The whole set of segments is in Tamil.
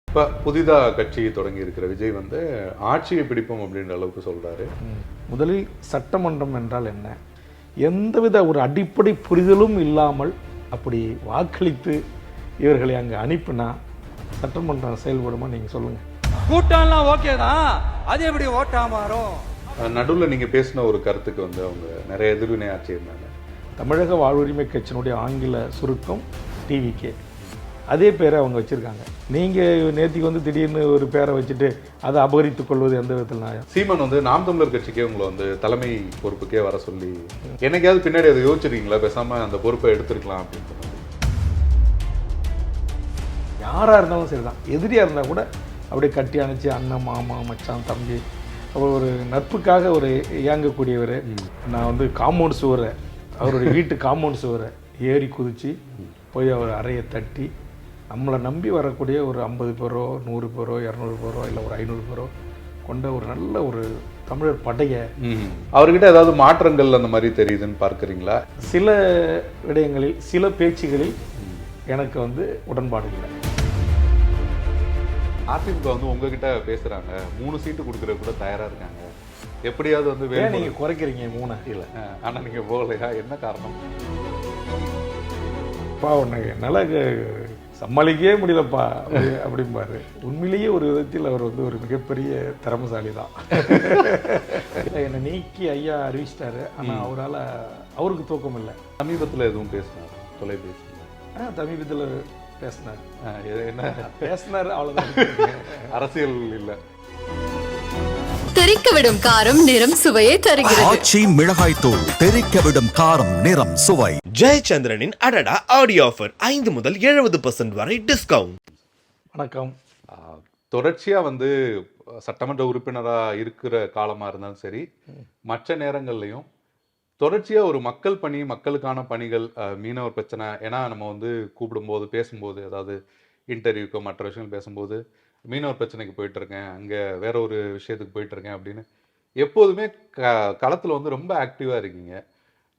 இப்போ புதிதாக கட்சி தொடங்கி இருக்கிற விஜய் வந்து ஆட்சியை பிடிப்போம் அப்படின்ற அளவுக்கு சொல்கிறாரு. முதலில் சட்டமன்றம் என்றால் என்ன, எந்தவித ஒரு அடிப்படை புரிதலும் இல்லாமல் அப்படி வாக்களித்து இவர்களை அங்கே அனுப்பினா சட்டமன்றம் செயல்படுமா? நீங்கள் சொல்லுங்கள். கூட்டம்லாம் ஓகே தான், அது எப்படி ஓட்டா மாறும்? நடுவில் நீங்கள் பேசின ஒரு கருத்துக்கு வந்து அவங்க நிறைய எதிர்வினை ஆட்சியிருந்தாங்க. தமிழக வாழ்வுரிமை கட்சியினுடைய ஆங்கில சுருக்கம் டிவிகே, அதே பேரை அவங்க வச்சுருக்காங்க. நீங்கள் நேற்றுக்கு வந்து திடீர்னு ஒரு பேரை வச்சுட்டு அதை அபகரித்துக் கொள்வது எந்த விதத்தில் நியாயம்? சீமான் வந்து நாம் தமிழர் கட்சிக்கே உங்களை வந்து தலைமை பொறுப்புக்கே வர சொல்லி என்னைக்காவது பின்னாடி அதை யோசிச்சிருக்கீங்களா? பேசாமல் அந்த பொறுப்பை எடுத்துருக்கலாம் அப்படின்ற மாதிரி. யாராக இருந்தாலும் சரி தான், எதிரியாக இருந்தால் கூட அப்படியே கட்டி அணைச்சி அண்ணன் மாமா மச்சான் தம்பி அவர் ஒரு நட்புக்காக ஒரு இயங்கக்கூடியவர். நான் வந்து காம்பவுண்ட் சுவரை, அவருடைய வீட்டு காம்பவுண்ட் சுவரை ஏறி குதித்து போய் அவர் அறையை தட்டி நம்மளை நம்பி வரக்கூடிய ஒரு 50 பேரோ 100 பேரோ 200 பேரோ இல்லை ஒரு 500 பேரோ கொண்ட ஒரு நல்ல ஒரு தமிழர் படையை அவர்கிட்ட ஏதாவது மாற்றங்கள் அந்த மாதிரி தெரியுதுன்னு பார்க்குறீங்களா? சில விடயங்களில் சில பேச்சுகளில் எனக்கு வந்து உடன்பாடு இல்லை. அதிமுக வந்து உங்ககிட்ட பேசுகிறாங்க, 3 சீட்டு கொடுக்குற கூட தயாராக இருக்காங்க, எப்படியாவது வந்து ஏன் நீங்கள் குறைக்கிறீங்க 3? இல்லை, ஆனால் நீங்கள் போகலையா? என்ன காரணம்? அப்பா உன்னை என்னால் சமாளிக்கவே முடியலப்பா அப்படிம்பாரு. உண்மையிலேயே ஒரு விதத்தில் அவர் வந்து ஒரு மிகப்பெரிய திறமசாலி தான். என்னை நீக்கி ஐயா அறிவிச்சிட்டாரு, ஆனால் அவரால் அவருக்கு தூக்கம் இல்லை. சமீபத்தில் எதுவும் பேசினார் தொலைபேசியில்? சமீபத்தில் பேசினார். என்ன பேசினார், அவ்வளோதான். அரசியல் இல்லை. தெறிக்க விடும் காரம் நிறம் சுவையை தருகிறது. ஆச்சி மிளகாய் தூள் தெறிக்க விடும் காரம் நிறம் சுவை. ஜெயச்சந்திரனின் அடடா ஆடியோ ஆஃபர் 5 முதல் 70% வரை டிஸ்கவுண்ட். வணக்கம். தொடர்ச்சியாக வந்து சட்டமன்ற உறுப்பினராக இருக்கிற காலமாக இருந்தாலும் சரி, மற்ற நேரங்கள்லையும் தொடர்ச்சியாக ஒரு மக்கள் பணி, மக்களுக்கான பணிகள், மீனவர் பிரச்சனை, ஏன்னா நம்ம வந்து கூப்பிடும்போது பேசும்போது ஏதாவது இன்டர்வியூக்கோ மற்ற விஷயங்கள் பேசும்போது மீனவர் பிரச்சனைக்கு போயிட்டுருக்கேன், அங்கே வேற ஒரு விஷயத்துக்கு போயிட்டுருக்கேன் அப்படின்னு எப்போதுமே களத்தில் வந்து ரொம்ப ஆக்டிவாக இருக்கீங்க.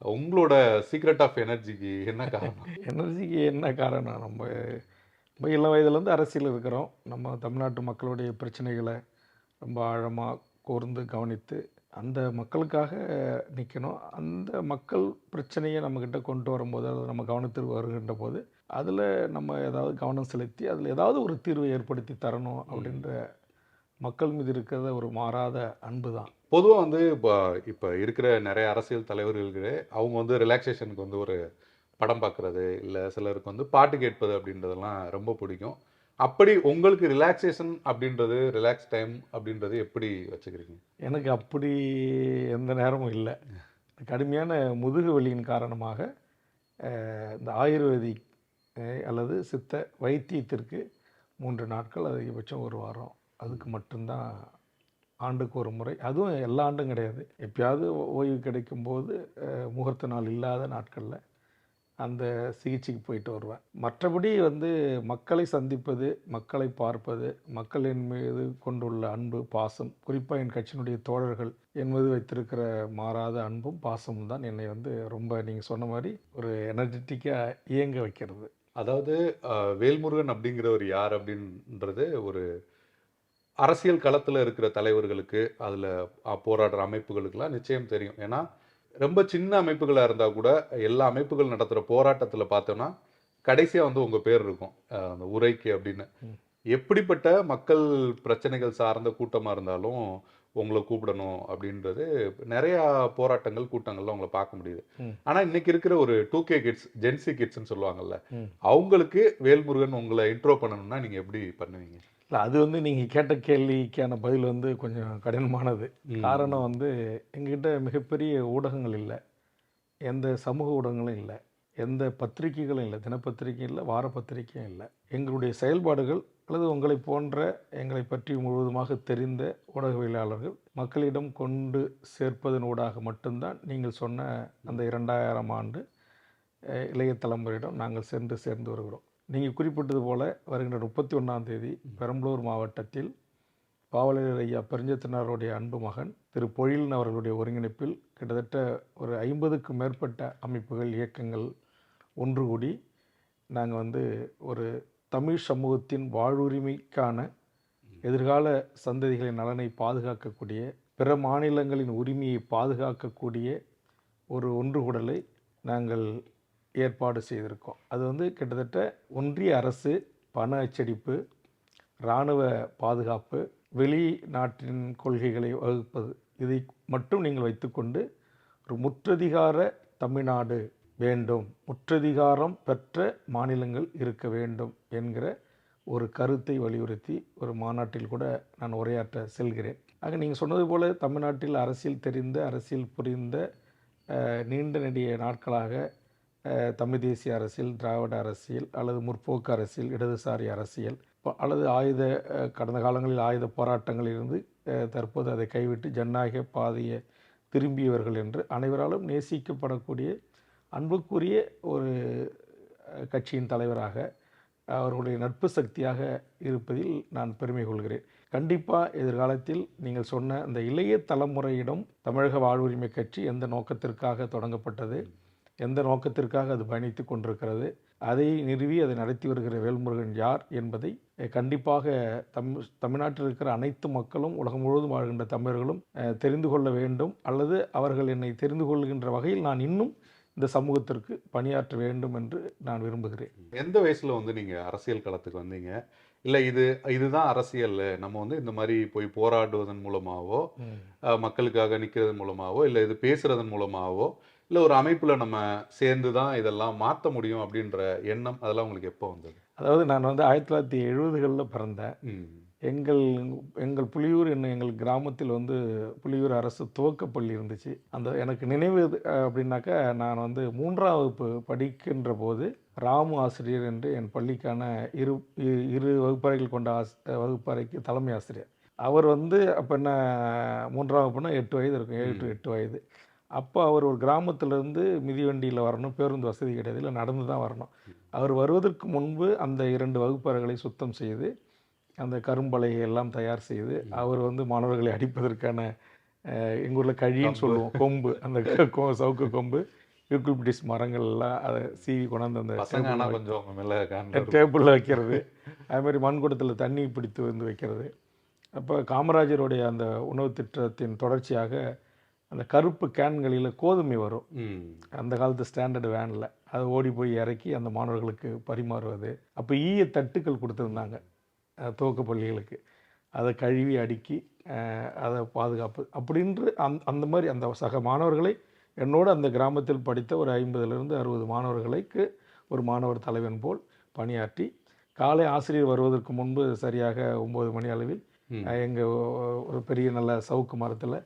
உங்களோட சீக்ரெட் ஆஃப் எனர்ஜிக்கு என்ன காரணம்? எனர்ஜிக்கு என்ன காரணம்? நம்ம இளம் வயதுலேருந்து அரசியல் இருக்கிறோம். நம்ம தமிழ்நாட்டு மக்களுடைய பிரச்சனைகளை ரொம்ப ஆழமாக கூர்ந்து கவனித்து அந்த மக்களுக்காக நிற்கணும். அந்த மக்கள் பிரச்சனையை நம்மக்கிட்ட கொண்டு வரும்போது, அது நம்ம கவனத்திற்கு வருகின்ற போது அதில் நம்ம ஏதாவது கவனம் செலுத்தி அதில் ஏதாவது ஒரு தீர்வை ஏற்படுத்தி தரணும் அப்படின்ற மக்கள் மீது இருக்கிறத ஒரு மாறாத அன்பு தான். பொதுவாக வந்து இப்போ இருக்கிற நிறைய அரசியல் தலைவர்களுக்கு அவங்க வந்து ரிலாக்ஸேஷனுக்கு வந்து ஒரு படம் பார்க்குறது, இல்லை சிலருக்கு வந்து பாட்டு கேட்பது அப்படின்றதெல்லாம் ரொம்ப பிடிக்கும். அப்படி உங்களுக்கு ரிலாக்ஸேஷன் அப்படின்றது, ரிலாக்ஸ் டைம் அப்படின்றது எப்படி வச்சுக்கிறீங்க? எனக்கு அப்படி எந்த நேரமும் இல்லை. கடுமையான முதுகு வலியின் காரணமாக இந்த ஆயுர்வேதிக் அல்லது சித்த வைத்தியத்திற்கு 3 நாட்கள், அதிகபட்சம் 1 வாரம், அதுக்கு மட்டும்தான் ஆண்டுக்கு ஒரு முறை. அதுவும் எல்லா ஆண்டும் கிடையாது. எப்பயாவது ஓய்வு கிடைக்கும்போது முகூர்த்த நாள் இல்லாத நாட்களில் அந்த சிகிச்சைக்கு போயிட்டு வருவேன். மற்றபடி வந்து மக்களை சந்திப்பது, மக்களை பார்ப்பது, மக்களின் மீது கொண்டுள்ள அன்பு பாசம், குறிப்பாக என் கட்சியினுடைய தோழர்கள் என் மீது வைத்திருக்கிற மாறாத அன்பும் பாசமும் தான் என்னை வந்து ரொம்ப, நீங்கள் சொன்ன மாதிரி, ஒரு எனர்ஜெட்டிக்காக இயங்க வைக்கிறது. அதாவது வேல்முருகன் அப்படிங்கிறவர் யார் அப்படின்றது ஒரு அரசியல் களத்தில் இருக்கிற தலைவர்களுக்கு, அதில் போராடுற அமைப்புகளுக்கெல்லாம் நிச்சயம் தெரியும். ஏன்னா ரொம்ப சின்ன அமைப்புகளாக இருந்தால் கூட எல்லா அமைப்புகள் நடத்துகிற போராட்டத்தில் பார்த்தோன்னா கடைசியாக வந்து உங்கள் பேர் இருக்கும் அந்த உரைக்கு அப்படின்னு. எப்படிப்பட்ட மக்கள் பிரச்சனைகள் சார்ந்த கூட்டமாக இருந்தாலும் உங்களை கூப்பிடணும் அப்படின்றது நிறையா போராட்டங்கள் கூட்டங்கள்லாம் உங்களை பார்க்க முடியுது. ஆனால் இன்னைக்கு இருக்கிற ஒரு 2K கிட்ஸ், ஜென்சி கிட்ஸ்ன்னு சொல்லுவாங்கல்ல, அவங்களுக்கு வேல்முருகன் உங்களை இன்ட்ரோ பண்ணணும்னா நீங்கள் எப்படி பண்ணுவீங்க? இல்லை, அது வந்து நீங்கள் கேட்ட கேள்விக்கான பதில் வந்து கொஞ்சம் கடினமானது. காரணம் வந்து எங்ககிட்ட மிகப்பெரிய ஊடகங்கள் இல்லை, எந்த சமூக ஊடகங்களும் இல்லை, எந்த பத்திரிகைகளும் இல்லை, தினப்பத்திரிகை இல்லை, வார பத்திரிகையும் இல்லை. எங்களுடைய செயல்பாடுகள் அல்லது உங்களை போன்ற எங்களை பற்றி முழுவதுமாக தெரிந்த ஊடகவியலாளர்கள் மக்களிடம் கொண்டு சேர்ப்பதன் ஊடாக மட்டும்தான் நீங்கள் சொன்ன அந்த 2000 ஆண்டு இளைய தலைமுறையிடம் நாங்கள் சேர்ந்து வருகிறோம். நீங்கள் குறிப்பிட்டது போல் வருகின்ற 31ஆம் தேதி பெரம்பலூர் மாவட்டத்தில் பாவலர் ஐயா பெருஞ்சத்தினாருடைய அன்பு மகன் திரு பொழிலன் அவர்களுடைய ஒருங்கிணைப்பில் கிட்டத்தட்ட ஒரு 50க்கும் மேற்பட்ட அமைப்புகள், இயக்கங்கள் ஒன்று கூடி நாங்கள் வந்து ஒரு தமிழ் சமூகத்தின் வாழ்வுரிமைக்கான எதிர்கால சந்ததிகளின் நலனை பாதுகாக்கக்கூடிய, பிற மாநிலங்களின் உரிமையை பாதுகாக்கக்கூடிய ஒரு ஒன்றுகூடலை நாங்கள் ஏற்பாடு செய்திருக்கோம். அது வந்து கிட்டத்தட்ட ஒன்றிய அரசு பண அச்சடிப்பு, இராணுவ பாதுகாப்பு, வெளிநாட்டின் கொள்கைகளை வகுப்பது, இதை மட்டும் நீங்கள் வைத்துக்கொண்டு ஒரு முற்றதிகார தமிழ்நாடு வேண்டும், முற்றதிகாரம் பெற்ற மாநிலங்கள் இருக்க வேண்டும் என்கிற ஒரு கருத்தை வலியுறுத்தி ஒரு மாநாட்டில் கூட நான் உரையாற்ற செல்கிறேன். ஆக நீங்கள் சொன்னது போல் தமிழ்நாட்டில் அரசியல் தெரிந்த, அரசியல் புரிந்த, நீண்ட நெடிய நாட்களாக தமிழ் தேசிய அரசியல், திராவிட அரசியல் அல்லது முற்போக்கு அரசியல், இடதுசாரி அரசியல் அல்லது கடந்த காலங்களில் ஆயுத போராட்டங்களிலிருந்து தற்போது அதை கைவிட்டு ஜனநாயக பாதையை திரும்பியவர்கள் என்று அனைவராலும் நேசிக்கப்படக்கூடிய அன்புக்குரிய ஒரு கட்சியின் தலைவராக, அவர்களுடைய நட்பு சக்தியாக இருப்பதில் நான் பெருமை கொள்கிறேன். கண்டிப்பாக எதிர்காலத்தில் நீங்கள் சொன்ன அந்த இளைய தலைமுறையிடம் தமிழக வாழ்வுரிமை கட்சி எந்த நோக்கத்திற்காக தொடங்கப்பட்டது, எந்த நோக்கத்திற்காக அது பயணித்து கொண்டிருக்கிறது, அதை நிறுவி அதை நடத்தி வருகிற வேல்முருகன் யார் என்பதை கண்டிப்பாக தமிழ்நாட்டில் இருக்கிற அனைத்து மக்களும், உலகம் முழுவதும் வாழ்கின்ற தமிழர்களும் தெரிந்து கொள்ள வேண்டும். அல்லது அவர்கள் என்னை தெரிந்து கொள்கின்ற வகையில் நான் இன்னும் இந்த சமூகத்திற்கு பணியாற்ற வேண்டும் என்று நான் விரும்புகிறேன். எந்த வயசுல வந்து நீங்க அரசியல் களத்துக்கு வந்தீங்க? இல்ல இதுதான் அரசியல், நம்ம வந்து இந்த மாதிரி போய் போராடுவதன் மூலமாவோ, மக்களுக்காக நிற்கிறதன் மூலமாவோ, இல்லை இது பேசுறதன் மூலமாவோ, இல்லை ஒரு அமைப்புல நம்ம சேர்ந்து தான் இதெல்லாம் மாற்ற முடியும் அப்படின்ற எண்ணம் அதெல்லாம் உங்களுக்கு எப்போ வந்தது? அதாவது நான் வந்து 1970களில் பிறந்தேன். எங்கள் புலியூர் எங்கள் கிராமத்தில் வந்து புலியூர் அரசு துவக்கப்பள்ளி இருந்துச்சு. அந்த எனக்கு நினைவு அப்படின்னாக்கா, நான் வந்து 3ஆம் வகுப்பு படிக்கின்ற போது ராமு ஆசிரியர் என்று என் பள்ளிக்கான இரு வகுப்பறைகள் கொண்ட வகுப்பறைக்கு தலைமை ஆசிரியர். அவர் வந்து அப்போ என்ன 3ஆம் வகுப்புனா 8 வயது இருக்கும், 7 to 8 வயது. அப்போ அவர் ஒரு கிராமத்திலேருந்து மிதிவண்டியில் வரணும், பேருந்து வசதி கிடையாது, இல்லை நடந்து தான் வரணும். அவர் வருவதற்கு முன்பு அந்த 2 வகுப்பறைகளை சுத்தம் செய்து, அந்த கரும்பலகை எல்லாம் தயார் செய்து, அவர் வந்து மாணவர்களை அடிப்பதற்கான எங்கள் ஊரில் கழின்னு சொல்லுவோம், கொம்பு, அந்த சவுக்கு கொம்பு, யூக்கலிப்டிஸ் மரங்கள் எல்லாம் அதை சீவி கொண்டாந்து அந்த டேபிளில் வைக்கிறது, அதுமாதிரி மண்குடத்தில் தண்ணி பிடித்து வந்து வைக்கிறது. அப்போ காமராஜருடைய அந்த உணவு திட்டத்தின் தொடர்ச்சியாக அந்த கருப்பு கேன்களில் கோதுமை வரும், அந்த காலத்து ஸ்டாண்டர்டு வேனில் அதை ஓடி போய் இறக்கி அந்த மாணவர்களுக்கு பரிமாறுவது. அப்போ ஈய தட்டுக்கள் கொடுத்துருந்தாங்க துவக்க பள்ளிகளுக்கு, அதை கழுவி அடுக்கி அதை பாதுகாப்பு அப்படின்று அந்த மாதிரி அந்த சக மாணவர்களை என்னோடு அந்த கிராமத்தில் படித்த ஒரு 50லிருந்து 60 மாணவர்களுக்கு ஒரு மாணவர் தலைவன் போல் பணியாற்றி, காலை ஆசிரியர் வருவதற்கு முன்பு சரியாக 9 மணி அளவில் எங்கள் ஒரு பெரிய நல்ல சவுக்கு மரத்தில்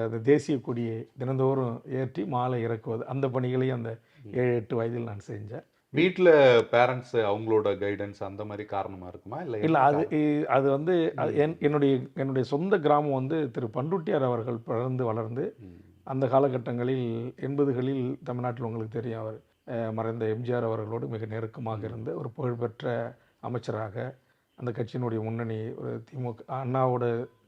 அந்த தேசிய கொடியை தினந்தோறும் ஏற்றி மாலை இறக்குவது, அந்த பணிகளையும் அந்த 7-8 வயதில் நான் செஞ்சேன். வீட்டில் பேரண்ட்ஸ் அவங்களோட கைடன்ஸ் அந்த மாதிரி காரணமாக இருக்குமா? இல்லை, அது வந்து என்னுடைய சொந்த கிராமம் வந்து திரு பண்ருட்டியார் அவர்கள் பிறந்து வளர்ந்து அந்த காலகட்டங்களில் 80களில் தமிழ்நாட்டில் உங்களுக்கு தெரியும், அவர் மறைந்த எம்ஜிஆர் அவர்களோடு மிக நெருக்கமாக இருந்த ஒரு புகழ்பெற்ற அமைச்சராக, அந்த கட்சியினுடைய முன்னணி ஒரு திமுக, அண்ணாவோட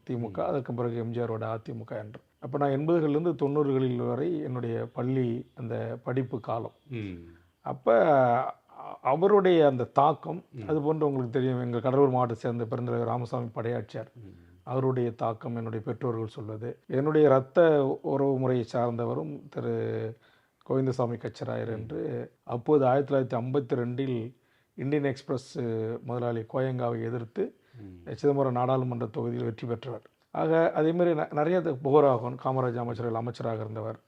திமுக, அதுக்கு பிறகு எம்ஜிஆரோட அதிமுக என்று. அப்போ நான் 80களிலிருந்து 90களில் வரை என்னுடைய பள்ளி அந்த படிப்பு காலம். அப்போ அவருடைய அந்த தாக்கம், அது போன்று உங்களுக்கு தெரியும், எங்கள் கடலூர் மாவட்டத்தை சேர்ந்த பெருந்தலைவர் ராமசாமி படையாட்சியார், அவருடைய தாக்கம் என்னுடைய பெற்றோர்கள் சொல்வது. என்னுடைய இரத்த உறவு முறையை சார்ந்தவரும் திரு கோவிந்தசாமி கச்சராயர் என்று, அப்போது 1952இல் இந்தியன் எக்ஸ்பிரஸ் முதலாளி கோயங்காவை எதிர்த்து சிதம்பரம் நாடாளுமன்ற தொகுதியில் வெற்றி பெற்றவர். ஆக அதேமாதிரி நிறைய புகராகவன், காமராஜ் அமைச்சராக இருந்தவர்,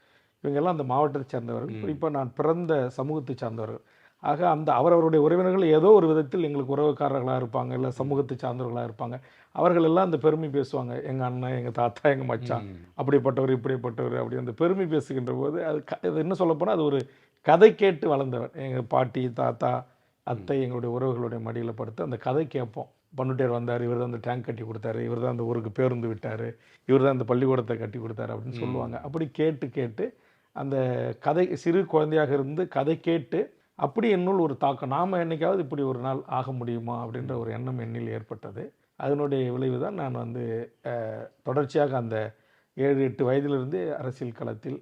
இவங்கெல்லாம் அந்த மாவட்டத்தை சேர்ந்தவர்கள். குறிப்பாக நான் பிறந்த சமூகத்தை சார்ந்தவர்கள். ஆக அவரவருடைய உறவினர்கள் ஏதோ ஒரு விதத்தில் எங்களுக்கு உறவுக்காரர்களாக இருப்பாங்க, இல்லை சமூகத்தை சார்ந்தவர்களாக இருப்பாங்க. அவர்கள் எல்லாம் அந்த பெருமை பேசுவாங்க, எங்கள் அண்ணன், எங்கள் தாத்தா, எங்கள் மச்சான், அப்படிப்பட்டவர் இப்படிப்பட்டவர், அப்படி அந்த பெருமை பேசுகின்ற போது அது என்ன சொல்லப்போனால் அது ஒரு கதை கேட்டு வளர்ந்தவர். எங்கள் பாட்டி, தாத்தா, அத்தை, எங்களுடைய உறவுகளுடைய மடியில் படுத்து அந்த கதை கேட்போம். பண்ருட்டியார் வந்தார், இவர் தான் அந்த டேங்க் கட்டி கொடுத்தாரு, இவர் தான் அந்த ஊருக்கு பேருந்து விட்டார், இவர் தான் அந்த பள்ளிக்கூடத்தை கட்டி கொடுத்தாரு அப்படின்னு சொல்லுவாங்க. அப்படி கேட்டு அந்த கதை, சிறு குழந்தையாக இருந்து கதை கேட்டு அப்படி என்னுள் ஒரு தாக்கம், நாம் என்னைக்காவது இப்படி ஒரு நாள் ஆக முடியுமா அப்படின்ற ஒரு எண்ணம் என்னில் ஏற்பட்டது. அதனுடைய விளைவு தான் நான் வந்து தொடர்ச்சியாக அந்த 7-8 வயதிலிருந்து அரசியல் களத்தில்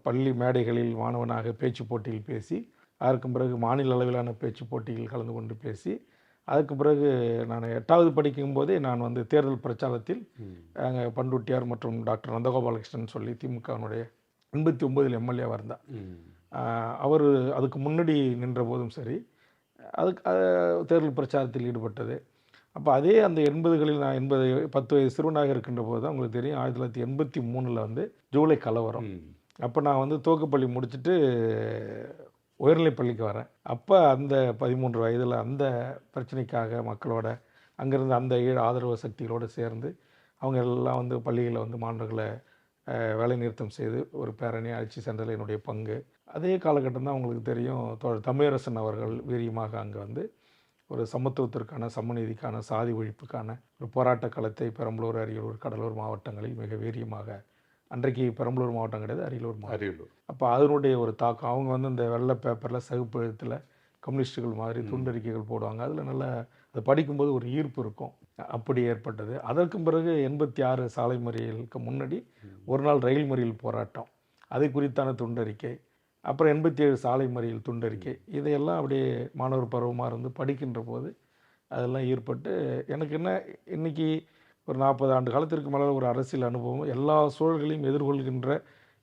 பள்ளி மேடைகளில் மாணவனாக பேச்சு போட்டியில் பேசி அதற்கு பிறகு மாநில அளவிலான பேச்சு போட்டிகள் கலந்து கொண்டு பேசி, அதுக்கு பிறகு நான் 8வது படிக்கும்போதே நான் வந்து தேர்தல் பிரச்சாரத்தில் அங்கே பண்ருட்டியார் மற்றும் டாக்டர் நந்தகோபாலகிருஷ்ணன் சொல்லி திமுகவினுடைய 89 எம்எல்ஏவாக இருந்தார். அவர் அதுக்கு முன்னாடி நின்ற போதும் சரி, அதுக்கு தேர்தல் பிரச்சாரத்தில் ஈடுபட்டது. அப்போ அதே அந்த 80களில் நான் 10 வயது சிறுவனாக இருக்கின்ற போது தான் உங்களுக்கு தெரியும் 1983 வந்து ஜூலை கலவரம். அப்போ நான் வந்து துவக்கப்பள்ளி முடிச்சுட்டு உயர்நிலைப் பள்ளிக்கு வரேன். அப்போ அந்த 13 வயதில் அந்த பிரச்சனைக்காக மக்களோட அங்கேருந்து அந்த 7 ஆதரவு சக்திகளோடு சேர்ந்து அவங்க எல்லாம் வந்து பள்ளிகளில் வந்து மாணவர்களை வேலை நிறுத்தம் செய்து ஒரு பேரணி அழைச்சி சென்றதில் என்னுடைய பங்கு. அதே காலகட்டம் தான் உங்களுக்கு தெரியும் தமிழரசன் அவர்கள் வீரியமாக அங்கே வந்து ஒரு சமத்துவத்திற்கான, சமநீதிக்கான, சாதி ஒழிப்புக்கான ஒரு போராட்ட களத்தை பெரம்பலூர், அரியலூர், கடலூர் மாவட்டங்களில் மிக வீரியமாக, அன்றைக்கு பெரம்பலூர் மாவட்டம் கிடையாது, அரியலூர் மாவட்டம். அப்போ அதனுடைய ஒரு தாக்கம், அவங்க வந்து இந்த வெள்ளை பேப்பரில் சகுப்பு எழுத்தில் கம்யூனிஸ்டுகள் மாதிரி துண்டறிக்கைகள் போடுவாங்க. அதில் நல்லா அது படிக்கும்போது ஒரு ஈர்ப்பு இருக்கும். அப்படி ஏற்பட்டது. அதற்கு பிறகு 86 சாலை மறியலுக்கு முன்னாடி ஒரு நாள் ரயில் மறியல் போராட்டம், அதை குறித்தான துண்டறிக்கை, அப்புறம் 87 சாலை மறியல் துண்டறிக்கை, இதையெல்லாம் அப்படியே மாணவர் பருவமாக இருந்து படிக்கின்ற போது அதெல்லாம் ஈர்ப்பட்டு எனக்கு என்ன இன்றைக்கி ஒரு 40 ஆண்டு காலத்திற்கு மேலே ஒரு அரசியல் அனுபவம், எல்லா சூழல்களையும்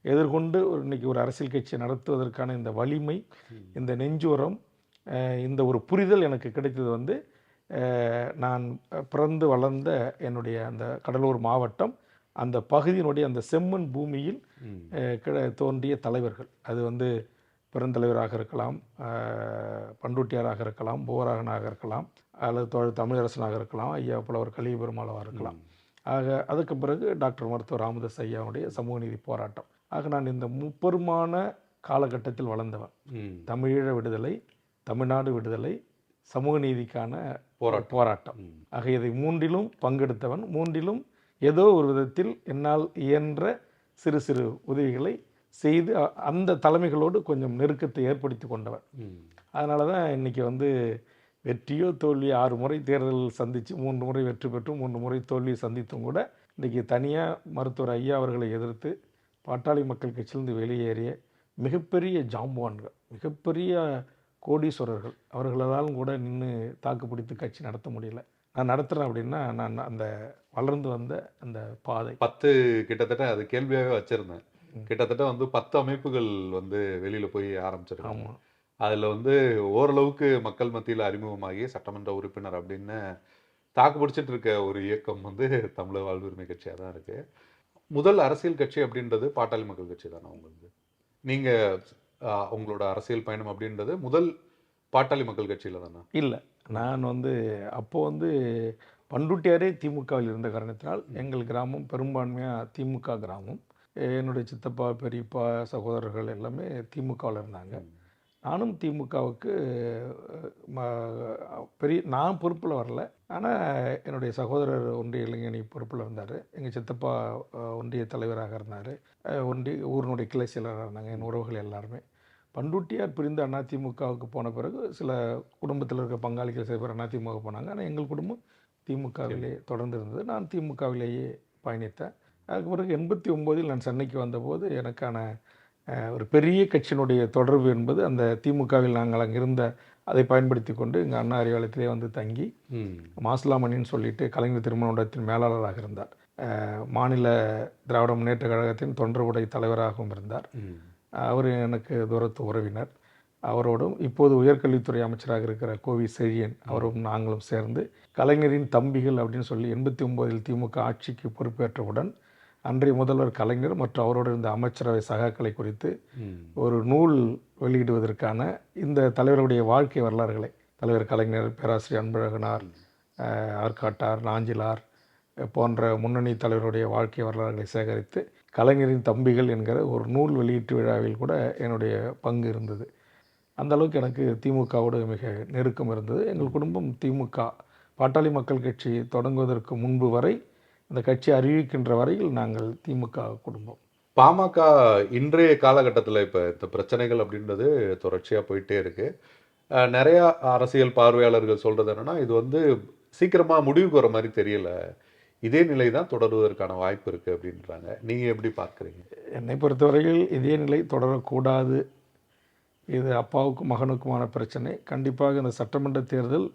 எதிர்கொண்டு இன்றைக்கி ஒரு அரசியல் கட்சியை நடத்துவதற்கான இந்த வலிமை, இந்த நெஞ்சுரம், இந்த ஒரு புரிதல் எனக்கு கிடைத்தது வந்து நான் பிறந்து வளர்ந்த என்னுடைய அந்த கடலூர் மாவட்டம், அந்த பகுதியினுடைய அந்த செம்மண் பூமியில் தோன்றிய தலைவர்கள். அது வந்து பெருந்தலைவராக இருக்கலாம், பண்ருட்டியாராக இருக்கலாம், போராகனாக இருக்கலாம், அல்லது தமிழரசனாக இருக்கலாம், ஐயா புலவர் கலிய பெருமாளாக இருக்கலாம். ஆக அதுக்கு பிறகு டாக்டர் மருத்துவர் ராமதாஸ் ஐயாவுடைய சமூக நீதி போராட்டம். ஆக நான் இந்த முப்பெருமான காலகட்டத்தில் வளர்ந்தவன். தமிழீழ விடுதலை, தமிழ்நாடு விடுதலை, சமூக நீதிக்கான போராட்டம். ஆக இதை மூன்றிலும் பங்கெடுத்தவன். மூன்றிலும் ஏதோ ஒரு விதத்தில் என்னால் இயன்ற சிறு சிறு உதவிகளை செய்து அந்த தலைமைகளோடு கொஞ்சம் நெருக்கத்தை ஏற்படுத்தி கொண்டவன். அதனால தான் இன்றைக்கி வந்து வெற்றியோ தோல்வியோ 6 முறை தேர்தல் சந்தித்து 3 முறை வெற்றி பெற்று 3 முறை தோல்வியை சந்தித்தும் கூட இன்றைக்கி தனியாக மருத்துவர் ஐயா அவர்களை எதிர்த்து பாட்டாளி மக்கள் கட்சியிலிருந்து வெளியேறிய மிகப்பெரிய ஜாம்பவான்கள், மிகப்பெரிய கோடீஸ்வரர்கள், அவர்களாலும் கூட நின்று தாக்கு பிடித்து கட்சி நடத்த முடியல. நான் நடத்துகிறேன் அப்படின்னா நான் அந்த வளர்ந்து வந்த அந்த பாதை 10 கிட்டத்தட்ட அது கேள்வியாகவே வச்சுருந்தேன். கிட்டத்தட்ட வந்து 10 அமைப்புகள் வந்து வெளியில் போய் ஆரம்பிச்சிருக்காங்க. அதில் வந்து ஓரளவுக்கு மக்கள் மத்தியில் அறிமுகமாகி சட்டமன்ற உறுப்பினர் அப்படின்னு தாக்கு பிடிச்சிட்டு இருக்க ஒரு இயக்கம் வந்து தமிழக வாழ்வுரிமை கட்சியாக தான் இருக்குது. முதல் அரசியல் கட்சி அப்படின்றது பாட்டாளி மக்கள் கட்சி தானே உங்களுக்கு? நீங்கள் உங்களோட அரசியல் பயணம் அப்படின்றது முதல் பாட்டாளி மக்கள் கட்சியில் தானே? இல்லை, நான் வந்து அப்போது வந்து பண்ருட்டியாரே திமுகவில் இருந்த காரணத்தினால் எங்கள் கிராமம் பெரும்பான்மையாக திமுக கிராமம். என்னுடைய சித்தப்பா, பெரியப்பா, சகோதரர்கள் எல்லாமே திமுகவில் இருந்தாங்க. நானும் திமுகவுக்கு நான் பொறுப்பில் வரல. ஆனால் என்னுடைய சகோதரர் ஒன்றிய இளைஞணி பொறுப்பில் இருந்தார். எங்கள் சித்தப்பா ஒன்றிய தலைவராக இருந்தார். ஊரினுடைய கிளை செயலராக இருந்தாங்க. என் உறவுகள் எல்லாருமே. பண்ருட்டியார் பிரிந்து அதிமுகவுக்கு போன பிறகு சில குடும்பத்தில் இருக்க பங்காளிகள் சில பேர் அதிமுக போனாங்க. ஆனால் எங்கள் குடும்பம் திமுகவிலே தொடர்ந்து இருந்தது. நான் திமுகவிலேயே பயணித்தேன். அதுக்கு பிறகு 89 நான் சென்னைக்கு வந்தபோது எனக்கான ஒரு பெரிய கட்சியினுடைய தொடர்பு என்பது அந்த திமுகவில் நாங்கள் அங்கே இருந்த அதை பயன்படுத்தி கொண்டு இங்கே அண்ணா அறிவாலயத்திலே வந்து தங்கி மாசிலாமணின்னு சொல்லிட்டு கலைஞர் திருமண மண்டபத்தின் மேலாளராக இருந்தார். மாநில திராவிட முன்னேற்ற கழகத்தின் தொண்டர்படை தலைவராகவும் இருந்தார். அவர் எனக்கு தூரத்து உறவினர். அவரோடும் இப்போது உயர்கல்வித்துறை அமைச்சராக இருக்கிற கோவி செழியன் அவரும் நாங்களும் சேர்ந்து கலைஞரின் தம்பிகள் அப்படின்னு சொல்லி 89 திமுக ஆட்சிக்கு பொறுப்பேற்றவுடன் அன்றைய முதல்வர் கலைஞர் மற்றும் அவரோடு இருந்த அமைச்சரவை சகாக்களை குறித்து ஒரு நூல் வெளியிடுவதற்கான இந்த தலைவர்களுடைய வாழ்க்கை வரலாறுகளை, தலைவர் கலைஞர், பேராசிரியர் அன்பழகனார், ஆற்காட்டார், நாஞ்சிலார் போன்ற முன்னணி தலைவருடைய வாழ்க்கை வரலாறுகளை சேகரித்து கலைஞரின் தம்பிகள் என்கிற ஒரு நூல் வெளியீட்டு விழாவில் கூட என்னுடைய பங்கு இருந்தது. அந்த அளவுக்கு எனக்கு திமுகவோடு மிக நெருக்கம் இருந்தது. எங்கள் குடும்பம் திமுக பாட்டாளி மக்கள் கட்சி தொடங்குவதற்கு முன்பு வரை, அந்த கட்சி அறிவிக்கின்ற வரையில் நாங்கள் திமுக குடும்பம். பாமக இன்றைய காலகட்டத்தில் இப்போ இந்த பிரச்சனைகள் அப்படின்றது தொடர்ச்சியாக போயிட்டே இருக்குது. நிறையா அரசியல் பார்வையாளர்கள் சொல்கிறது என்னென்னா, இது வந்து சீக்கிரமாக முடிவுக்கு வர மாதிரி தெரியல, இதே நிலை தான் தொடருவதற்கான வாய்ப்பு இருக்குது அப்படின்றாங்க. நீங்கள் எப்படி பார்க்குறீங்க? என்னை பொறுத்தவரையில் இதே நிலை தொடரக்கூடாது இது அப்பாவுக்கும் மகனுக்குமான பிரச்சனை. கண்டிப்பாக இந்த சட்டமன்ற தேர்தல்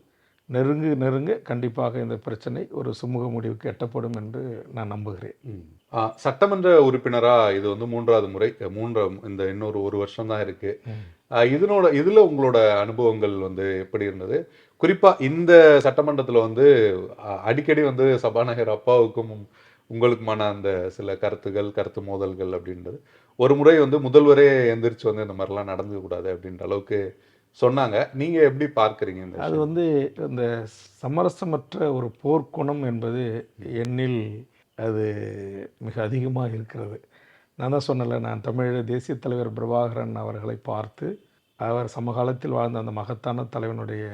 நெருங்க கண்டிப்பாக இந்த பிரச்சனை ஒரு சுமூக முடிவுக்கு எட்டப்படும் என்று நான் நம்புகிறேன். சட்டமன்ற உறுப்பினரா இது வந்து 3வது முறை, இந்த இன்னொரு 1 வருஷம் தான் இருக்கு. இதுல உங்களோட அனுபவங்கள் வந்து எப்படி இருந்தது? குறிப்பா இந்த சட்டமன்றத்துல வந்து அடிக்கடி வந்து சபாநாயகர் அப்பாவுக்கும் உங்களுக்குமான அந்த சில கருத்து மோதல்கள் அப்படின்றது, ஒரு முறை வந்து முதல்வரே எந்திரிச்சு வந்து இந்த மாதிரிலாம் நடந்துக்க கூடாது அப்படின்ற அளவுக்கு சொன்னாங்க. நீங்க எப்படி பார்க்குறீங்க இந்த அது விஷயம்? வந்து இந்த சமரசமற்ற ஒரு போர்க்குணம் என்பது என்னில் அது மிக அதிகமாக இருக்கிறது. நான் தான் சொன்னல, நான் தமிழக தேசிய தலைவர் பிரபாகரன் அவர்களை பார்த்து அவர் சமகாலத்தில் வாழ்ந்த அந்த மகத்தான தலைவனுடைய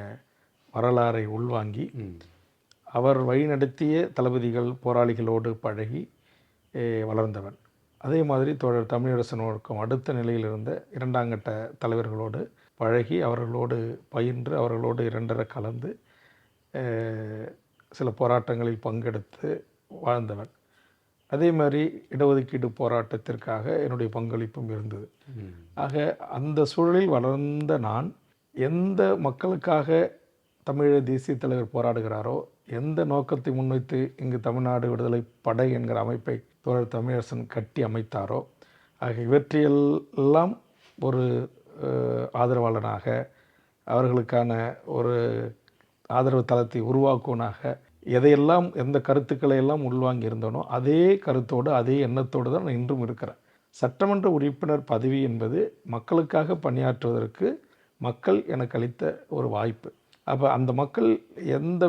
வரலாறை உள்வாங்கி அவர் வழிநடத்திய தளபதிகள் போராளிகளோடு பழகி வளர்ந்தவன். அதே மாதிரி தோழர் தமிழரசனுக்கும் அடுத்த நிலையில் இருந்த 2ஆம் கட்ட தலைவர்களோடு பழகி அவர்களோடு பயின்று அவர்களோடு இரண்டர கலந்து சில போராட்டங்களில் பங்கெடுத்து வாழ்ந்தவன். அதே மாதிரி இடஒதுக்கீடு போராட்டத்திற்காக என்னுடைய பங்களிப்பும் இருந்தது. ஆக அந்த சூழலில் வளர்ந்த நான் எந்த மக்களுக்காக தமிழக தேசிய தலைவர் போராடுகிறாரோ, எந்த நோக்கத்தை முன்வைத்து இங்கு தமிழ்நாடு விடுதலை படை என்கிற அமைப்பை தோழர் தமிழரசன் கட்டி அமைத்தாரோ, ஆக இவற்றையெல்லாம் ஒரு ஆதரவாளனாக, அவர்களுக்கான ஒரு ஆதரவு தளத்தை உருவாக்குவனாக, எதையெல்லாம் எந்த கருத்துக்களை எல்லாம் உள்வாங்கி இருந்தனோ அதே கருத்தோடு அதே எண்ணத்தோடு தான் நான் இன்றும் இருக்கிறேன். சட்டமன்ற உறுப்பினர் பதவி என்பது மக்களுக்காக பணியாற்றுவதற்கு மக்கள் எனக்கு அளித்த ஒரு வாய்ப்பு. அப்போ அந்த மக்கள் எந்த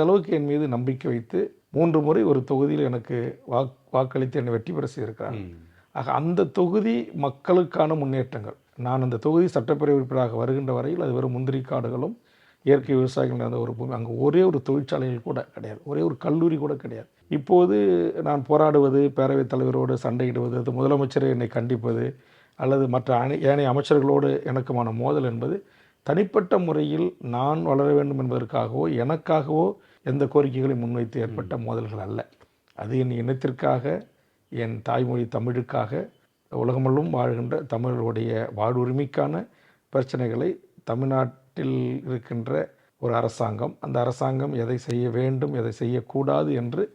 அளவுக்கு என் மீது நம்பிக்கை வைத்து 3 முறை ஒரு தொகுதியில் எனக்கு வாக்களித்து என்னை வெற்றி பெற செய்திருக்கிறாங்க. ஆக அந்த தொகுதி மக்களுக்கான முன்னேற்றங்கள். நான் அந்த தொகுதி சட்டப்பேரவை உறுப்பினராக வருகின்ற வரையில் அது வெறும் முந்திரி காடுகளும் இயற்கை விவசாயிகள் நடந்த ஒரு பூமி. அங்கே ஒரே ஒரு தொழிற்சாலைகள் கூட கிடையாது, ஒரே ஒரு கல்லூரி கூட கிடையாது. இப்போது நான் போராடுவது, பேரவைத் தலைவரோடு சண்டையிடுவது, அது முதலமைச்சரை என்னை கண்டிப்பது, அல்லது மற்ற ஏனைய அமைச்சர்களோடு எனக்குமான மோதல் என்பது தனிப்பட்ட முறையில் நான் வளர வேண்டும் என்பதற்காகவோ எனக்காகவோ எந்த கோரிக்கைகளை முன்வைத்து ஏற்பட்ட மோதல்கள் அல்ல. அது என் இனத்திற்காக, என் தாய்மொழி தமிழுக்காக, உலகமெல்லாம் வாழ்கின்ற தமிழர்களுடைய வாழ்வுரிமைக்கான பிரச்சனைகளை தமிழ்நாட்டில் இருக்கின்ற ஒரு அரசாங்கம், அந்த அரசாங்கம் எதை செய்ய வேண்டும் எதை செய்யக்கூடாது என்று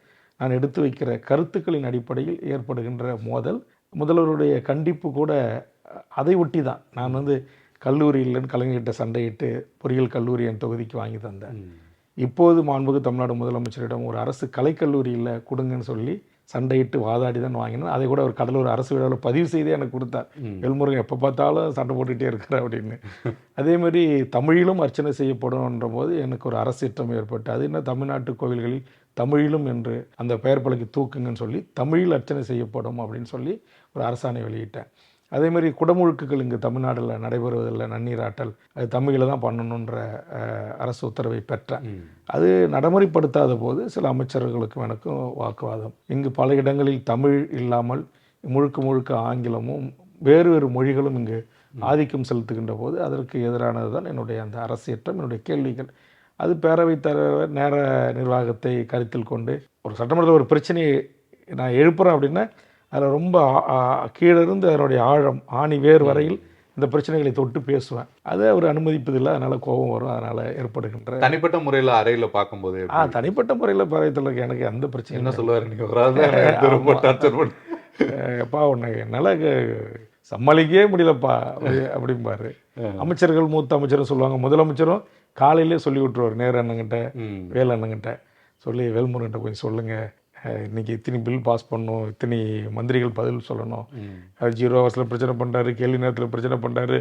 நான் எடுத்து வைக்கிற கருத்துக்களின் அடிப்படையில் ஏற்படுகின்ற மோதல். முதல்வருடைய கண்டிப்பு கூட அதை ஒட்டி தான். நான் வந்து கல்லூரியில்னு கலைஞர்கிட்ட சண்டையிட்டு பொறியியல் கல்லூரி என் தொகுதிக்கு வாங்கி தந்தேன். இப்போது மாண்புமிகு தமிழ்நாடு முதலமைச்சரிடம் ஒரு அரசு கலைக்கல்லூரியில் கொடுங்கன்னு சொல்லி சண்டையிட்டு வாதாடி தான் வாங்கினேன். அதை கூட ஒரு கடலூர் அரசு விழாவில் பதிவு செய்தே எனக்கு கொடுத்தார். வேல்முருகன் எப்போ பார்த்தாலும் சண்டை போட்டுகிட்டே இருக்கிற அப்படின்னு. அதே மாதிரி தமிழிலும் அர்ச்சனை செய்யப்படும்ன்ற போது எனக்கு ஒரு அரசியற்றம் ஏற்பட்டு, அது என்ன தமிழ்நாட்டு கோவில்களில் தமிழிலும் என்று அந்த பெயர் பலகை தூக்குங்கன்னு சொல்லி தமிழில் அர்ச்சனை செய்யப்படும் அப்படின்னு சொல்லி ஒரு அரசாணை வெளியிட்டேன். அதே மாதிரி குடமுழுக்குகள் இங்கு தமிழ்நாட்டில் நடைபெறுவதில்லை, நன்னீராட்டல் அது தமிழில் தான் பண்ணணுன்ற அரசு உத்தரவை பெற்றேன். அது நடைமுறைப்படுத்தாத போது சில அமைச்சர்களுக்கும் எனக்கும் வாக்குவாதம். இங்கு பல இடங்களில் தமிழ் இல்லாமல் முழுக்க ஆங்கிலமும் வேறு மொழிகளும் இங்கு ஆதிக்கம் செலுத்துகின்ற போது அதற்கு எதிரானது தான் என்னுடைய அந்த அரசியற்றம், என்னுடைய கேள்விகள். அது பேரவைத் தலைவர் நேர நிர்வாகத்தை கருத்தில் கொண்டு ஒரு சட்டமன்றத்தில் ஒரு பிரச்சனையை நான் எழுப்புகிறேன் அப்படின்னா அதில் ரொம்ப கீழிருந்து அதனுடைய ஆழம் ஆணி வேறு வரையில் இந்த பிரச்சனைகளை தொட்டு பேசுவேன். அதை அவர் அனுமதிப்பதில்லை, அதனால் கோபம் வரும். அதனால் ஏற்படுகின்ற தனிப்பட்ட முறையில் அறையில் பார்க்கும்போது தனிப்பட்ட முறையில் பேரவைத்தில் எனக்கு எந்த பிரச்சனை என்ன சொல்லுவார்? நீங்கள் எப்பா உன்னை என்னால் சமாளிக்கவே முடியலப்பா அப்படிம்பாரு. அமைச்சர்கள், மூத்த அமைச்சரும் சொல்லுவாங்க. முதலமைச்சரும் காலையிலே சொல்லி விட்டுருவார் நேரு அண்ணங்கிட்ட, வேலு அண்ணங்கிட்ட சொல்லி, வேல்முருகன்கிட்ட கொஞ்சம் சொல்லுங்கள், இன்றைக்கி இத்தனை பில் பாஸ் பண்ணணும், இத்தனை மந்திரிகள் பதில் சொல்லணும், 0 ஹவர்ஸில் பிரச்சனை பண்ணுறாரு, கேள்வி நேரத்தில் பிரச்சனை பண்ணுறாரு,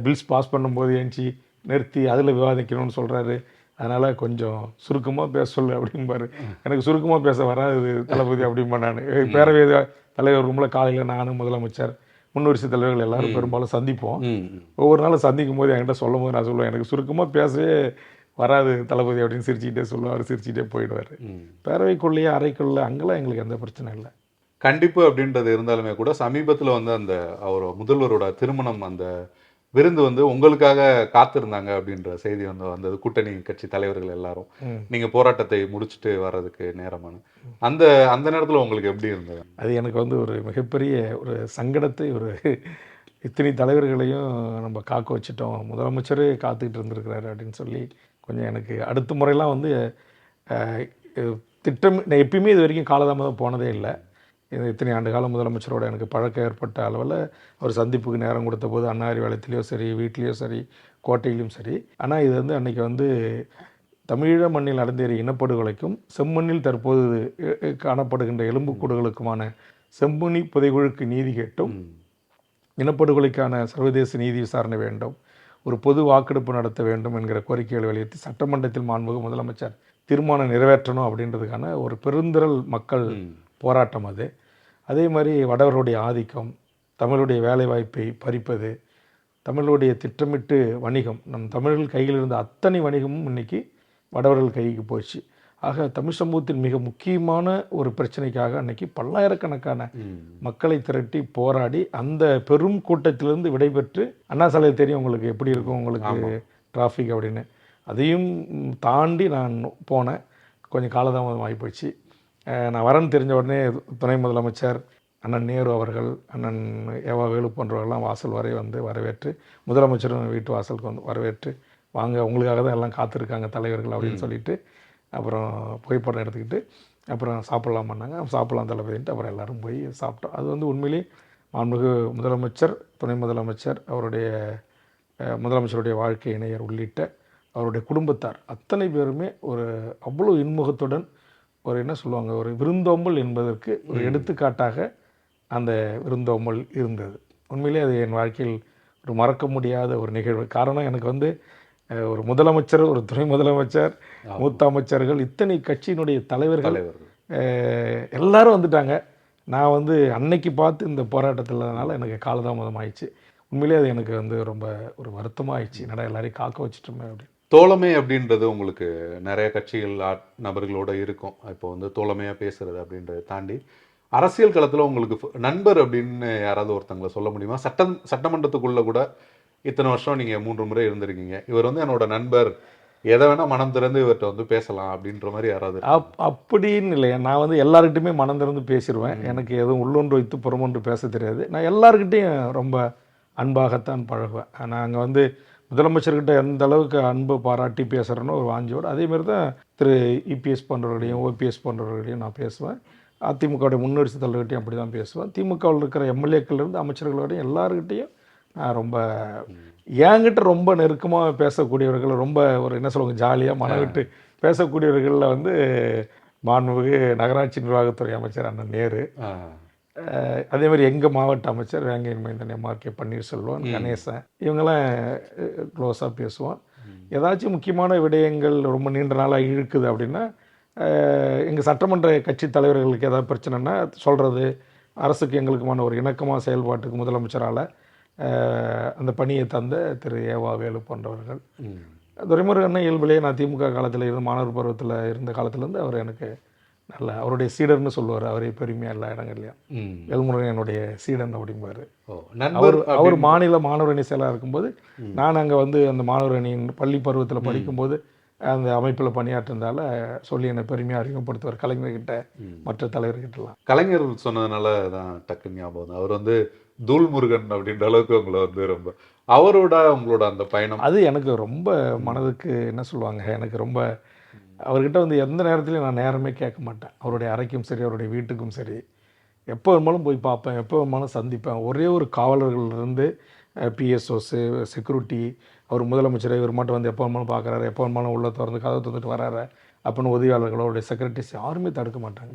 பில்ஸ் பாஸ் பண்ணும்போது ஏஞ்சி நிறுத்தி அதில் விவாதிக்கணும்னு சொல்கிறாரு, அதனால் கொஞ்சம் சுருக்கமாக பேச சொல்லு அப்படிம்பாரு. எனக்கு சுருக்கமாக பேச வராது தளபதி அப்படிம்பா. நான் பேரவை தலைவர் ரூமில் காலையில் நானும் முதலமைச்சர் முன்வரிசை தலைவர்கள் எல்லோரும் பெரும்பாலும் சந்திப்போம். ஒவ்வொரு நாளும் சந்திக்கும் போது என்கிட்ட சொல்லும் போது நான் சொல்லுவேன், எனக்கு சுருக்கமாக பேசவே வராது தளபதி அப்படின்னு சிரிச்சுக்கிட்டே சொல்லுவார், சிரிச்சுக்கிட்டே போயிடுவார். பேரவைக்குள்ளேயே அறைக்குள்ளே அங்கெல்லாம் எங்களுக்கு எந்த பிரச்சனை இல்லை. கண்டிப்பு அப்படின்றது இருந்தாலுமே கூட சமீபத்தில் வந்து அந்த அவர் முதல்வரோட திருமணம் அந்த விருந்து வந்து உங்களுக்காக காத்திருந்தாங்க அப்படின்ற செய்தி வந்து வந்தது. கூட்டணி கட்சி தலைவர்கள் எல்லாரும் நீங்கள் போராட்டத்தை முடிச்சுட்டு வர்றதுக்கு நேரமான அந்த நேரத்தில் உங்களுக்கு எப்படி இருந்தது? அது எனக்கு வந்து ஒரு மிகப்பெரிய ஒரு சங்கடத்தை, ஒரு இத்தனை தலைவர்களையும் நம்ம காக்க வச்சுட்டோம், முதலமைச்சரே காத்துக்கிட்டு இருந்திருக்கிறாரு அப்படின்னு சொல்லி கொஞ்சம் எனக்கு அடுத்த முறையெல்லாம் வந்து திட்டம் நான் எப்பயுமே இது வரைக்கும் காலதாமதம் போனதே இல்லை. இத்தனை ஆண்டு காலம் முதலமைச்சரோட எனக்கு பழக்கம் ஏற்பட்ட அளவில் அவர் சந்திப்புக்கு நேரம் கொடுத்த போது அண்ணாரி வளத்திலையோ சரி, வீட்லேயோ சரி, கோட்டையிலையும் சரி. ஆனால் இது வந்து அன்றைக்கி வந்து தமிழீழ மண்ணில் நடந்தேறிய இனப்படுகொலைக்கும் செம்மண்ணில் தற்போது காணப்படுகின்ற எலும்புக்கூடுகளுக்குமான செம்மணி புதைகுழுக்கு நீதி கேட்டும் இனப்படுகொலைக்கான சர்வதேச நீதி விசாரணை வேண்டும், ஒரு பொது வாக்கெடுப்பு நடத்த வேண்டும் என்கிற கோரிக்கைகளை வலியுறுத்தி சட்டமன்றத்தில் மாண்புமிகு முதலமைச்சர் தீர்மானம் நிறைவேற்றணும் அப்படின்றதுக்கான ஒரு பெருந்திரள் மக்கள் போராட்டம் அது. அதே மாதிரி வடவருடைய ஆதிக்கம், தமிழுடைய வேலைவாய்ப்பை பறிப்பது, தமிழுடைய திட்டமிட்டு வணிகம், நம் தமிழர்கள் கையில் இருந்த அத்தனை வணிகமும் இன்றைக்கி வடவர்கள் கைக்கு போச்சு. ஆக தமிழ் சமூகத்தின் மிக முக்கியமான ஒரு பிரச்சனைக்காக அன்றைக்கி பல்லாயிரக்கணக்கான மக்களை திரட்டி போராடி அந்த பெரும் கூட்டத்திலிருந்து விடைபெற்று, அண்ணா சாலை தெரியும் உங்களுக்கு எப்படி இருக்கும், உங்களுக்கு டிராஃபிக் அப்படின்னு, அதையும் தாண்டி நான் போனேன். கொஞ்சம் காலதாமதம் ஆகி போச்சு. நான் வரேன்னு தெரிஞ்ச உடனே துணை முதலமைச்சர் அண்ணன் நேரு அவர்கள், அண்ணன் ஏவா வேலு போன்றவர்கள்லாம் வாசல் வரை வந்து வரவேற்று, முதலமைச்சரும் வீட்டு வாசலுக்கு வந்து வரவேற்று, வாங்க உங்களுக்காக தான் எல்லாம் காத்திருக்காங்க தலைவர்கள் அப்படின்னு சொல்லிட்டு, அப்புறம் புகைப்படம் எடுத்துக்கிட்டு அப்புறம் சாப்பிட்லாம் பண்ணாங்க. சாப்பிட்லாம் தளபதின்ட்டு அப்புறம் எல்லோரும் போய் சாப்பிட்டோம். அது வந்து உண்மையிலே மாண்புமிகு முதலமைச்சர், துணை முதலமைச்சர், அவருடைய முதலமைச்சருடைய வாழ்க்கை இணையர் உள்ளிட்ட அவருடைய குடும்பத்தார் அத்தனை பேருமே ஒரு அவ்வளோ இன்முகத்துடன் ஒரு என்ன சொல்லுவாங்க, ஒரு விருந்தோம்பல் என்பதற்கு ஒரு எடுத்துக்காட்டாக அந்த விருந்தோம்பல் இருந்தது. உண்மையிலே அது என் வாழ்க்கையில் ஒரு மறக்க முடியாத ஒரு நிகழ்வு. காரணம் எனக்கு வந்து ஒரு முதலமைச்சர், ஒரு துணை முதலமைச்சர், மூத்த அமைச்சர்கள், இத்தனை கட்சியினுடைய தலைவர்கள் எல்லாரும் வந்துட்டாங்க. நான் வந்து அன்னைக்கு பார்த்து இந்த போராட்டத்தில்னால எனக்கு காலதாமதம் ஆயிடுச்சு. உண்மையிலே அது எனக்கு வந்து ரொம்ப ஒரு வருத்தமாக ஆயிடுச்சு. என்னடா எல்லாரையும் காக்க வச்சுட்டோமே அப்படின்னு. தோழமை அப்படின்றது உங்களுக்கு நிறைய கட்சிகள் நபர்களோட இருக்கும். இப்போ வந்து தோழமையாக பேசுறது அப்படின்றத தாண்டி அரசியல் களத்தில் உங்களுக்கு நண்பர் அப்படின்னு யாராவது ஒருத்தங்களை சொல்ல முடியுமா? சட்டமன்றத்துக்குள்ளே கூட இத்தனை வருஷம் நீங்கள் 3 முறை இருந்திருக்கீங்க, இவர் வந்து என்னோட நண்பர், எதை வேணால் மனம் திறந்து இவர்கிட்ட வந்து பேசலாம் அப்படின்ற மாதிரி யாராவது? அப்படின்னு இல்லை, நான் வந்து எல்லாருக்கிட்டையுமே மனம் திறந்து பேசிடுவேன். எனக்கு எதுவும் உள்ளொன்று வைத்து புறமொன்று பேச தெரியாது. நான் எல்லாருக்கிட்டையும் ரொம்ப அன்பாகத்தான் பழகுவேன். நான் அங்கே வந்து முதலமைச்சர்கிட்ட எந்த அளவுக்கு அன்பு பாராட்டி பேசுகிறேன்னு ஒரு வாஞ்சியோடு, அதேமாரி தான் திரு இபிஎஸ் போன்றவர்களையும் ஓபிஎஸ் போன்றவர்களையும் நான் பேசுவேன். அதிமுகவுடைய முன்னெடுத்து தலைவர்கிட்டையும் அப்படி தான் பேசுவேன். திமுகவில் இருக்கிற எம்எல்ஏக்கள்லேருந்து அமைச்சர்களோடையும் எல்லாருக்கிட்டையும் நான் ரொம்ப என்கிட்ட ரொம்ப நெருக்கமாக பேசக்கூடியவர்கள், ரொம்ப ஒரு என்ன சொல்லுவாங்க, ஜாலியாக மனவிட்டு பேசக்கூடியவர்களில் வந்து மாண்புமிகு நகராட்சி நிர்வாகத்துறை அமைச்சர் அண்ணன் நேரு, அதே மாதிரி எங்கள் மாவட்ட அமைச்சர் வேங்கையன் மைந்தன் எம்ஆர்கே பன்னீர்செல்வம், கணேசன், இவங்கெல்லாம் க்ளோஸாக பேசுவோம். ஏதாச்சும் முக்கியமான விடயங்கள் ரொம்ப நீண்ட நாளாக இழுக்குது அப்படின்னா எங்கள் சட்டமன்ற கட்சி தலைவர்களுக்கு ஏதாவது பிரச்சனைனா சொல்கிறது, அரசுக்கு எங்களுக்குமான ஒரு இணக்கமாக செயல்பாட்டுக்கு முதலமைச்சரால் அந்த பணியை தந்த திரு ஏவா வேலு போன்றவர்கள். துரைமுருகன் இயல்பிலேயே நான் திமுக காலத்தில் இருந்து மாணவர் பருவத்தில் இருந்த காலத்துலேருந்து அவர் எனக்கு நல்ல அவருடைய சீடர்னு சொல்லுவார். அவரே பெருமையாக எல்லா இடங்கள்லையும் வேல்முருகன் என்னுடைய சீடன் அப்படிம்பார். அவர் மாநில மாணவர் அணி செயலாக இருக்கும்போது நான் அங்கே வந்து அந்த மாணவர் அணியின் பள்ளி பருவத்தில் படிக்கும்போது அந்த அமைப்பில் பணியாற்றிருந்தால சொல்லி என்னை பெருமையாக அறிமுகப்படுத்துவார் கலைஞர்கிட்ட, மற்ற தலைவர்கிட்டலாம். கலைஞர் சொன்னதுனால தான் டக்கு ஞாபகம். அவர் வந்து தூள் முருகன் அப்படின்ற அளவுக்கு உங்களை வந்து ரொம்ப அவரோட உங்களோட அந்த பயணம் அது எனக்கு ரொம்ப மனதுக்கு என்ன சொல்லுவாங்க, எனக்கு ரொம்ப அவர்கிட்ட வந்து எந்த நேரத்துலையும் நான் நேரமே கேட்க மாட்டேன். அவருடைய அறைக்கும் சரி, அவருடைய வீட்டுக்கும் சரி, எப்போ வேணுமாலும் போய் பார்ப்பேன், எப்போ வேணுமாலும் சந்திப்பேன். ஒரே ஒரு காவலர்கள்லேருந்து பிஎஸ்ஓஸு, செக்யூரிட்டி, அவர் முதலமைச்சர் இவர் மட்டும் வந்து எப்போ வேணுமாலும் பார்க்குறாரு, எப்போ வேணுமாலும் உள்ளே திறந்து கதவை திறந்துட்டு வராரு அப்படின்னு உதவியாளர்களோடைய செக்ரட்டரிஸ் யாருமே தடுக்க மாட்டாங்க.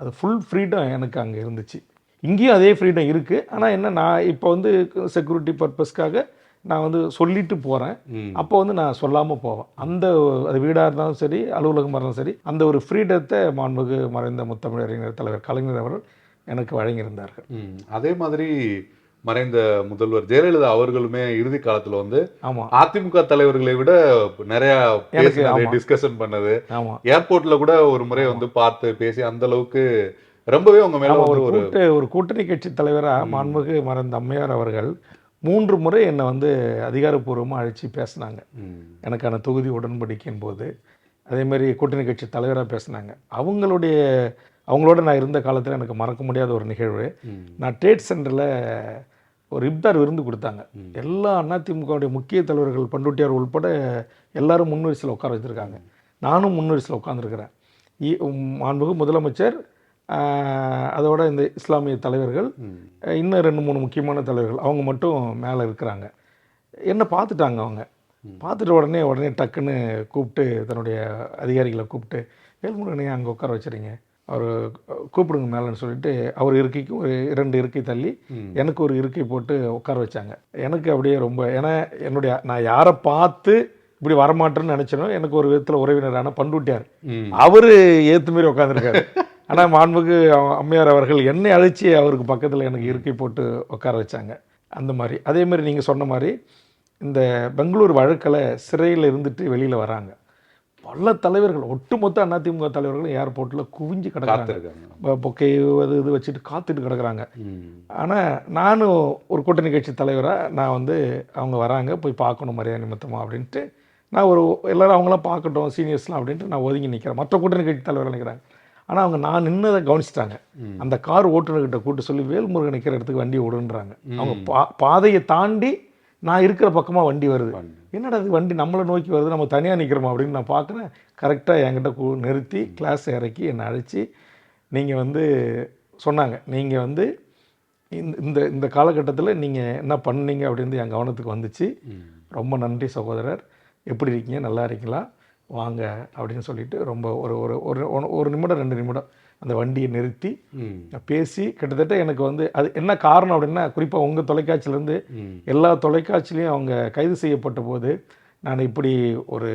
அது ஃபுல் ஃப்ரீடம் எனக்கு அங்கே இருந்துச்சு. இங்கேயும் அதே ஃப்ரீடம் இருக்குது. ஆனால் என்ன, நான் இப்போ வந்து செக்யூரிட்டி பர்பஸ்க்காக நான் வந்து சொல்லிட்டு போகிறேன். அப்போ வந்து நான் சொல்லாமல் போவேன். அந்த அது வீடாக இருந்தாலும் சரி, அலுவலகமாக இருந்தாலும் சரி, அந்த ஒரு ஃப்ரீடத்தை மாண்புமிகு மறைந்த முத்தமிழறிஞர் தலைவர் கலைஞர் அவர்கள் எனக்கு வழங்கியிருந்தார்கள். அதே மாதிரி மறைந்த முதல்வர் ஜெயலலிதா அவர்களுமே இறுதி காலத்தில் வந்து அதிமுக தலைவர்களை விட நிறைய டிஸ்கஷன் பண்ணது, ஏர்போர்ட்ல கூட ஒரு முறை வந்து பார்த்து பேசி அந்த அளவுக்கு ரொம்பவே உங்க மேல ஒரு கூட்டணி கட்சி தலைவராக மாண்புமிகு மறைந்த அம்மையார் அவர்கள் 3 முறை என்னை வந்து அதிகாரப்பூர்வமாக அழைச்சி பேசினாங்க. எனக்கான தொகுதி உடன்படிக்கையின் போது அதேமாதிரி கூட்டணி கட்சி தலைவராக பேசினாங்க. அவங்களோட நான் இருந்த காலத்தில் எனக்கு மறக்க முடியாத ஒரு நிகழ்வு. நான் ட்ரேட் சென்டரில் ஒரு இப்தார் விருந்து கொடுத்தாங்க. எல்லா அதிமுகவுடைய முக்கிய தலைவர்கள் பண்ருட்டியார் உள்பட எல்லாரும் முன்வரிசையில் உட்கார வச்சுருக்காங்க. நானும் முன்வரிசையில் உட்காந்துருக்கிறேன். மாண்புமிகு முதலமைச்சர், அதோட இந்த இஸ்லாமிய தலைவர்கள், இன்னும் 2-3 முக்கியமான தலைவர்கள் அவங்க மட்டும் மேலே இருக்கிறாங்க. என்ன பார்த்துட்டாங்க. அவங்க பார்த்துட்டு உடனே டக்குன்னு கூப்பிட்டு தன்னுடைய அதிகாரிகளை கூப்பிட்டு, வேல்முருகனையே அங்கே உட்கார வச்சுறீங்க, அவர் கூப்பிடுங்க மேலேன்னு சொல்லிட்டு அவர் இருக்கைக்கு ஒரு 2 இருக்கை தள்ளி எனக்கு ஒரு இருக்கை போட்டு உட்கார வச்சாங்க. எனக்கு அப்படியே ரொம்ப, ஏன்னா நான் யாரை பார்த்து இப்படி வரமாட்டேன்னு நினச்சனோ எனக்கு ஒரு விதத்தில் உறவினரான பண்ருட்டியார் அவர் ஏற்று மாரி உட்காந்துருக்காரு. ஆனால் மாண்புக்கு அம்மையார் அவர்கள் என்னை அழைச்சி அவருக்கு பக்கத்தில் எனக்கு இருக்கை போட்டு உட்கார வச்சாங்க. அந்த மாதிரி அதேமாதிரி நீங்கள் சொன்ன மாதிரி இந்த பெங்களூர் வழக்கில் சிறையில் இருந்துட்டு வெளியில் வராங்க பல தலைவர்கள், ஒட்டுமொத்த அதிமுக தலைவர்களும் ஏர்போர்ட்டில் குவிஞ்சு கிடக்குறாங்க, பொக்கை இது வச்சுட்டு காத்துட்டு கிடக்குறாங்க. ஆனால் நானும் ஒரு கூட்டணி கட்சி தலைவராக நான் அவங்க வராங்க போய் பார்க்கணும் மரியாதை நிமித்தமாக அப்படின்ட்டு நான் எல்லோரும் அவங்களாம் பார்க்கட்டும் சீனியர்ஸ்லாம் அப்படின்ட்டு நான் ஒதுங்கி நிற்கிறேன். மற்ற கூட்டணி கட்சி தலைவர்கள் நிற்கிறாங்க. ஆனால் அவங்க நான் நின்னதை கவனிச்சிட்டாங்க. அந்த கார் ஓட்டுநர்கிட்ட கூட்டு சொல்லி வேல்முருகன் நிற்கிற இடத்துக்கு வண்டியை விடுன்றாங்க. அவங்க பாதையை தாண்டி நான் இருக்கிற பக்கமாக வண்டி வருது. என்னடா அது வண்டி நம்மளை நோக்கி வருது, நம்ம தனியாக நிற்கிறோமா அப்படின்னு நான் பார்க்குறேன். கரெக்டாக என்கிட்ட நிறுத்தி கிளாஸ் இறக்கி என்னை அழைச்சி நீங்கள் சொன்னாங்க, நீங்கள் இந்த இந்த காலகட்டத்தில் நீங்கள் என்ன பண்ணீங்க அப்படின்னு என் கவனத்துக்கு வந்துச்சு. ரொம்ப நன்றி சகோதரர், எப்படி இருக்கீங்க, நல்லா இருக்கீங்களா, வாங்க அப்படின்னு சொல்லிட்டு ரொம்ப ஒரு நிமிடம் 2 நிமிடம் அந்த வண்டியை நிறுத்தி பேசி, கிட்டத்தட்ட எனக்கு அது என்ன காரணம் அப்படின்னா, குறிப்பாக உங்கள் தொலைக்காட்சியிலேருந்து எல்லா தொலைக்காட்சியிலையும் அவங்க கைது செய்யப்பட்ட போது நான் இப்படி ஒரு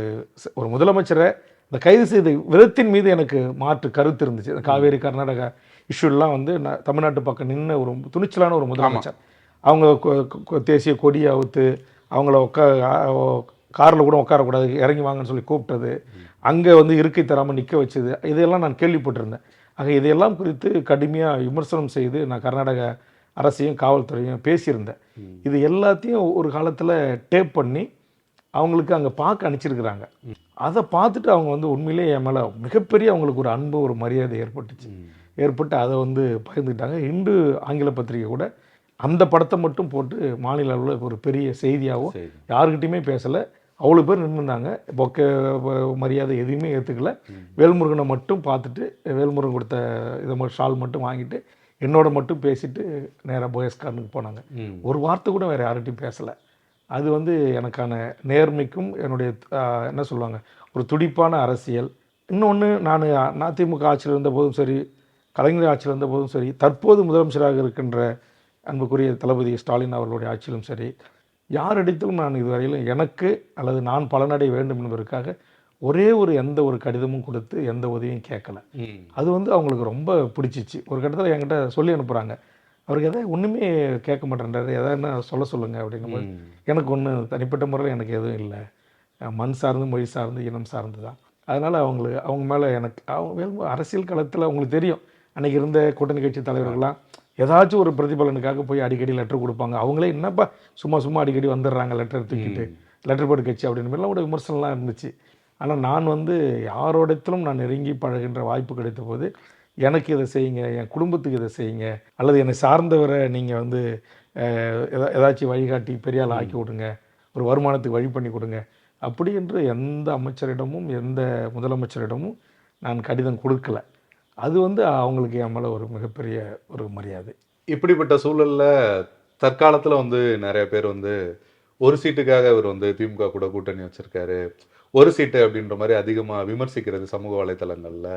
முதலமைச்சரை இந்த கைது செய்த விதத்தின் மீது எனக்கு மாற்று கருத்து இருந்துச்சு. காவேரி கர்நாடகா இஷ்யூலாம் நான் தமிழ்நாட்டு பக்கம் நின்று ஒரு துணிச்சலான ஒரு முதலமைச்சர், அவங்க தேசிய கொடியை அவுத்து அவங்கள காரில் கூட உட்காரக்கூடாது இறங்கி வாங்கன்னு சொல்லி கூப்பிட்டது, அங்கே இருக்கை தராமல் நிற்க வச்சது, இதையெல்லாம் நான் கேள்விப்பட்டிருந்தேன். ஆக இதையெல்லாம் குறித்து கடுமையாக விமர்சனம் செய்து நான் கர்நாடக அரசையும் காவல்துறையும் பேசியிருந்தேன். இது எல்லாத்தையும் ஒரு காலத்தில் டேப் பண்ணி அவங்களுக்கு அங்கே பார்க்க அனுப்பிச்சிருக்கிறாங்க. அதை பார்த்துட்டு அவங்க உண்மையிலே என் மேலே மிகப்பெரிய அவங்களுக்கு ஒரு அன்பு ஒரு மரியாதை ஏற்பட்டு அதை பகிர்ந்துக்கிட்டாங்க. இன்று ஆங்கில பத்திரிகை கூட அந்த படத்தை மட்டும் போட்டு மாநில அளவில் ஒரு பெரிய செய்தியாகவும் யாருக்கிட்டையுமே பேசலை, அவ்வளோ பேர் நின்றுருந்தாங்க. பொக்கை மரியாதை எதுவுமே ஏற்றுக்கல. வேல்முருகனை மட்டும் பார்த்துட்டு வேல்முருகன் கொடுத்த இதை ஷால் மட்டும் வாங்கிட்டு என்னோட மட்டும் பேசிட்டு நேராக போயஸ்கார்னுக்கு போனாங்க. ஒரு வார்த்தை கூட வேறு யார்கிட்டையும் பேசலை. அது எனக்கான நேர்மைக்கும் என்னுடைய என்ன சொல்லுவாங்க ஒரு துடிப்பான அரசியல். இன்னொன்று, நான் அதிமுக ஆட்சியில் இருந்த போதும் சரி, கலைஞர் ஆட்சியில் இருந்த போதும் சரி, தற்போது முதலமைச்சராக இருக்கின்ற அன்புக்குரிய தளபதி ஸ்டாலின் அவர்களுடைய ஆட்சியிலும் சரி, யாரிடத்திலும் நான் இதுவரையிலும் எனக்கு அல்லது நான் பலனடைய வேண்டும் என்பதற்காக ஒரே எந்த ஒரு கடிதமும் கொடுத்து எந்த உதவியும் கேட்கல. அது அவங்களுக்கு ரொம்ப பிடிச்சிச்சு. ஒரு கட்டத்தில் என்கிட்ட சொல்லி அனுப்புகிறாங்க, அவருக்கு எதாவது ஒன்றுமே கேட்க மாட்டேன்றாரு, எதாவது என்ன சொல்லுங்கள் அப்படிங்கும்போது எனக்கு ஒன்றும் தனிப்பட்ட முறையில் எனக்கு எதுவும் இல்லை, மண் சார்ந்து மொழி சார்ந்து இனம் சார்ந்து தான். அதனால் அவங்க மேலே எனக்கு அரசியல் களத்தில் அவங்களுக்கு தெரியும், அன்றைக்கி இருந்த கூட்டணி கட்சி தலைவர்கள்லாம் ஏதாச்சும் ஒரு பிரதிபலனுக்காக போய் அடிக்கடி லெட்டர் கொடுப்பாங்க. அவங்களே என்னப்பா சும்மா அடிக்கடி வந்துடுறாங்க லெட்டர் தூக்கிட்டு, லெட்டர் போர்டு கட்சி அப்படின்னு மாதிரிலாம் கூட விமர்சனம்லாம் இருந்துச்சு. ஆனால் நான் யாரோடத்திலும் நான் நெருங்கி பழகின்ற வாய்ப்பு கிடைத்த போது எனக்கு இதை செய்யுங்க, என் குடும்பத்துக்கு இதை செய்யுங்க, அல்லது என்னை சார்ந்தவரை நீங்கள் ஏதாச்சும் வழிகாட்டி பெரிய ஆள் ஆக்கி விடுங்க, ஒரு வருமானத்துக்கு வழி பண்ணி கொடுங்க, அப்படி என்று எந்த அமைச்சரிடமும் எந்த முதலமைச்சரிடமும் நான் கடிதம் கொடுக்கல. அது அவங்களுக்கு என் மேலே ஒரு மிகப்பெரிய ஒரு மரியாதை. இப்படிப்பட்ட சூழலில் தற்காலத்தில் நிறைய பேர் ஒரு சீட்டுக்காக அவர் திமுக கூட கூட்டணி வச்சிருக்காரு, ஒரு சீட்டு அப்படின்ற மாதிரி அதிகமாக விமர்சிக்கிறது சமூக வலைத்தளங்களில்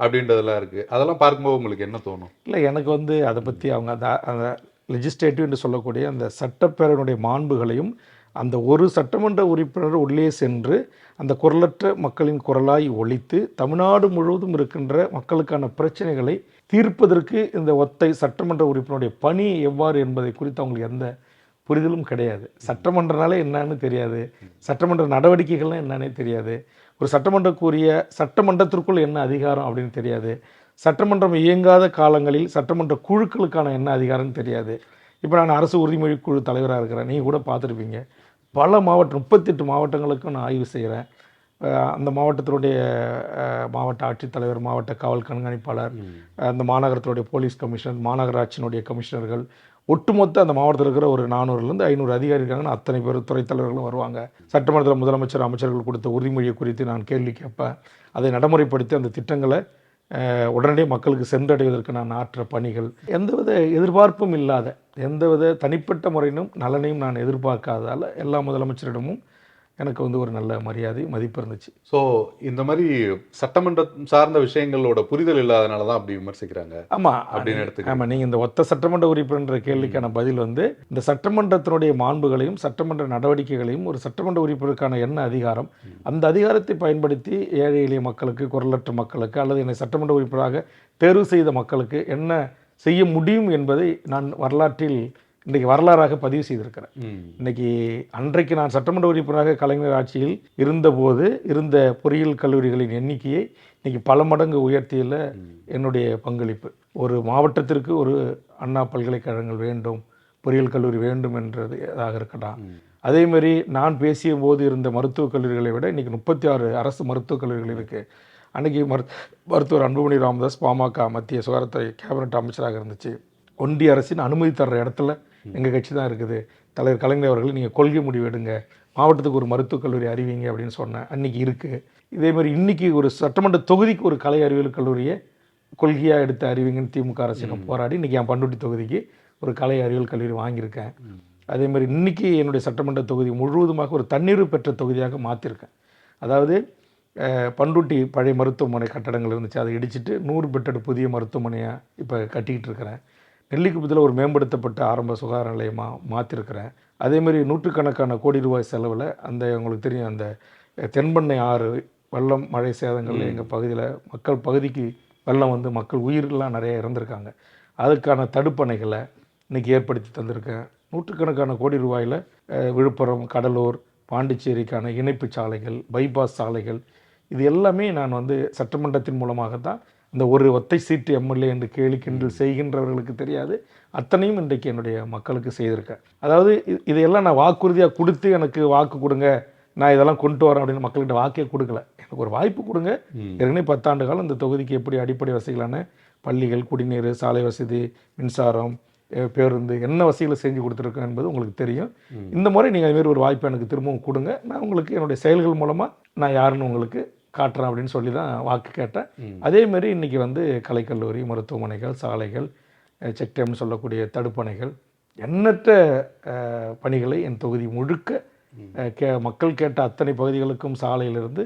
அப்படின்றதெல்லாம் இருக்குது. அதெல்லாம் பார்க்கும்போது உங்களுக்கு என்ன தோணும்? இல்லை, எனக்கு அதை பற்றி அவங்க அந்த லெஜிஸ்லேட்டிவ் என்று சொல்லக்கூடிய அந்த சட்டப்பேரவையினுடைய மாண்புகளையும் அந்த ஒரு சட்டமன்ற உறுப்பினர் உள்ளே சென்று அந்த குரலற்ற மக்களின் குரலாய் ஒலித்து தமிழ்நாடு முழுவதும் இருக்கின்ற மக்களுக்கான பிரச்சனைகளை தீர்ப்பதற்கு இந்த ஒத்தை சட்டமன்ற உறுப்பினருடைய பணி எவ்வாறு என்பதை குறித்து அவங்களுக்கு எந்த புரிதலும் கிடையாது. சட்டமன்றனாலே என்னன்னு தெரியாது, சட்டமன்ற நடவடிக்கைகள்லாம் என்னன்னே தெரியாது, ஒரு சட்டமன்றத்திற்குள் என்ன அதிகாரம் அப்படின்னு தெரியாது, சட்டமன்றம் இயங்காத காலங்களில் சட்டமன்ற குழுக்களுக்கான என்ன அதிகாரம்னு தெரியாது. இப்போ நான் அரசு உறுதிமொழி குழு தலைவராக இருக்கிறேன், நீங்கள் கூட பார்த்துருப்பீங்க. பல மாவட்டம் 38 மாவட்டங்களுக்கும் நான் ஆய்வு செய்கிறேன். அந்த மாவட்டத்தினுடைய மாவட்ட ஆட்சித்தலைவர், மாவட்ட காவல் கண்காணிப்பாளர், அந்த மாநகரத்தினுடைய போலீஸ் கமிஷனர், மாநகராட்சியினுடைய கமிஷனர்கள், ஒட்டுமொத்த அந்த மாவட்டத்தில் இருக்கிற ஒரு 400லேருந்து 500 அதிகாரி இருக்காங்கன்னா அத்தனை பேர் துறைத் தலைவர்களும் வருவாங்க. சட்டமன்றத்தில் முதலமைச்சர், அமைச்சர்கள் கொடுத்த உறுதிமொழியை குறித்து நான் கேள்வி கேட்பேன். அதை நடைமுறைப்படுத்தி அந்த திட்டங்களை உடனடியாக மக்களுக்கு சென்றடைவதற்கு நான் ஆற்ற பணிகள், எந்தவித எதிர்பார்ப்பும் இல்லாத, எந்தவித தனிப்பட்ட முறையிலும் நலனையும் நான் எதிர்பார்க்காததால் எல்லா முதலமைச்சரிடமும் எனக்கு வந்து ஒரு நல்ல மரியாதை, மதிப்பு இருந்துச்சு. ஸோ இந்த மாதிரி சட்டமன்றம் சார்ந்த விஷயங்களோட புரிதல் இல்லாதனால தான் அப்படி விமர்சிக்கிறாங்க ஆமாம் அப்படின்னு எடுத்துக்கிறேன். ஆமாம், நீங்கள் இந்த ஒத்த சட்டமன்ற உறுப்பினர் கேள்விக்கான பதில் வந்து இந்த சட்டமன்றத்தினுடைய மாண்புகளையும் சட்டமன்ற நடவடிக்கைகளையும் ஒரு சட்டமன்ற உறுப்பினருக்கான என்ன அதிகாரம், அந்த அதிகாரத்தை பயன்படுத்தி ஏழை எளிய மக்களுக்கு, குரலற்ற மக்களுக்கு அல்லது என்னை சட்டமன்ற உறுப்பினராக தேர்வு செய்த மக்களுக்கு என்ன செய்ய முடியும் என்பதை நான் வரலாற்றில் இன்றைக்கு வரலாறாக பதிவு செய்திருக்கிறேன். இன்னைக்கு அன்றைக்கு நான் சட்டமன்ற உறுப்பினராக கலைஞர் ஆட்சியில் இருந்தபோது இருந்த பொறியியல் கல்லூரிகளின் எண்ணிக்கையை இன்னைக்கு பல மடங்கு உயர்த்தியில் என்னுடைய பங்களிப்பு. ஒரு மாவட்டத்திற்கு ஒரு அண்ணா பல்கலைக்கழகங்கள் வேண்டும், பொறியியல் கல்லூரி வேண்டும் என்றதாக இருக்கட்டும். அதேமாதிரி நான் பேசிய போது இருந்த மருத்துவக் கல்லூரிகளை விட இன்றைக்கி 36 அரசு மருத்துவக் கல்லூரிகள் இருக்குது. அன்றைக்கி மருத்துவர் அன்புமணி ராமதாஸ் பாமக மத்திய சுகாதாரத்துறை கேபினட் அமைச்சராக இருந்துச்சு. ஒன்றிய அரசின் அனுமதி தர்ற இடத்துல எங்கள் கட்சி தான் இருக்குது. தலைவர் கலைஞர் அவர்கள் நீங்கள் கொள்கை முடிவு எடுங்க, மாவட்டத்துக்கு ஒரு மருத்துவக் கல்லூரி அறிவிங்க அப்படின்னு சொன்னேன். அன்றைக்கி இருக்குது. இதேமாதிரி இன்றைக்கி ஒரு சட்டமன்ற தொகுதிக்கு ஒரு கலை அறிவியல் கல்லூரியை கொள்கையாக எடுத்து அறிவிங்கன்னு திமுக அரசிடம் போராடி இன்றைக்கி என் பண்ருட்டி தொகுதிக்கு ஒரு கலை அறிவியல் கல்லூரி வாங்கியிருக்கேன். அதேமாதிரி இன்றைக்கி என்னுடைய சட்டமன்ற தொகுதி முழுவதுமாக ஒரு தண்ணீர் பெற்ற தொகுதியாக மாற்றிருக்கேன். அதாவது பண்ருட்டி பழைய மருத்துவமனை கட்டடங்கள் இருந்துச்சு, அதை இடிச்சிட்டு 100 பெட்டட் புதிய மருத்துவமனையாக இப்போ கட்டிக்கிட்டு இருக்கிறேன். நெல்லிக்குப்பத்தில் ஒரு மேம்படுத்தப்பட்ட ஆரம்ப சுகாதார நிலையமாக மாற்றிருக்கிறேன். அதேமாதிரி நூற்றுக்கணக்கான கோடி ரூபாய் செலவில் அந்த உங்களுக்கு தெரியும் அந்த தென்பண்ணை ஆறு வெள்ளம் மழை சேதங்கள் எங்கள் பகுதியில் பகுதிக்கு வெள்ளம் வந்து மக்கள் உயிரெலாம் நிறைய இறந்துருக்காங்க. அதுக்கான தடுப்பணைகளை இன்றைக்கி ஏற்படுத்தி தந்திருக்கேன். நூற்றுக்கணக்கான கோடி ரூபாயில் விழுப்புரம், கடலூர், பாண்டிச்சேரிக்கான இணைப்பு சாலைகள், பைபாஸ் சாலைகள், இது எல்லாமே நான் வந்து சட்டமன்றத்தின் மூலமாக தான் இந்த ஒரு ஒத்தை சீட்டு எம்எல்ஏ என்று கேலி கிண்டல் செய்கின்றவர்களுக்கு தெரியாது, அத்தனையும் இன்றைக்கு என்னுடைய மக்களுக்கு செய்திருக்கேன். அதாவது இதையெல்லாம் நான் வாக்குறுதியாக கொடுத்து எனக்கு வாக்கு கொடுங்க, நான் இதெல்லாம் கொண்டு வரேன் அப்படின்னு மக்கள்கிட்ட வாக்கே கொடுக்கல. எனக்கு ஒரு வாய்ப்பு கொடுங்க. ஏற்கனவே 10 ஆண்டு காலம் இந்த தொகுதிக்கு எப்படி அடிப்படை வசதிகளான பள்ளிகள், குடிநீர், சாலை வசதி, மின்சாரம், பேருந்து என்ன வசதிகளை செஞ்சு கொடுத்துருக்கேன் என்பது உங்களுக்கு தெரியும். இந்த முறை நீங்கள் அதுமாரி ஒரு வாய்ப்பு எனக்கு திரும்பவும் கொடுங்க, நான் உங்களுக்கு என்னுடைய செயல்கள் மூலமாக நான் யாருன்னு உங்களுக்கு காட்டுறேன் அப்படின்னு சொல்லி தான் வாக்கு கேட்டேன். அதேமாரி இன்றைக்கி வந்து கலைக்கல்லூரி, மருத்துவமனைகள், சாலைகள், செக் டேம்னு சொல்லக்கூடிய தடுப்பணைகள், எண்ணற்ற பணிகளை என் தொகுதி முழுக்க மக்கள் கேட்ட அத்தனை பகுதிகளுக்கும் சாலையிலிருந்து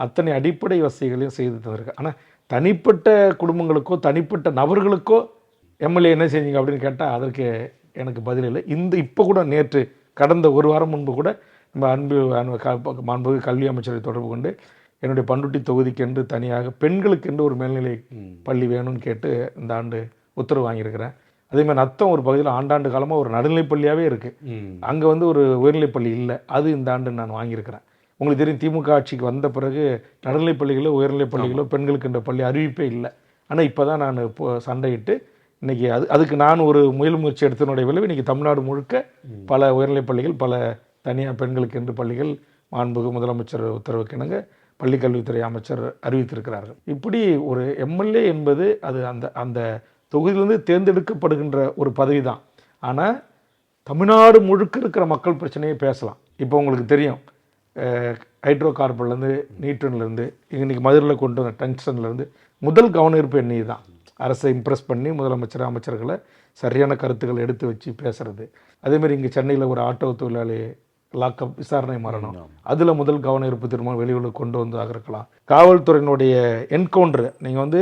அத்தனை அடிப்படை வசதிகளையும் செய்து தந்திருக்கேன். ஆனால் தனிப்பட்ட குடும்பங்களுக்கோ தனிப்பட்ட நபர்களுக்கோ எம்எல்ஏ என்ன செஞ்சீங்க அப்படின்னு கேட்டால் அதற்கு எனக்கு பதில் இல்லை. இப்போ கூட நேற்று கடந்த ஒரு வாரம் முன்பு கூட நம்ம மாண்புமிகு கல்வி அமைச்சரை தொடர்பு கொண்டு என்னுடைய பண்ருட்டி தொகுதிக்கென்று தனியாக பெண்களுக்கென்று ஒரு மேல்நிலை பள்ளி வேணும்னு கேட்டு இந்த ஆண்டு உத்தரவு வாங்கியிருக்கிறேன். அதேமாதிரி நத்தம் ஒரு பகுதியில் ஆண்டாண்டு காலமாக ஒரு நடுநிலைப் பள்ளியாகவே இருக்குது, அங்கே வந்து ஒரு உயர்நிலைப் பள்ளி இல்லை, அது இந்த ஆண்டு நான் வாங்கியிருக்கிறேன். உங்களுக்கு தெரியும், திமுக ஆட்சிக்கு வந்த பிறகு நடுநிலைப் பள்ளிகளோ உயர்நிலைப் பள்ளிகளோ பெண்களுக்குன்ற பள்ளி அறிவிப்பே இல்லை. ஆனால் இப்போ தான் நான் சண்டையிட்டு இன்றைக்கி அதுக்கு நான் ஒரு முயற்சி எடுத்தனுடைய விளைவு இன்றைக்கி தமிழ்நாடு முழுக்க பல உயர்நிலைப் பள்ளிகள், பல தனியார் பெண்களுக்கு என்று பள்ளிகள் மாண்புமிகு முதலமைச்சர் உத்தரவுக்கு இணங்க பள்ளிக்கல்வித்துறை அமைச்சர் அறிவித்திருக்கிறார்கள். இப்படி ஒரு எம்எல்ஏ என்பது அது அந்த அந்த தொகுதியிலிருந்து தேர்ந்தெடுக்கப்படுகின்ற ஒரு பதவி தான். ஆனால் தமிழ்நாடு முழுக்க இருக்கிற மக்கள் பிரச்சனையை பேசலாம். இப்போ உங்களுக்கு தெரியும், ஹைட்ரோ கார்பன்லேருந்து நீட்டுன்லேருந்து இன்றைக்கி மதுரையில் கொண்டு வந்த டங்ஸ்டன்லேருந்து முதல் கவனஈர்ப்பு எண்ணெய் தான். அரசை இம்ப்ரெஸ் பண்ணி முதலமைச்சர், அமைச்சர்களை சரியான கருத்துக்களை எடுத்து வச்சு பேசுகிறது. அதேமாதிரி இங்கே சென்னையில் ஒரு ஆட்டோ தொழிலாளி லாக்அப் விசாரணை மரணம், அதில் முதல் கவனஈர்ப்பு தீர்மானம் வெளியுள்ள கொண்டு வந்ததாக இருக்கலாம். காவல்துறையினுடைய என்கவுண்டர், நீங்கள் வந்து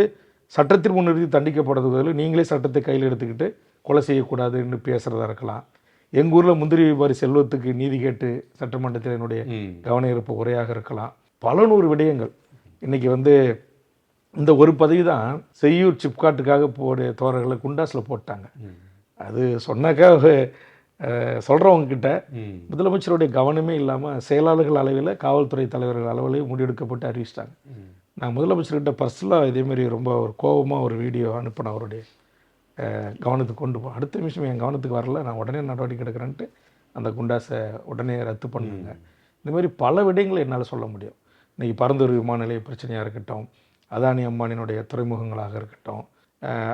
சட்டத்தின் முன்னிறுத்தி தண்டிக்கப்படுறது பதில் நீங்களே சட்டத்தை கையில் எடுத்துக்கிட்டு கொலை செய்யக்கூடாதுன்னு பேசுகிறதா இருக்கலாம். எங்கள் ஊரில் முந்திரி வியாபாரி செல்வத்துக்கு நீதி கேட்டு சட்டமன்றத்தில் என்னுடைய கவனஈர்ப்பு உரையாக இருக்கலாம். பல நூறு விடயங்கள். இன்றைக்கி வந்து இந்த ஒரு பதவி தான் செய்யூர் சிப்காட்டுக்காக தோழர்களை குண்டாஸில் போட்டாங்க. அது சொன்னாக்கா சொல்கிறவங்கக்கிட்ட முதலமைச்சருடைய கவனமே இல்லாமல் செயலாளர்கள் அளவில், காவல்துறை தலைவர்கள் அளவிலையும் முடிவெடுக்கப்பட்டு அறிவிச்சிட்டாங்க. நான் முதலமைச்சர்கிட்ட பர்சனலாக இதேமாரி ரொம்ப ஒரு கோபமாக ஒரு வீடியோ அனுப்பினேன். அவருடைய கவனத்துக்கு கொண்டு போ, அடுத்த நிமிஷம் என் கவனத்துக்கு வரல, நான் உடனே நடவடிக்கை எடுக்கிறேன்ட்டு அந்த குண்டாஸை உடனே ரத்து பண்ணுங்க. இந்தமாரி பல விடயங்களை என்னால் சொல்ல முடியும். இன்றைக்கி பரந்தூர் விமான நிலைய பிரச்சனையாக இருக்கட்டும், அதானி அம்பானியினுடைய துறைமுகங்களாக இருக்கட்டும்,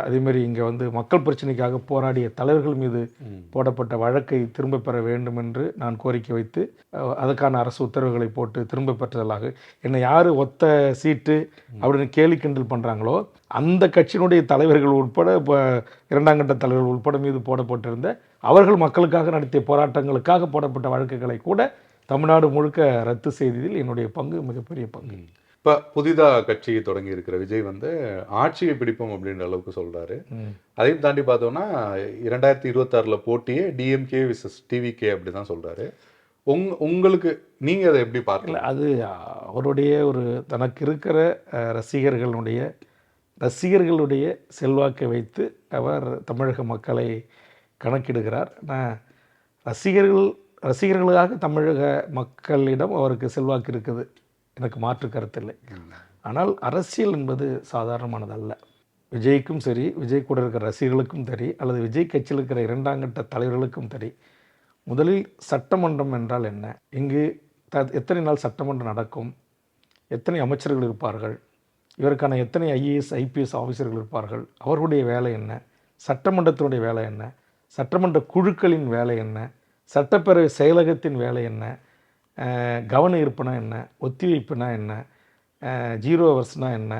அதேமாரி இங்கே வந்து மக்கள் பிரச்சனைக்காக போராடிய தலைவர்கள் மீது போடப்பட்ட வழக்கை திரும்ப பெற வேண்டும் என்று நான் கோரிக்கை வைத்து அதற்கான அரசு உத்தரவுகளை போட்டு திரும்ப பெற்றதாக என்னை யார் ஒத்த சீட்டு அப்படின்னு கேலி கிண்டல் பண்ணுறாங்களோ அந்த கட்சியினுடைய தலைவர்கள் உட்பட இப்போ இரண்டாம் கட்ட தலைவர்கள் உட்பட மீது போடப்பட்டிருந்த அவர்கள் மக்களுக்காக நடத்திய போராட்டங்களுக்காக போடப்பட்ட வழக்குகளை கூட தமிழ்நாடு முழுக்க ரத்து செய்ததில் என்னுடைய பங்கு மிகப்பெரிய பங்கு. இப்போ புதிதாக கட்சியை தொடங்கி இருக்கிற விஜய் வந்து ஆட்சியை பிடிப்போம் அப்படின்ற அளவுக்கு சொல்கிறாரு. அதையும் தாண்டி பார்த்தோம்னா 2026 போட்டியே டிஎம்கே விசஸ் டிவிகே அப்படி தான் சொல்கிறாரு. உங்களுக்கு நீங்கள் அதை எப்படி பார்க்கல? அது அவருடைய ஒரு தனக்கு இருக்கிற ரசிகர்களுடைய செல்வாக்கை வைத்து அவர் தமிழக மக்களை கணக்கிடுகிறார். நான் ரசிகர்களுக்காக தமிழக மக்களிடம் அவருக்கு செல்வாக்கு இருக்குது, எனக்கு மாற்று கருத்தில்லை. ஆனால் அரசியல் என்பது சாதாரணமானதல்ல. விஜய்க்கும் சரி, விஜய் கூட இருக்கிற ரசிகர்களுக்கும் சரி, அல்லது விஜய் கட்சியில் இருக்கிற இரண்டாம் கட்ட தலைவர்களுக்கும் சரி, முதலில் சட்டமன்றம் என்றால் என்ன, இங்கு எத்தனை நாள் சட்டமன்றம் நடக்கும், எத்தனை அமைச்சர்கள் இருப்பார்கள், இவருக்கான எத்தனை ஐஏஎஸ் ஐபிஎஸ் ஆஃபீஸர்கள் இருப்பார்கள், அவர்களுடைய வேலை என்ன, சட்டமன்றத்தினுடைய வேலை என்ன, சட்டமன்ற குழுக்களின் வேலை என்ன, சட்டப்பேரவை செயலகத்தின் வேலை என்ன, கவன ஈர்ப்புனா என்ன, ஒத்திவைப்புனா என்ன, 0 ஹவர்ஸ்னா என்ன,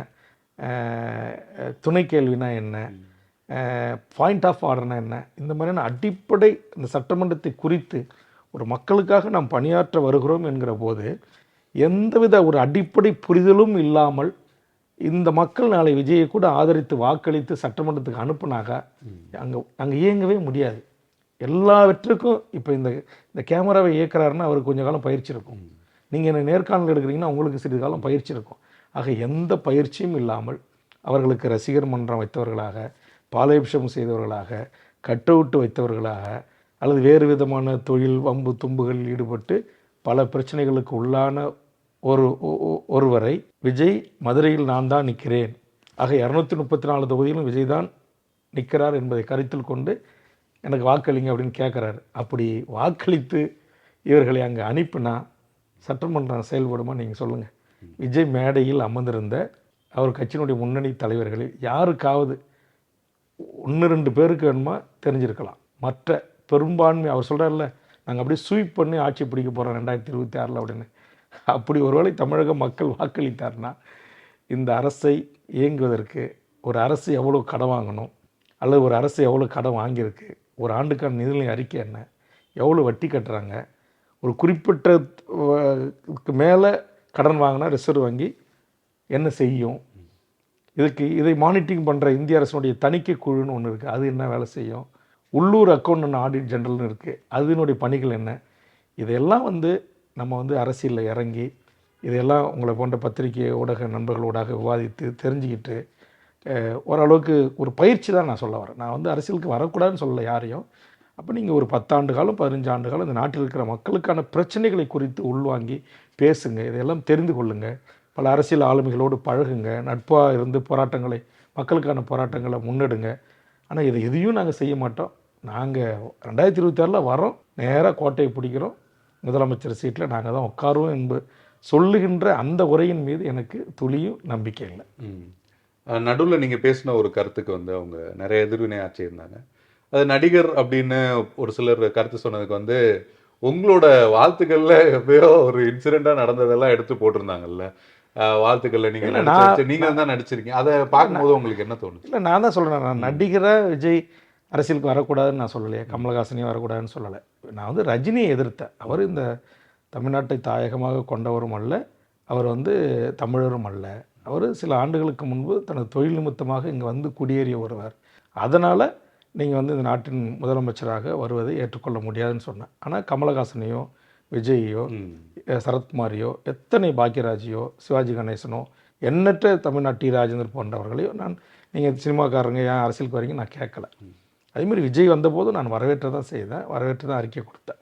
துணை கேள்வினா என்ன, பாயிண்ட் ஆஃப் ஆர்டர்னா என்ன, இந்த மாதிரியான அடிப்படை இந்த சட்டமன்றத்தை குறித்து ஒரு மக்களுக்காக நாம் பணியாற்ற வருகிறோம் என்கிற போது எந்தவித ஒரு அடிப்படை புரிதலும் இல்லாமல் இந்த மக்கள் நாளை விஜயை கூட ஆதரித்து வாக்களித்து சட்டமன்றத்துக்கு அனுப்புனாக அங்கே இயங்கவே முடியாது. எல்லாவற்றுக்கும் இப்போ இந்த கேமராவை இயக்குறாருன்னா அவருக்கு கொஞ்சம் காலம் பயிற்சி இருக்கும். நீங்கள் என்ன நேர்காணல் எடுக்கிறீங்கன்னா உங்களுக்கு சிறிது காலம் பயிற்சி இருக்கும். ஆக எந்த பயிற்சியும் இல்லாமல் அவர்களுக்கு ரசிகர் மன்றம் வைத்தவர்களாக, பாலாபிஷேகம் செய்தவர்களாக, கட் அவுட் வைத்தவர்களாக, அல்லது வேறு விதமான தொழில் வம்பு தும்புகளில் ஈடுபட்டு பல பிரச்சனைகளுக்கு உள்ளான ஒருவரை விஜய் மதுரையில் நான் தான் நிற்கிறேன், ஆக 234 தொகுதியிலும் விஜய் தான் நிற்கிறார் என்பதை கருத்தில் கொண்டு எனக்கு வாக்களிங்க அப்படின்னு கேட்குறாரு. அப்படி வாக்களித்து இவர்களை அங்கே அனுப்பினா சட்டமன்றம் செயல்படுமா நீங்கள் சொல்லுங்கள்? விஜய் மேடையில் அமர்ந்திருந்த அவர் கட்சியினுடைய முன்னணி தலைவர்களில் யாருக்காவது 1-2 பேருக்கு வேணுமா தெரிஞ்சிருக்கலாம். மற்ற பெரும்பான்மை அவர் சொல்கிறார்ல, நாங்கள் அப்படியே ஸ்வீப் பண்ணி ஆட்சி பிடிக்க போகிறோம் 2026 அப்படின்னு. அப்படி ஒருவேளை தமிழக மக்கள் வாக்களித்தார்னா இந்த அரசை இயங்குவதற்கு ஒரு அரசு எவ்வளோ கடன் வாங்கணும், அல்லது ஒரு அரசு எவ்வளோ கடன் வாங்கியிருக்கு, ஒரு ஆண்டுக்கான நிதிநிலை அறிக்கை என்ன, எவ்வளோ வட்டி கட்டுறாங்க, ஒரு குறிப்பிட்டதுக்கு மேலே கடன் வாங்கினா ரிசர்வ் வங்கி என்ன செய்யும், இதை மானிட்டரிங் பண்ணுற இந்திய அரசினுடைய தணிக்கை குழுன்னு ஒன்று இருக்குது, அது என்ன வேலை செய்யும், உள்ளூர் அக்கௌண்ட் ஆடிட் ஜெனரல்னு இருக்குது, அதனுடைய பணிகள் என்ன, இதெல்லாம் நம்ம அரசியலில் இறங்கி இதையெல்லாம் உங்களை போன்ற பத்திரிகை ஊடக நண்பர்களோடாக விவாதித்து தெரிஞ்சுக்கிட்டு ஓரளவுக்கு ஒரு பயிற்சி தான் நான் சொல்ல வரேன். நான் அரசியலுக்கு வரக்கூடாதுன்னு சொல்லலை யாரையும். அப்போ நீங்கள் ஒரு 10 ஆண்டு காலம் 15 ஆண்டு காலம் இந்த நாட்டில் இருக்கிற மக்களுக்கான பிரச்சனைகளை குறித்து உள்வாங்கி பேசுங்க, இதையெல்லாம் தெரிந்து கொள்ளுங்கள், பல அரசியல் ஆளுமைகளோடு பழகுங்க, நட்பாக இருந்து மக்களுக்கான போராட்டங்களை முன்னெடுங்க. ஆனால் இதை எதையும் நாங்கள் செய்ய மாட்டோம். நாங்கள் 2026 வரோம், நேராக கோட்டையை பிடிக்கிறோம், முதலமைச்சர் சீட்டில் நாங்கள் தான் உட்காருவோம் என்பது சொல்லுகின்ற அந்த உரையின் மீது எனக்கு துளியும் நம்பிக்கை இல்லை. நடுவில் நீங்கள் பேசின ஒரு கருத்துக்கு அவங்க நிறைய எதிர்வினை ஆற்றியிருந்தாங்க. அது நடிகர் அப்படின்னு ஒரு சிலர் கருத்து சொன்னதுக்கு உங்களோட வாழ்த்துக்கள்ல எப்பயோ ஒரு இன்சிடென்ட்டாக நடந்ததெல்லாம் எடுத்து போட்டிருந்தாங்கல்ல, வாழ்த்துக்கள்ல நீங்கள் தான் நடிச்சிருக்கீங்க. அதை பார்க்கும்போது உங்களுக்கு என்ன தோணுச்சு? இல்லை, நான் தான் சொல்கிறேன், நான் நடிகராக விஜய் அரசியலுக்கு வரக்கூடாதுன்னு நான் சொல்லலையே, கமலஹாசனையும் வரக்கூடாதுன்னு சொல்லலை. நான் ரஜினியை எதிர்த்தேன். அவர் இந்த தமிழ்நாட்டை தாயகமாக கொண்டவரும் அல்ல, அவர் தமிழரும் அல்ல. அவர் சில ஆண்டுகளுக்கு முன்பு தனது தொழில் நிமித்தமாக இங்கே குடியேறிய ஒருவர். அதனால் நீங்கள் இந்த நாட்டின் முதலமைச்சராக வருவதை ஏற்றுக்கொள்ள முடியாதுன்னு சொன்னேன். ஆனால் கமலஹாசனையோ விஜயையோ சரத்குமாரையோ எத்தனை பாக்யராஜையோ சிவாஜி கணேசனோ எண்ணற்ற தமிழ்நாட்டு டி ராஜேந்தர் போன்றவர்களையோ நீங்கள் சினிமாக்காரங்க ஏன் அரசியலுக்கு வரீங்க நான் கேட்கல. அதேமாதிரி விஜய் வந்தபோது நான் வரவேற்ற தான் செய்தேன், வரவேற்று தான் அறிக்கை கொடுத்தேன்.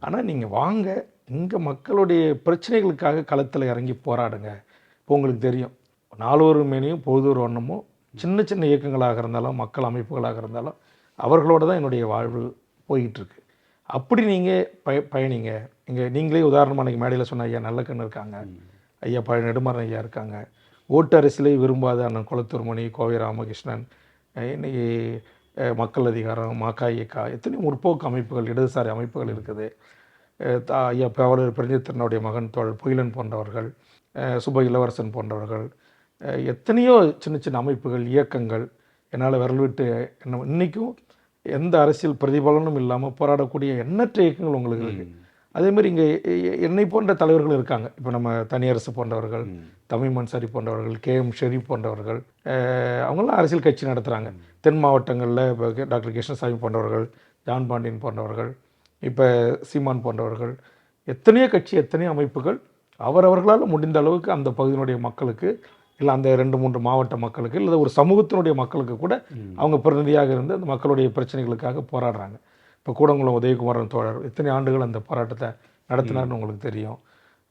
ஆனால் நீங்கள் வாங்க, இங்கே மக்களுடைய பிரச்சனைகளுக்காக களத்தில் இறங்கி போராடுங்க. இப்போ உங்களுக்கு தெரியும், நாளொரு மேனியும் பொழுதொரு வண்ணமும் சின்ன சின்ன இயக்கங்களாக இருந்தாலும் மக்கள் அமைப்புகளாக இருந்தாலும் அவர்களோட தான் என்னுடைய வாழ்வு போய்கிட்டுருக்கு. அப்படி நீங்கள் பயணிங்க. இங்கே நீங்களே உதாரணமாக அன்றைக்கி மேடையில் சொன்ன ஐயா நல்லக்கண்ணு இருக்காங்க, ஐயா பழைய நெடுமாறன் ஐயா இருக்காங்க, ஓட்டு அரசியலை விரும்பாத அண்ணன் குளத்தூர் மணி, கோவை ராமகிருஷ்ணன், இன்னைக்கு மக்கள் அதிகாரம், மகாஇயக்கா, எத்தனையோ முற்போக்கு அமைப்புகள், இடதுசாரி அமைப்புகள் இருக்குது. ஐயா பாவலர் பிரஞ்சித்திரனுடைய மகன் தோழர் புகிலன் போன்றவர்கள், சுப இளவரசன் போன்றவர்கள், எத்தனையோ சின்ன சின்ன அமைப்புகள், இயக்கங்கள் என்னால் விரல் விட்டு என்ன இன்றைக்கும் எந்த அரசியல் பிரதிபலனும் இல்லாமல் போராடக்கூடிய எண்ணற்ற இயக்கங்கள் உங்களுக்கு இருக்குது. அதேமாதிரி இங்கே என்னை போன்ற தலைவர்கள் இருக்காங்க. இப்போ நம்ம தனியரசு போன்றவர்கள், தமிழ் மன்சாரி போன்றவர்கள், கேஎம் ஷெரீப் போன்றவர்கள், அவங்களாம் அரசியல் கட்சி நடத்துகிறாங்க. தென் மாவட்டங்களில் இப்போ டாக்டர் கிருஷ்ணசாமி போன்றவர்கள், ஜான் பாண்டியன் போன்றவர்கள், இப்போ சீமான் போன்றவர்கள், எத்தனையோ கட்சி, எத்தனையோ அமைப்புகள் அவரவர்களால் முடிந்த அளவுக்கு அந்த பகுதியினுடைய மக்களுக்கு, இல்லை அந்த 2-3 மாவட்ட மக்களுக்கு, இல்லை ஒரு சமூகத்தினுடைய மக்களுக்கு கூட அவங்க பிரதிநிதியாக இருந்து அந்த மக்களுடைய பிரச்சனைகளுக்காக போராடுறாங்க. இப்போ கூடங்குளம் உதயகுமாரன் தோழர் எத்தனை ஆண்டுகள் அந்த போராட்டத்தை நடத்தினார்னு உங்களுக்கு தெரியும்.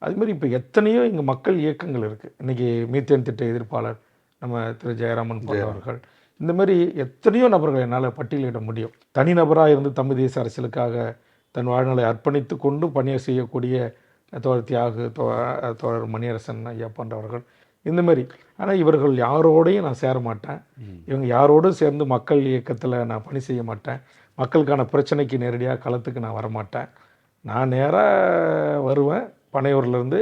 அதுமாதிரி இப்போ எத்தனையோ இங்கே மக்கள் இயக்கங்கள் இருக்குது. இன்றைக்கி மீத்தேன் திட்ட எதிர்ப்பாளர் நம்ம திரு ஜெயராமன் போன்றவர்கள், இந்த மாதிரி எத்தனையோ நபர்கள் என்னால் பட்டியலிட முடியும். தனிநபராக இருந்து தமிழ் தேச அரசியலுக்காக தன் வாழ்நாளை அர்ப்பணித்து கொண்டு பணியை செய்யக்கூடிய தோழர் தியாகு, தோழர் மணியரசன் ஐயா போன்றவர்கள், இந்த மாதிரி. ஆனால் இவர்கள் யாரோடையும் நான் சேர மாட்டேன். இவங்க யாரோடும் சேர்ந்து மக்கள் இயக்கத்தில் நான் பணி செய்ய மாட்டேன். மக்களுக்கான பிரச்சனைக்கு நேரடியாக களத்துக்கு நான் வரமாட்டேன். நான் நேராக வருவேன், பனையூர்லேருந்து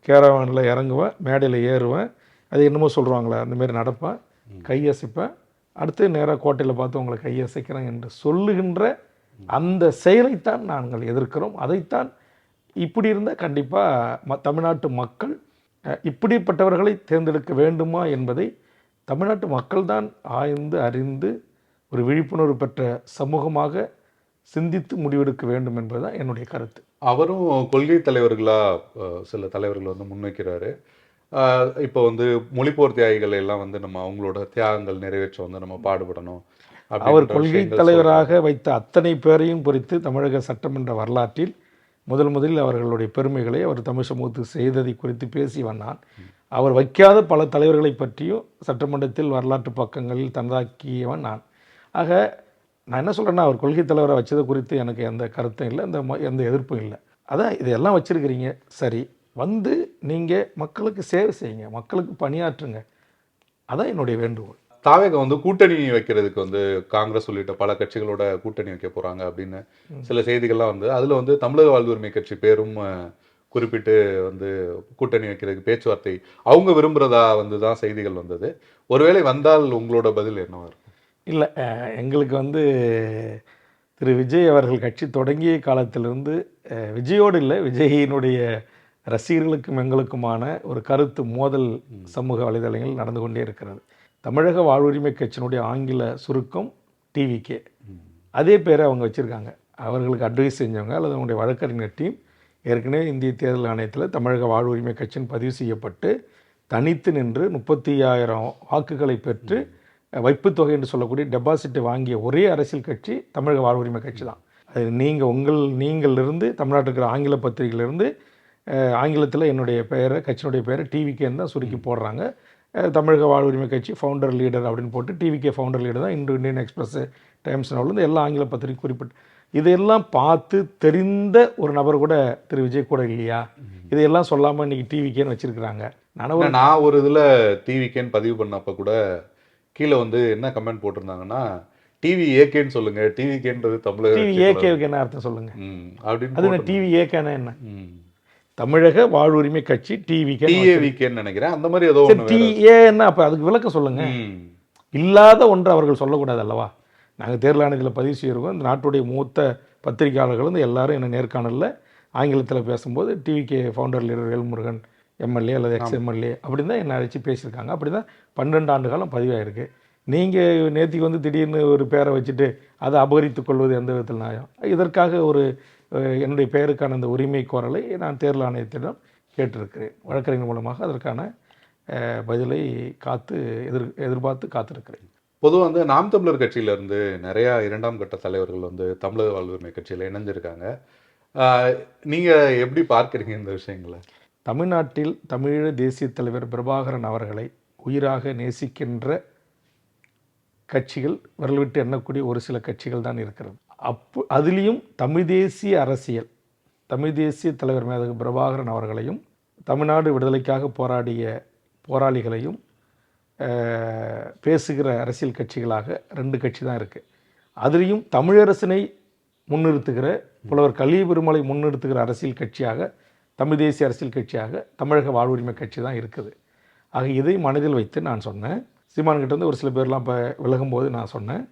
கேரவானில் இறங்குவேன், மேடையில் ஏறுவேன், அது என்னமோ சொல்லுவாங்களே அந்தமாரி நடப்பேன், கையசைப்பேன், அடுத்து நேராக கோட்டையில் பார்த்து உங்களை கையசைக்கிறேன் என்று சொல்லுகின்ற அந்த செயலைத்தான் நாங்கள் எதிர்க்கிறோம். அதைத்தான் இப்படி இருந்தால் கண்டிப்பாக தமிழ்நாட்டு மக்கள் இப்படிப்பட்டவர்களை தேர்ந்தெடுக்க வேண்டுமா என்பதை தமிழ்நாட்டு மக்கள் தான் ஆய்ந்து அறிந்து ஒரு விழிப்புணர்வு பெற்ற சமூகமாக சிந்தித்து முடிவெடுக்க வேண்டும் என்பதுதான் என்னுடைய கருத்து. அவரும் கொள்கை தலைவர்களாக சில தலைவர்கள் வந்து முன்வைக்கிறாரு. இப்போ வந்து மொழிப்போர் தியாகிகள் எல்லாம் வந்து நம்ம அவங்களோட தியாகங்கள் நிறைவேற்ற வந்து நம்ம பாடுபடணும். அவர் கொள்கை தலைவராக வைத்த அத்தனை பேரையும் குறித்து தமிழக சட்டமன்ற வரலாற்றில் முதலில் அவர்களுடைய பெருமைகளை அவர் தமிழ் சமூகத்துக்கு செய்ததை குறித்து பேசி வந்தான். அவர் வைக்காத பல தலைவர்களை பற்றியும் சட்டமன்றத்தில் வரலாற்று பக்கங்களில் தனதாக்கியவன் நான். ஆக நான் என்ன சொல்கிறேன்னா, அவர் கொள்கை தலைவரை வச்சதை குறித்து எனக்கு எந்த கருத்தும் இல்லை, எந்த எதிர்ப்பும் இல்லை. அதான் இதெல்லாம் வச்சுருக்கிறீங்க, சரி, வந்து நீங்கள் மக்களுக்கு சேவை செய்யுங்க, மக்களுக்கு பணியாற்றுங்க, அதான் என்னுடைய வேண்டுகோள். தாவேக வந்து கூட்டணி வைக்கிறதுக்கு வந்து காங்கிரஸ் உள்ளிட்ட பல கட்சிகளோட கூட்டணி வைக்க போகிறாங்க அப்படின்னு சில செய்திகள்லாம் வந்து அதில் வந்து தமிழக வாழ்வுரிமை கட்சி பேரும் குறிப்பிட்டு வந்து கூட்டணி வைக்கிறதுக்கு பேச்சுவார்த்தை அவங்க விரும்புகிறதா வந்து தான் செய்திகள் வந்தது. ஒருவேளை வந்தால் உங்களோட பதில் என்னவா இருக்கும்? இல்லை, எங்களுக்கு வந்து திரு விஜய் அவர்கள் கட்சி தொடங்கிய காலத்திலிருந்து விஜயோடு இல்லை, விஜயினுடைய ரசிகர்களுக்கும் எங்களுக்குமான ஒரு கருத்து மோதல் சமூக வலைதளங்கள் நடந்து கொண்டே இருக்கிறது. தமிழக வாழ்வுரிமை கட்சியினுடைய ஆங்கில சுருக்கம் டிவிகே, அதே பேரை அவங்க வச்சுருக்காங்க. அவர்களுக்கு அட்வைஸ் செஞ்சவங்க அல்லது அவங்களுடைய வழக்கறிஞர் டீம் ஏற்கனவே இந்திய தேர்தல் ஆணையத்தில் தமிழக வாழ்வுரிமை கட்சின்னு பதிவு செய்யப்பட்டு தனித்து நின்று 35,000 வாக்குகளை பெற்று வைப்பு தொகை என்று சொல்லக்கூடிய டெபாசிட்டை வாங்கிய ஒரே அரசியல் கட்சி தமிழக வாழ்வுரிமை கட்சி தான். அது நீங்களிருந்து தமிழ்நாட்டில் இருக்கிற ஆங்கில பத்திரிகையிலிருந்து ஆங்கிலத்தில் என்னுடைய பெயரை, கட்சியினுடைய பெயரை டிவிகேன்னு தான் சுருக்கி போடுறாங்க. தமிழக வாழ்வுரிமை கட்சி ஃபவுண்டர் லீடர் அப்படின்னு போட்டு டிவிகே ஃபவுண்டர் லீடர் தான் இந்தியன் எக்ஸ்பிரஸ், டைம்ஸ் நவுலேருந்து எல்லா ஆங்கில பத்திரிகை குறிப்பிட்டு இதையெல்லாம் பார்த்து தெரிந்த ஒரு நபர் கூட திரு விஜய் கூட இல்லையா? இதையெல்லாம் சொல்லாமல் இன்றைக்கி டிவிகேன்னு வச்சுருக்கிறாங்க. நான் ஒரு இதில் டிவிகேன்னு பதிவு பண்ணப்போ கூட கீழே வந்து என்ன கமெண்ட் போட்டிருந்தாங்கன்னா, டிவி ஏகேன்னு சொல்லுங்க, டிவிகேன்றது தமிழக டிவி ஏகேவுக்கு என்ன அர்த்தம் சொல்லுங்க அப்படின்னு. அது டிவி ஏகேனா என்ன? தமிழக வாழ்வுரிமை கட்சி டிஏவிகேன்னு நினைக்கிறேன், அந்த மாதிரி ஏதோ என்ன? அப்போ அதுக்கு விளக்கம் சொல்லுங்க. இல்லாத ஒன்று அவர்கள் சொல்லக்கூடாது அல்லவா? நாங்கள் தேர்தல் ஆணையத்தில் பதிவு செய்யிருக்கோம். இந்த நாட்டுடைய மூத்த பத்திரிகையாளர்கள் வந்து எல்லாரும் என்ன நேர்காணலில் ஆங்கிலத்தில் பேசும்போது TVK founder leader Velmurugan MLA அல்லது எக்ஸ்எம்எல்ஏ அப்படின்னு தான் என்னை அழைச்சி பேசியிருக்காங்க. அப்படி தான் 12 ஆண்டு காலம் பதிவாயிருக்கு. நீங்கள் நேற்றுக்கு வந்து திடீர்னு ஒரு பேரை வச்சுட்டு அதை அபகரித்து கொள்வது எந்த விதத்தில் நியாயம்? இதற்காக என்னுடைய பெயருக்கான அந்த உரிமை கோரலை நான் தேர்தல் ஆணையத்திடம் கேட்டிருக்கிறேன். வழக்கறிஞர் மூலமாக அதற்கான பதிலை எதிர்பார்த்து காத்திருக்கிறேன். பொதுவாக வந்து நாம் தமிழர் கட்சியிலேருந்து நிறையா 2ஆம் கட்ட தலைவர்கள் வந்து தமிழக வாழ்வுரிமை கட்சியில் இணைஞ்சிருக்காங்க. நீங்கள் எப்படி பார்க்குறீங்க இந்த விஷயங்களை? தமிழ்நாட்டில் தமிழீழ தேசிய தலைவர் பிரபாகரன் அவர்களை உயிராக நேசிக்கின்ற கட்சிகள் விரல் விட்டு எண்ணக்கூடிய ஒரு சில கட்சிகள் தான் இருக்கிறது. அதுலேயும் தமிழ் தேசிய அரசியல், தமிழ் தேசிய தலைவர் மேதகு பிரபாகரன் அவர்களையும் தமிழ்நாடு விடுதலைக்காக போராடிய போராளிகளையும் பேசுகிற அரசியல் கட்சிகளாக 2 கட்சி தான் இருக்குது. அதுலேயும் தமிழரசனை முன்னிறுத்துகிற புலவர் கலிய பெருமாளை முன்னிறுத்துகிற அரசியல் கட்சியாக, தமிழ் தேசிய அரசியல் கட்சியாக தமிழக வாழ்வுரிமை கட்சி தான் இருக்குது. ஆக இதை மனதில் வைத்து நான் சொன்னேன். சீமான்கிட்ட வந்து ஒரு சில பேர்லாம் இப்போ விலகும்போது நான் சொன்னேன்,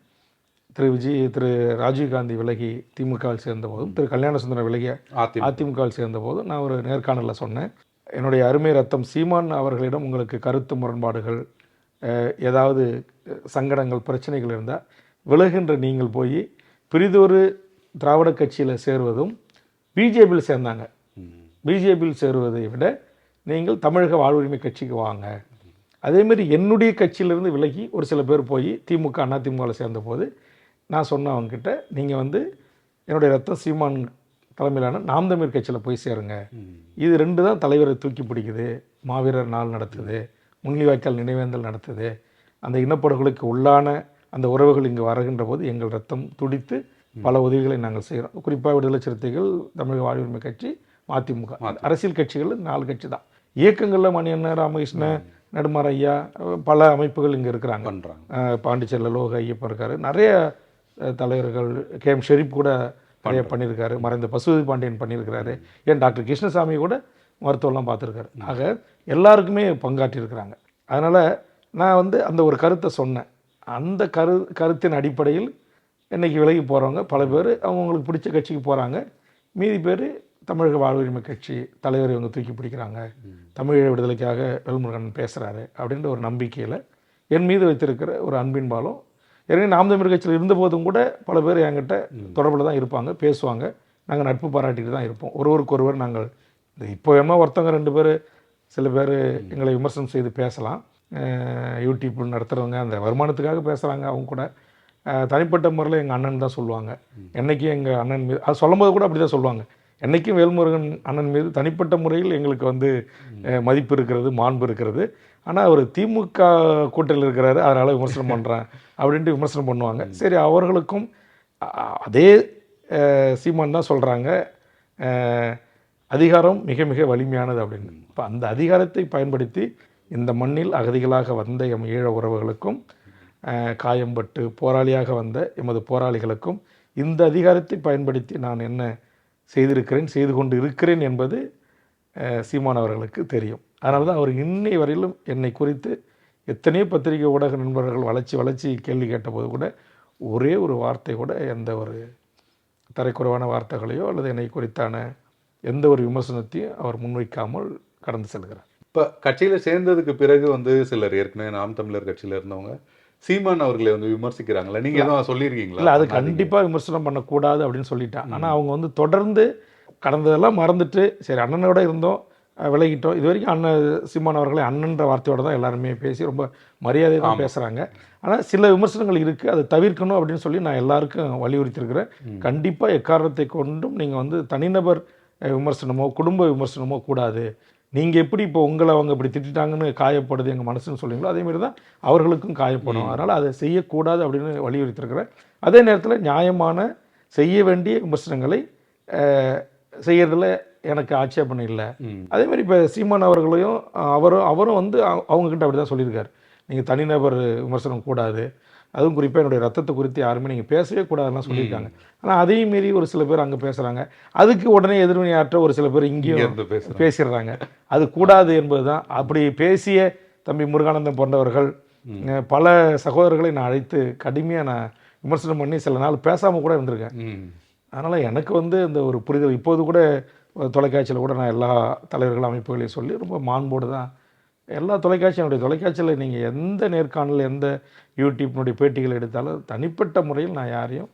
திரு ராஜீவ்காந்தி விலகி திமுகவில் சேர்ந்தபோதும், திரு கல்யாணசுந்தரம் விலகிய அதிமுகவில் சேர்ந்தபோதும் நான் ஒரு நேர்காணலில் சொன்னேன், என்னுடைய அருமை ரத்தம் சீமான் அவர்களிடம் உங்களுக்கு கருத்து முரண்பாடுகள், ஏதாவது சங்கடங்கள், பிரச்சனைகள் இருந்தால் விலகுன்ற நீங்கள் போய் பிரிதொரு திராவிட கட்சியில் சேருவதும், பிஜேபியில் சேர்ந்தாங்க, பிஜேபியில் சேருவதை விட நீங்கள் தமிழக வாழ்வுரிமை கட்சிக்கு வாங்க. அதேமாரி என்னுடைய கட்சியிலிருந்து விலகி ஒரு சில பேர் போய் திமுக அதிமுகவில் சேர்ந்தபோது நான் சொன்னேன் அவங்கக்கிட்ட, நீங்கள் வந்து என்னுடைய ரத்தம் சீமான் தலைமையிலான நாம் தமிழ் கட்சியில் போய் சேருங்க. இது 2 தான் தலைவரை தூக்கி பிடிக்குது, மாவீரர் நாள் நடத்துது, முள்ளிவாய்க்கால் நினைவேந்தல் நடத்துது, அந்த இனப்படுகொலைக்கு உள்ளான அந்த உறவுகள் இங்கு வருகின்ற போது எங்கள் ரத்தம் துடித்து பல உதவிகளை நாங்கள் செய்கிறோம். குறிப்பாக விடுதலை சிறுத்தைகள், தமிழக வாழ்வுரிமை கட்சி, அதிமுக, அரசியல் கட்சிகள் 4 கட்சி தான். இயக்கங்களில் மணியண்ணன், ராமகிருஷ்ணன், நெடுமாற ஐயா, பல அமைப்புகள் இங்கே இருக்கிறாங்க. பாண்டிச்சேரியில் லோக ஐயப்பன் இருக்கார், நிறைய தலைவர்கள், KM ஷெரீப் கூட நிறைய பண்ணியிருக்காரு, மறைந்த பசுபதி பாண்டியன் பண்ணியிருக்கிறாரு, ஏன் டாக்டர் கிருஷ்ணசாமி கூட மருத்துவம்லாம் பார்த்துருக்காரு. ஆக எல்லாருக்குமே பங்காற்றியிருக்கிறாங்க. அதனால் நான் வந்து அந்த ஒரு கருத்தை சொன்னேன். அந்த கருத்தின் அடிப்படையில் இன்றைக்கி விலகி போகிறவங்க பல பேர் அவங்களுக்கு பிடிச்ச கட்சிக்கு போகிறாங்க. மீதி பேர் தமிழக வாழ்வுரிமை கட்சி தலைவரை இவங்க தூக்கி பிடிக்கிறாங்க, தமிழீழ விடுதலைக்காக வேல்முருகன் பேசுகிறாரு அப்படின்ற ஒரு நம்பிக்கையில் என் மீது வைத்திருக்கிற ஒரு அன்பின் பாலம். ஏற்கனவே நாம் தமிழ் கட்சியில் இருந்தபோதும் கூட பல பேர் என்கிட்ட தொடர்பில் தான் இருப்பாங்க, பேசுவாங்க, நாங்கள் நட்பு பாராட்டிட்டு தான் இருப்போம். ஒருவருக்கொருவர் நாங்கள் இப்போ என்ன ஒருத்தவங்க 2 பேர் சில பேர் எங்களை விமர்சனம் செய்து பேசலாம், யூடியூப் நடத்துகிறவங்க அந்த வருமானத்துக்காக பேசுகிறாங்க, அவங்க கூட தனிப்பட்ட முறையில் எங்கள் அண்ணன் தான் சொல்லுவாங்க. என்றைக்கும் எங்கள் அண்ணன் மீது அது சொல்லும்போது கூட அப்படி தான் சொல்லுவாங்க, என்றைக்கும் வேல்முருகன் அண்ணன் மீது தனிப்பட்ட முறையில் எங்களுக்கு வந்து மதிப்பு இருக்கிறது, மாண்பு இருக்கிறது. ஆனால் அவர் திமுக கூட்டத்தில் இருக்கிறாரு, அதனால் விமர்சனம் பண்ணுறேன் அப்படின்ட்டு விமர்சனம் பண்ணுவாங்க. சரி, அவர்களுக்கும் அதே சீமான் தான் சொல்கிறாங்க, அதிகாரம் மிக மிக வலிமையானது அப்படின்னு. இப்போ அந்த அதிகாரத்தை பயன்படுத்தி இந்த மண்ணில் அகதிகளாக வந்த எம் ஈழ உறவுகளுக்கும், காயம்பட்டு போராளியாக வந்த எமது போராளிகளுக்கும் இந்த அதிகாரத்தை பயன்படுத்தி நான் என்ன செய்திருக்கிறேன், செய்து கொண்டு இருக்கிறேன் என்பது சீமான் அவர்களுக்கு தெரியும். அதனால தான் அவர் இன்னை வரையிலும் என்னை குறித்து எத்தனையோ பத்திரிகை ஊடக நண்பர்கள் வளர்ச்சி கேள்வி கேட்டபோது கூட ஒரே ஒரு வார்த்தை கூட, எந்த ஒரு தரைக்குறைவான வார்த்தைகளையோ அல்லது என்னை குறித்தான எந்த ஒரு விமர்சனத்தையும் அவர் முன்வைக்காமல் கடந்து செல்கிறார். இப்போ கட்சியில் சேர்ந்ததுக்கு பிறகு வந்து சிலர் ஏற்கனவே நாம் தமிழர் கட்சியில் இருந்தவங்க சீமான் அவர்களை வந்து விமர்சிக்கிறாங்களா? நீங்கள் எதுவும் சொல்லியிருக்கீங்களா? இல்லை, அது கண்டிப்பாக விமர்சனம் பண்ணக்கூடாது அப்படின்னு சொல்லிட்டான். ஆனால் அவங்க வந்து தொடர்ந்து கடந்ததெல்லாம் மறந்துட்டு, சரி அண்ணனோட இருந்தோம், விலகிட்டோம், இது வரைக்கும் சீமான் அவர்களை அண்ணன்ற வார்த்தையோடு தான் எல்லாருமே பேசி ரொம்ப மரியாதை தான் பேசுகிறாங்க. ஆனால் சில விமர்சனங்கள் இருக்குது, அதை தவிர்க்கணும் அப்படின்னு சொல்லி நான் எல்லாருக்கும் வலியுறுத்தியிருக்கிறேன். கண்டிப்பாக எக்காரணத்தை கொண்டும் நீங்கள் வந்து தனிநபர் விமர்சனமோ குடும்ப விமர்சனமோ கூடாது. நீங்கள் எப்படி இப்போ உங்களை அவங்க இப்படி திட்டாங்கன்னு காயப்படுது எங்கள் மனசுன்னு சொல்லுவீங்களோ அதேமாரி தான் அவர்களுக்கும் காயப்படும். அதனால் அதை செய்யக்கூடாது அப்படின்னு வலியுறுத்தியிருக்கிறேன். அதே நேரத்தில் நியாயமான செய்ய வேண்டிய விமர்சனங்களை செய்யறதுல எனக்கு ஆட்சேபணம் இல்லை. அதேமாதிரி இப்போ சீமான் அவர்களையும் அவரும் வந்து அவங்கக்கிட்ட அப்படி தான் சொல்லியிருக்காரு, நீங்கள் தனிநபர் விமர்சனம் கூடாது, அதுவும் குறிப்பாக என்னுடைய ரத்தத்தை குறித்து யாருமே நீங்கள் பேசவே கூடாதுலாம் சொல்லியிருக்காங்க. ஆனால் அதையும் மீறி ஒரு சில பேர் அங்கே பேசுகிறாங்க, அதுக்கு உடனே எதிர்வினையாற்ற ஒரு சில பேர் இங்கேயும் பேசிடுறாங்க. அது கூடாது என்பது தான். அப்படி பேசிய தம்பி முருகானந்தம் போன்றவர்கள் பல சகோதரர்களை நான் அழைத்து கடுமையாக நான் விமர்சனம் பண்ணி சில நாள் பேசாமல் கூட இருந்திருக்கேன். அதனால் எனக்கு வந்து இந்த ஒரு புரிதல் இப்போது கூட தொலைக்காட்சியில் கூட நான் எல்லா தலைவர்கள் அமைப்புகளையும் சொல்லி ரொம்ப மாண்போடு தான் எல்லா தொலைக்காட்சியினுடைய தொலைக்காட்சியில் நீங்கள் எந்த நேர்காணல் எந்த யூடியூப்னுடைய பேட்டிகள் எடுத்தாலும் தனிப்பட்ட முறையில் நான் யாரையும்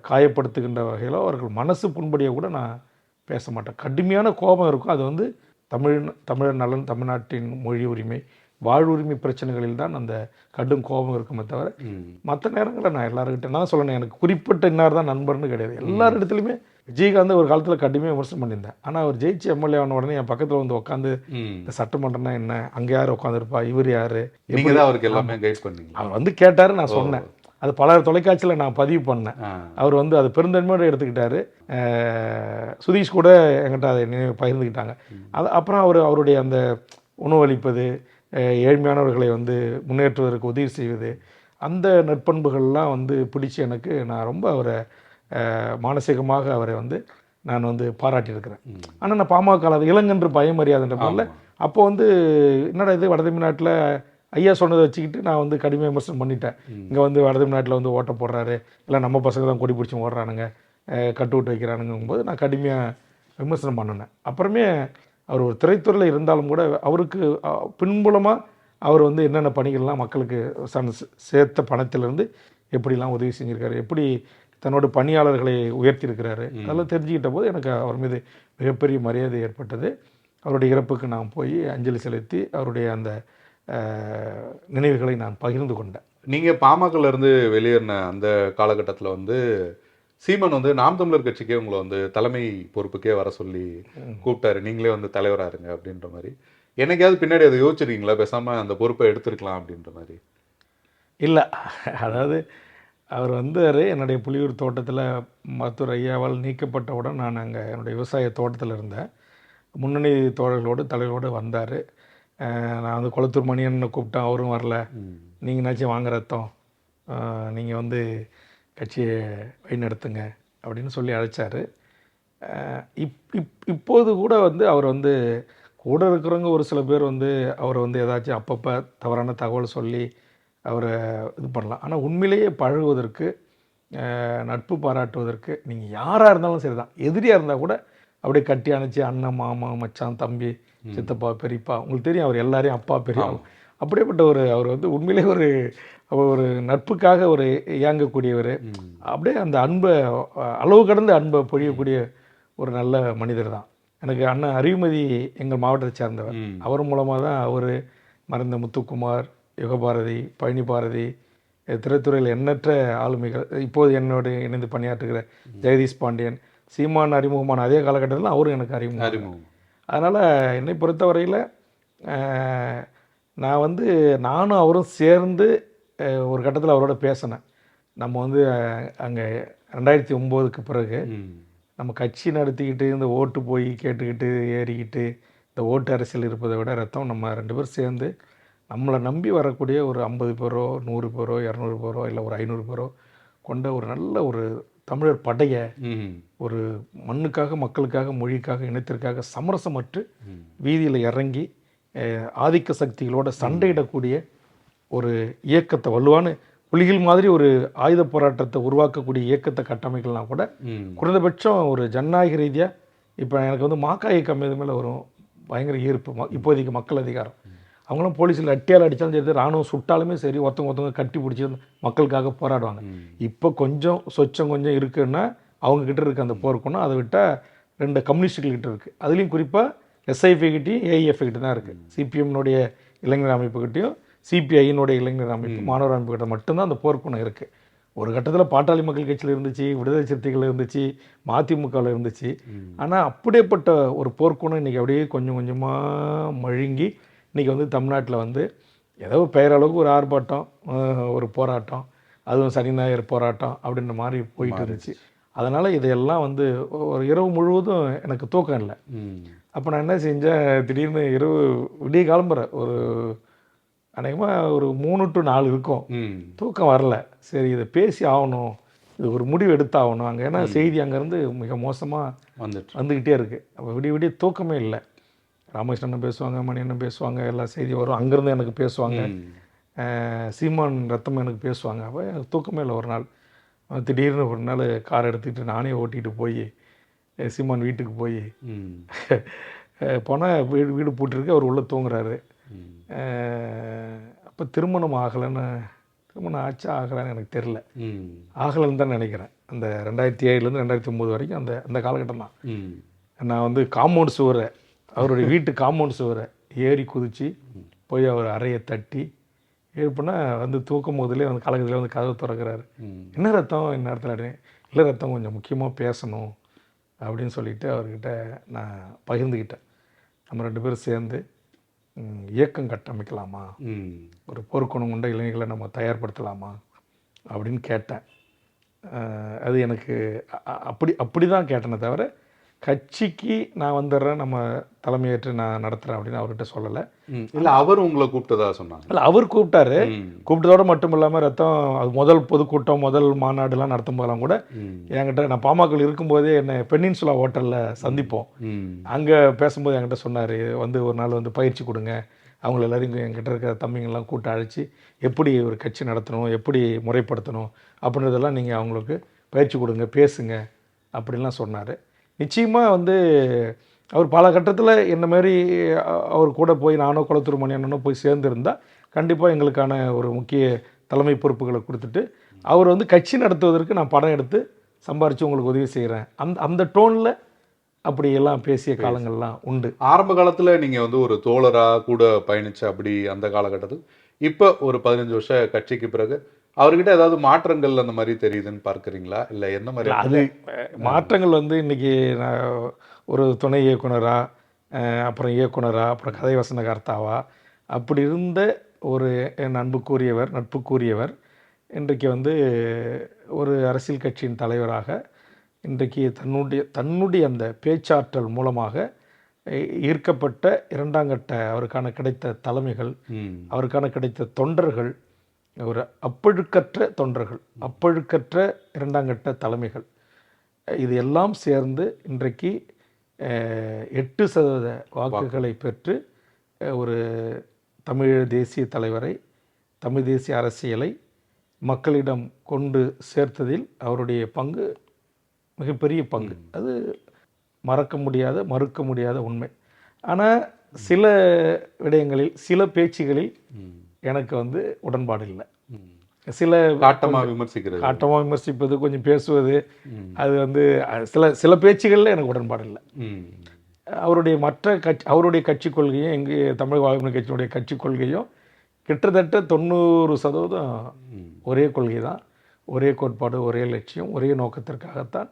காயப்படுத்துகின்ற வகையில் அவர்கள் மனசு புண்படியை கூட நான் பேச மாட்டேன். கடுமையான கோபம் இருக்கும். அது வந்து தமிழர் நலன், தமிழ்நாட்டின் மொழி உரிமை, வாழ்வுரிமை பிரச்சனைகளில் தான் அந்த கடும் கோபம் இருக்குமே தவிர மற்ற நேரங்களில் நான் எல்லாருக்கிட்ட நான் சொல்லணும், எனக்கு குறிப்பிட்ட இன்னார் தான் நண்பர்னு கிடையாது. எல்லார் இடத்துலையுமே விஜயகாந்த் ஒரு காலத்தில் கடுமையாக விமர்சனம் பண்ணியிருந்தேன். ஆனால் அவர் ஜெயிச்சு எம்எல்ஏ ஆன உடனே என் பக்கத்தில் வந்து உட்காந்து இந்த சட்டமன்றம்னா என்ன, அங்கே யார் உட்காந்துருப்பா, இவர் யார், அவருக்கு எல்லாமே கைட் பண்ணீங்க. அவர் வந்து கேட்டார், நான் சொன்னேன். அது பல தொலைக்காட்சியில் நான் பதிவு பண்ணேன். அவர் வந்து அது பெருந்தன்மையோடு எடுத்துக்கிட்டாரு. சுதீஷ் கூட என்கிட்ட அதை பகிர்ந்துக்கிட்டாங்க. அது அப்புறம் அவருடைய அந்த உணவளிப்பது, ஏழ்மையானவர்களை வந்து முன்னேற்றுவதற்கு உதவி செய்வது, அந்த நற்பண்புகள்லாம் வந்து பிடிச்சி எனக்கு நான் ரொம்ப அவரை மானசீகமாக அவரை வந்து நான் வந்து பாராட்டியிருக்கிறேன். ஆனால் நான் பாமக அது இளங்கன்று பயமறியாதுன்ற மாதிரில அப்போ வந்து என்னடா இது வட தமிழ்நாட்டில் ஐயா சொன்னதை வச்சுக்கிட்டு நான் வந்து கடுமையாக விமர்சனம் பண்ணிட்டேன். இங்கே வந்து வட தமிழ்நாட்டில் வந்து ஓட்ட போடுறாரு, இல்லை நம்ம பசங்க தான் கொடி பிடிச்சி ஓடுறானுங்க, கட்டு விட்டு வைக்கிறானுங்கும்போது நான் கடுமையாக விமர்சனம் பண்ணினேன். அப்புறமே அவர் ஒரு திரைத்துறையில் இருந்தாலும் கூட அவருக்கு பின்புலமாக அவர் வந்து என்னென்ன பணிகள்லாம் மக்களுக்கு சேர்த்த பணத்திலிருந்து எப்படிலாம் உதவி செஞ்சுருக்காரு, எப்படி தன்னோட பணியாளர்களை உயர்த்தியிருக்கிறாரு, அதெல்லாம் தெரிஞ்சுக்கிட்ட போது எனக்கு அவர் மீது மிகப்பெரிய மரியாதை ஏற்பட்டது. அவருடைய இறப்புக்கு நான் போய் அஞ்சலி செலுத்தி அவருடைய அந்த நினைவுகளை நான் பகிர்ந்து கொண்டேன். நீங்கள் பாமகலேருந்து வெளியேறின அந்த காலகட்டத்தில் வந்து சீமான் வந்து நாம் தமிழர் கட்சிக்கே உங்களை வந்து தலைமை பொறுப்புக்கே வர சொல்லி கூப்பிட்டாரு, நீங்களே வந்து தலைவராக இருங்க அப்படின்ற மாதிரி. என்னைக்காவது பின்னாடி அதை யோசிச்சிருக்கீங்களா, பேசாமல் அந்த பொறுப்பை எடுத்துருக்கலாம் அப்படின்ற மாதிரி? இல்லை, அதாவது அவர் வந்தார் என்னுடைய புலியூர் தோட்டத்தில் மருத்துவர் ஐயாவால் நீக்கப்பட்டவுடன் நான் அங்கே என்னுடைய விவசாய தோட்டத்தில் இருந்தேன். முன்னணி தோழர்களோடு தலைவரோடு வந்தார். நான் வந்து கொளத்தூர் மணியன்னு கூப்பிட்டேன், அவரும் வரல. நீங்கள்னாச்சும் வாங்க ரத்தம், நீங்கள் வந்து கட்சியை வழிநடத்துங்க அப்படின்னு சொல்லி அழைச்சார். இப்போது கூட வந்து அவர் வந்து கூட இருக்கிறவங்க ஒரு சில பேர் வந்து அவரை வந்து ஏதாச்சும் அப்பப்போ தவறான தகவல் சொல்லி அவரை இது பண்ணலாம். ஆனால் உண்மையிலேயே பழகுவதற்கு, நட்பு பாராட்டுவதற்கு நீங்கள் யாராக இருந்தாலும் சரி தான், எதிரியாக இருந்தால் கூட அப்படியே கட்டி அணைச்சி அண்ணன், மாமா, மச்சான், தம்பி, சித்தப்பா, பெரியப்பா, உங்களுக்கு தெரியும் அவர் எல்லாரையும் அப்பா, பெரிய அப்படியேப்பட்ட அவர் வந்து உண்மையிலே ஒரு நட்புக்காக ஒரு இயங்கக்கூடியவர். அப்படியே அந்த அன்பை அளவு கடந்த அன்பை பொழியக்கூடிய ஒரு நல்ல மனிதர் தான். எனக்கு அண்ணன் அறிவுமதி எங்கள் மாவட்டத்தை சேர்ந்தவர். அவர் மூலமாக தான் அவர் மறைந்த முத்துக்குமார், யுகபாரதி, பழனி பாரதி, திரைத்துறையில் எண்ணற்ற ஆளுமைகள், இப்போது என்னோடு இணைந்து பணியாற்றுகிற ஜெகதீஷ் பாண்டியன், சீமான் அறிமுகமான அதே காலகட்டத்தில் அவரும் எனக்கு அறிமுகம். அதனால் என்னை பொறுத்தவரையில் நான் வந்து நானும் அவரும் சேர்ந்து ஒரு கட்டத்தில் அவரோட பேசினேன். நம்ம வந்து அங்கே 2009க்கு பிறகு நம்ம கட்சி நடத்திக்கிட்டு இந்த ஓட்டு போய் கேட்டுக்கிட்டு ஏறிக்கிட்டு இந்த ஓட்டு அரசியல் இருப்பதை விட ரத்தம் நம்ம 2 பேர் சேர்ந்து நம்மளை நம்பி வரக்கூடிய ஒரு 50 பேரோ 100 பேரோ 200 பேரோ இல்லை ஒரு 500 பேரோ கொண்ட ஒரு நல்ல ஒரு தமிழர் படையை ஒரு மண்ணுக்காக, மக்களுக்காக, மொழிக்காக, இனத்திற்காக சமரசமற்று வீதியில் இறங்கி ஆதிக்க சக்திகளோட சண்டையிடக்கூடிய ஒரு இயக்கத்தை, வலுவான புலிகள் மாதிரி ஒரு ஆயுத போராட்டத்தை உருவாக்கக்கூடிய இயக்கத்தை கட்டமைக்கலாம் கூட குறைந்தபட்சம் ஒரு ஜனநாயக ரீதியாக. இப்போ எனக்கு வந்து மாக்காய் இயக்கம் இது மேலே ஒரு பயங்கர ஈர்ப்பு. இப்போதைக்கு மக்கள் அதிகாரம், அவங்களும் போலீஸில் அட்டியால் அடித்தாலும் சரி, ராணுவம் சுட்டாலுமே சரி, ஒருத்தவங்க கட்டி பிடிச்சி மக்களுக்காக போராடுவாங்க. இப்போ கொஞ்சம் சொச்சம் கொஞ்சம் இருக்குன்னா அவங்கக்கிட்ட இருக்குது அந்த போர்க்குன்னா, அதை விட்டால் 2 கம்யூனிஸ்டுகள்கிட்ட இருக்குது. அதுலேயும் குறிப்பாக எஸ்ஐபி கிட்டையும் ஏஐஎஃப் கிட்ட தான் இருக்குது. சிபிஎம்னுடைய இளைஞர் அமைப்புக்கிட்டையும் சிபிஐயினுடைய இளைஞர் அமைப்பு, மாணவர் அமைப்புக்கிட்ட மட்டும்தான் அந்த போர்க்குணம் இருக்குது. ஒரு கட்டத்தில் பாட்டாளி மக்கள் கட்சியில் இருந்துச்சு, விடுதலை சிறுத்தைகள் இருந்துச்சு, மதிமுகவில் இருந்துச்சு. ஆனால் அப்படியேப்பட்ட ஒரு போர்க்குணம் இன்றைக்கி அப்படியே கொஞ்சம் கொஞ்சமாக மழுங்கி இன்றைக்கி வந்து தமிழ்நாட்டில் வந்து ஏதோ பெயரளவுக்கு ஒரு ஆர்ப்பாட்டம், ஒரு போராட்டம், அதுவும் சனி ஞாயிறு போராட்டம் அப்படின்ற மாதிரி போயிட்டு இருந்துச்சு. அதனால் இதையெல்லாம் வந்து ஒரு இரவு முழுவதும் எனக்கு தூக்கம் இல்லை. அப்போ நான் என்ன செஞ்சேன், திடீர்னு இரவு விடிய கிளம்புற ஒரு அநேகமாக ஒரு 3 to 4 இருக்கும், தூக்கம் வரல. சரி, இதை பேசி ஆகணும், இது ஒரு முடிவு எடுத்தாகணும். அங்கே ஏன்னா செய்தி அங்கேருந்து மிக மோசமாக வந்துக்கிட்டே இருக்குது. அப்போ விடிய தூக்கமே இல்லை. ராமகிருஷ்ணன் பேசுவாங்க, மணியண்ணன் பேசுவாங்க, எல்லா செய்தி வரும், அங்கேருந்து எனக்கு பேசுவாங்க, சீமான் ரத்தம் எனக்கு பேசுவாங்க. அப்போ எனக்கு தூக்கமே இல்லை. ஒரு நாள் திடீர்னு ஒரு நாள் கார் எடுத்துக்கிட்டு நானே ஓட்டிகிட்டு போய் சீமான் வீட்டுக்கு போய் போனால் வீடு பூட்டிருக்கு, அவர் உள்ளே தூங்குறாரு. அப்போ திருமணம் ஆகலைன்னு, திருமணம் ஆச்சா ஆகலைன்னு எனக்கு தெரில, ஆகலைன்னு தான் நினைக்கிறேன். அந்த 2007லேருந்து 2009 வரைக்கும் அந்த காலகட்டம் தான். நான் வந்து காம்பவுண்ட் சுவரை, அவருடைய வீட்டு காம்பவுண்ட் சுவரை ஏறி குதித்து போய் அவர் அறையை தட்டி எழுப்புனா வந்து தூக்கும் போதிலே வந்து கலகத்தில் வந்து கதவை திறக்கிறாரு. என்ன ரத்தம், என்ன இடத்துல? இல்லை ரத்தம், கொஞ்சம் முக்கியமாக பேசணும் அப்படின்னு சொல்லிட்டு அவர்கிட்ட நான் பகிர்ந்துக்கிட்டேன். நம்ம 2 பேரும் சேர்ந்து இயக்கம் கட்டமைக்கலாமா, ஒரு போர்க்குணம் கொண்ட இளைஞர்களை நம்ம தயார்படுத்தலாமா அப்படின்னு கேட்டேன். அது எனக்கு அப்படி தான் கேட்டேனே தவிர கட்சிக்கு நான் வந்துடுறேன், நம்ம தலைமையேற்று நான் நடத்துகிறேன் அப்படின்னு அவர்கிட்ட சொல்லலை. இல்ல அவர் உங்களை கூப்பிட்டதா சொன்னாங்க. இல்லை, அவர் கூப்பிட்டாரு. ம். கூப்பிட்டதோடு மட்டும் இல்லாமல் அது முதல் பொதுக்கூட்டம், முதல் மாநாடுலாம் நடத்தும் போதெல்லாம் கூட என்கிட்ட, நான் பாமகவில் இருக்கும்போதே என்னை பெனின்சுலா ஹோட்டலில் சந்திப்போம். அங்கே பேசும்போது என்கிட்ட சொன்னார், வந்து ஒரு நாள் வந்து பயிற்சி கொடுங்க, அவங்கள எல்லாரையும் என்கிட்ட இருக்கிற தம்பிங்கெல்லாம் கூட்ட அழைச்சி எப்படி ஒரு கட்சி நடத்தணும், எப்படி முறைப்படுத்தணும் அப்படின்றதெல்லாம் நீங்கள் அவங்களுக்கு பயிற்சி கொடுங்க, பேசுங்க அப்படின்லாம் சொன்னார். நிச்சயமாக வந்து அவர் பல கட்டத்தில் என்ன மாதிரி அவர் கூட போய் நானோ குளத்தூர் மணி அண்ணனோ போய் சேர்ந்துருந்தால் கண்டிப்பாக எங்களுக்கான ஒரு முக்கிய தலைமை பொறுப்புகளை கொடுத்துட்டு அவர் வந்து கட்சி நடத்துவதற்கு நான் படம் எடுத்து சம்பாரித்து உங்களுக்கு உதவி செய்கிறேன் அந்த டோனில் அப்படியெல்லாம் பேசிய காலங்கள்லாம் உண்டு. ஆரம்ப காலத்துல நீங்க வந்து ஒரு தோழரா கூட பயணிச்ச அப்படி அந்த காலகட்டத்தில் இப்போ ஒரு 15 வருஷ கட்சிக்கு பிறகு அவர்கிட்ட ஏதாவது மாற்றங்கள் அந்த மாதிரி தெரியுதுன்னு பார்க்குறீங்களா? இல்லை என்ன மாதிரி? அது மாற்றங்கள் வந்து இன்றைக்கி நான் ஒரு துணை இயக்குனரா, அப்புறம் இயக்குனரா, அப்புறம் கதை வசனகர்த்தாவா அப்படி இருந்த ஒரு என் நட்புக்குரியவர் இன்றைக்கு வந்து ஒரு அரசியல் கட்சியின் தலைவராக இன்றைக்கு தன்னுடைய அந்த பேச்சாற்றல் மூலமாக ஈர்க்கப்பட்ட இரண்டாங்கட்ட அவருக்கான கிடைத்த தலைமைகள், அவருக்கான கிடைத்த தொண்டர்கள், ஒரு அப்பழுக்கற்ற தொண்டர்கள், அப்பழுக்கற்ற இரண்டாங்கட்ட தலைமைகள், இது எல்லாம் சேர்ந்து இன்றைக்கு 8% வாக்குகளை பெற்று ஒரு தமிழ் தேசிய தலைவரை, தமிழ் தேசிய அரசியலை மக்களிடம் கொண்டு சேர்த்ததில் அவருடைய பங்கு மிகப்பெரிய பங்கு. அது மறுக்க முடியாத உண்மை. ஆனால் சில விடயங்களில், சில பேச்சுகளில் எனக்கு வந்து உடன்பாடு இல்லை. சில காட்டமாக விமர்சிப்பது, கொஞ்சம் பேசுவது, அது வந்து சில பேச்சுகளில் எனக்கு உடன்பாடு இல்லை. அவருடைய அவருடைய கட்சி கொள்கையும் எங்கள் தமிழ் வாழ்வுரிமை கட்சியினுடைய கட்சி கொள்கையும் கிட்டத்தட்ட 90% ஒரே கொள்கை தான், ஒரே கோட்பாடு, ஒரே லட்சியம், ஒரே நோக்கத்திற்காகத்தான்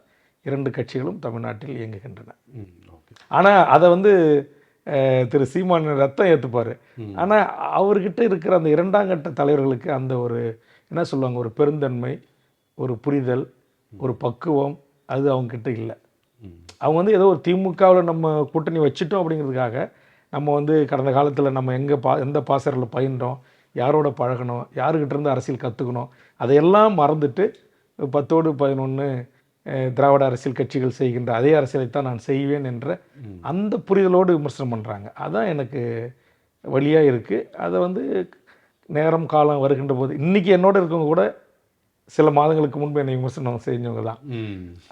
இரண்டு கட்சிகளும் தமிழ்நாட்டில் இயங்குகின்றன. ஆனால் அதை வந்து திரு சீமான் ரத்தம் ஏற்றுப்பார். ஆனால் அவர்கிட்ட இருக்கிற அந்த இரண்டாங்கட்ட தலைவர்களுக்கு அந்த ஒரு என்ன சொல்லுவாங்க, ஒரு பெருந்தன்மை, ஒரு புரிதல், ஒரு பக்குவம், அது அவங்கக்கிட்ட இல்லை. அவங்க வந்து ஏதோ ஒரு திமுகவில் நம்ம கூட்டணி வச்சுட்டோம் அப்படிங்கிறதுக்காக நம்ம வந்து கடந்த காலத்தில் நம்ம எந்த பாசறையில் பயின்றோம், யாரோட பழகணும், யாருக்கிட்ட இருந்து அரசியல் கற்றுக்கணும், அதையெல்லாம் மறந்துட்டு 10ஓடு 11 திராவிட அரசியல் கட்சிகள் செய்கின்ற அதே அரசியலைத்தான் நான் செய்வேன் என்ற அந்த புரிதலோடு விமர்சனம் பண்ணுறாங்க. அதான் எனக்கு வழியாக இருக்குது. அதை வந்து நேரம் காலம் வருகின்ற போது, இன்றைக்கி என்னோட இருக்கவங்க கூட சில மாதங்களுக்கு முன்பு என்னை விமர்சனம் செஞ்சவங்க தான்.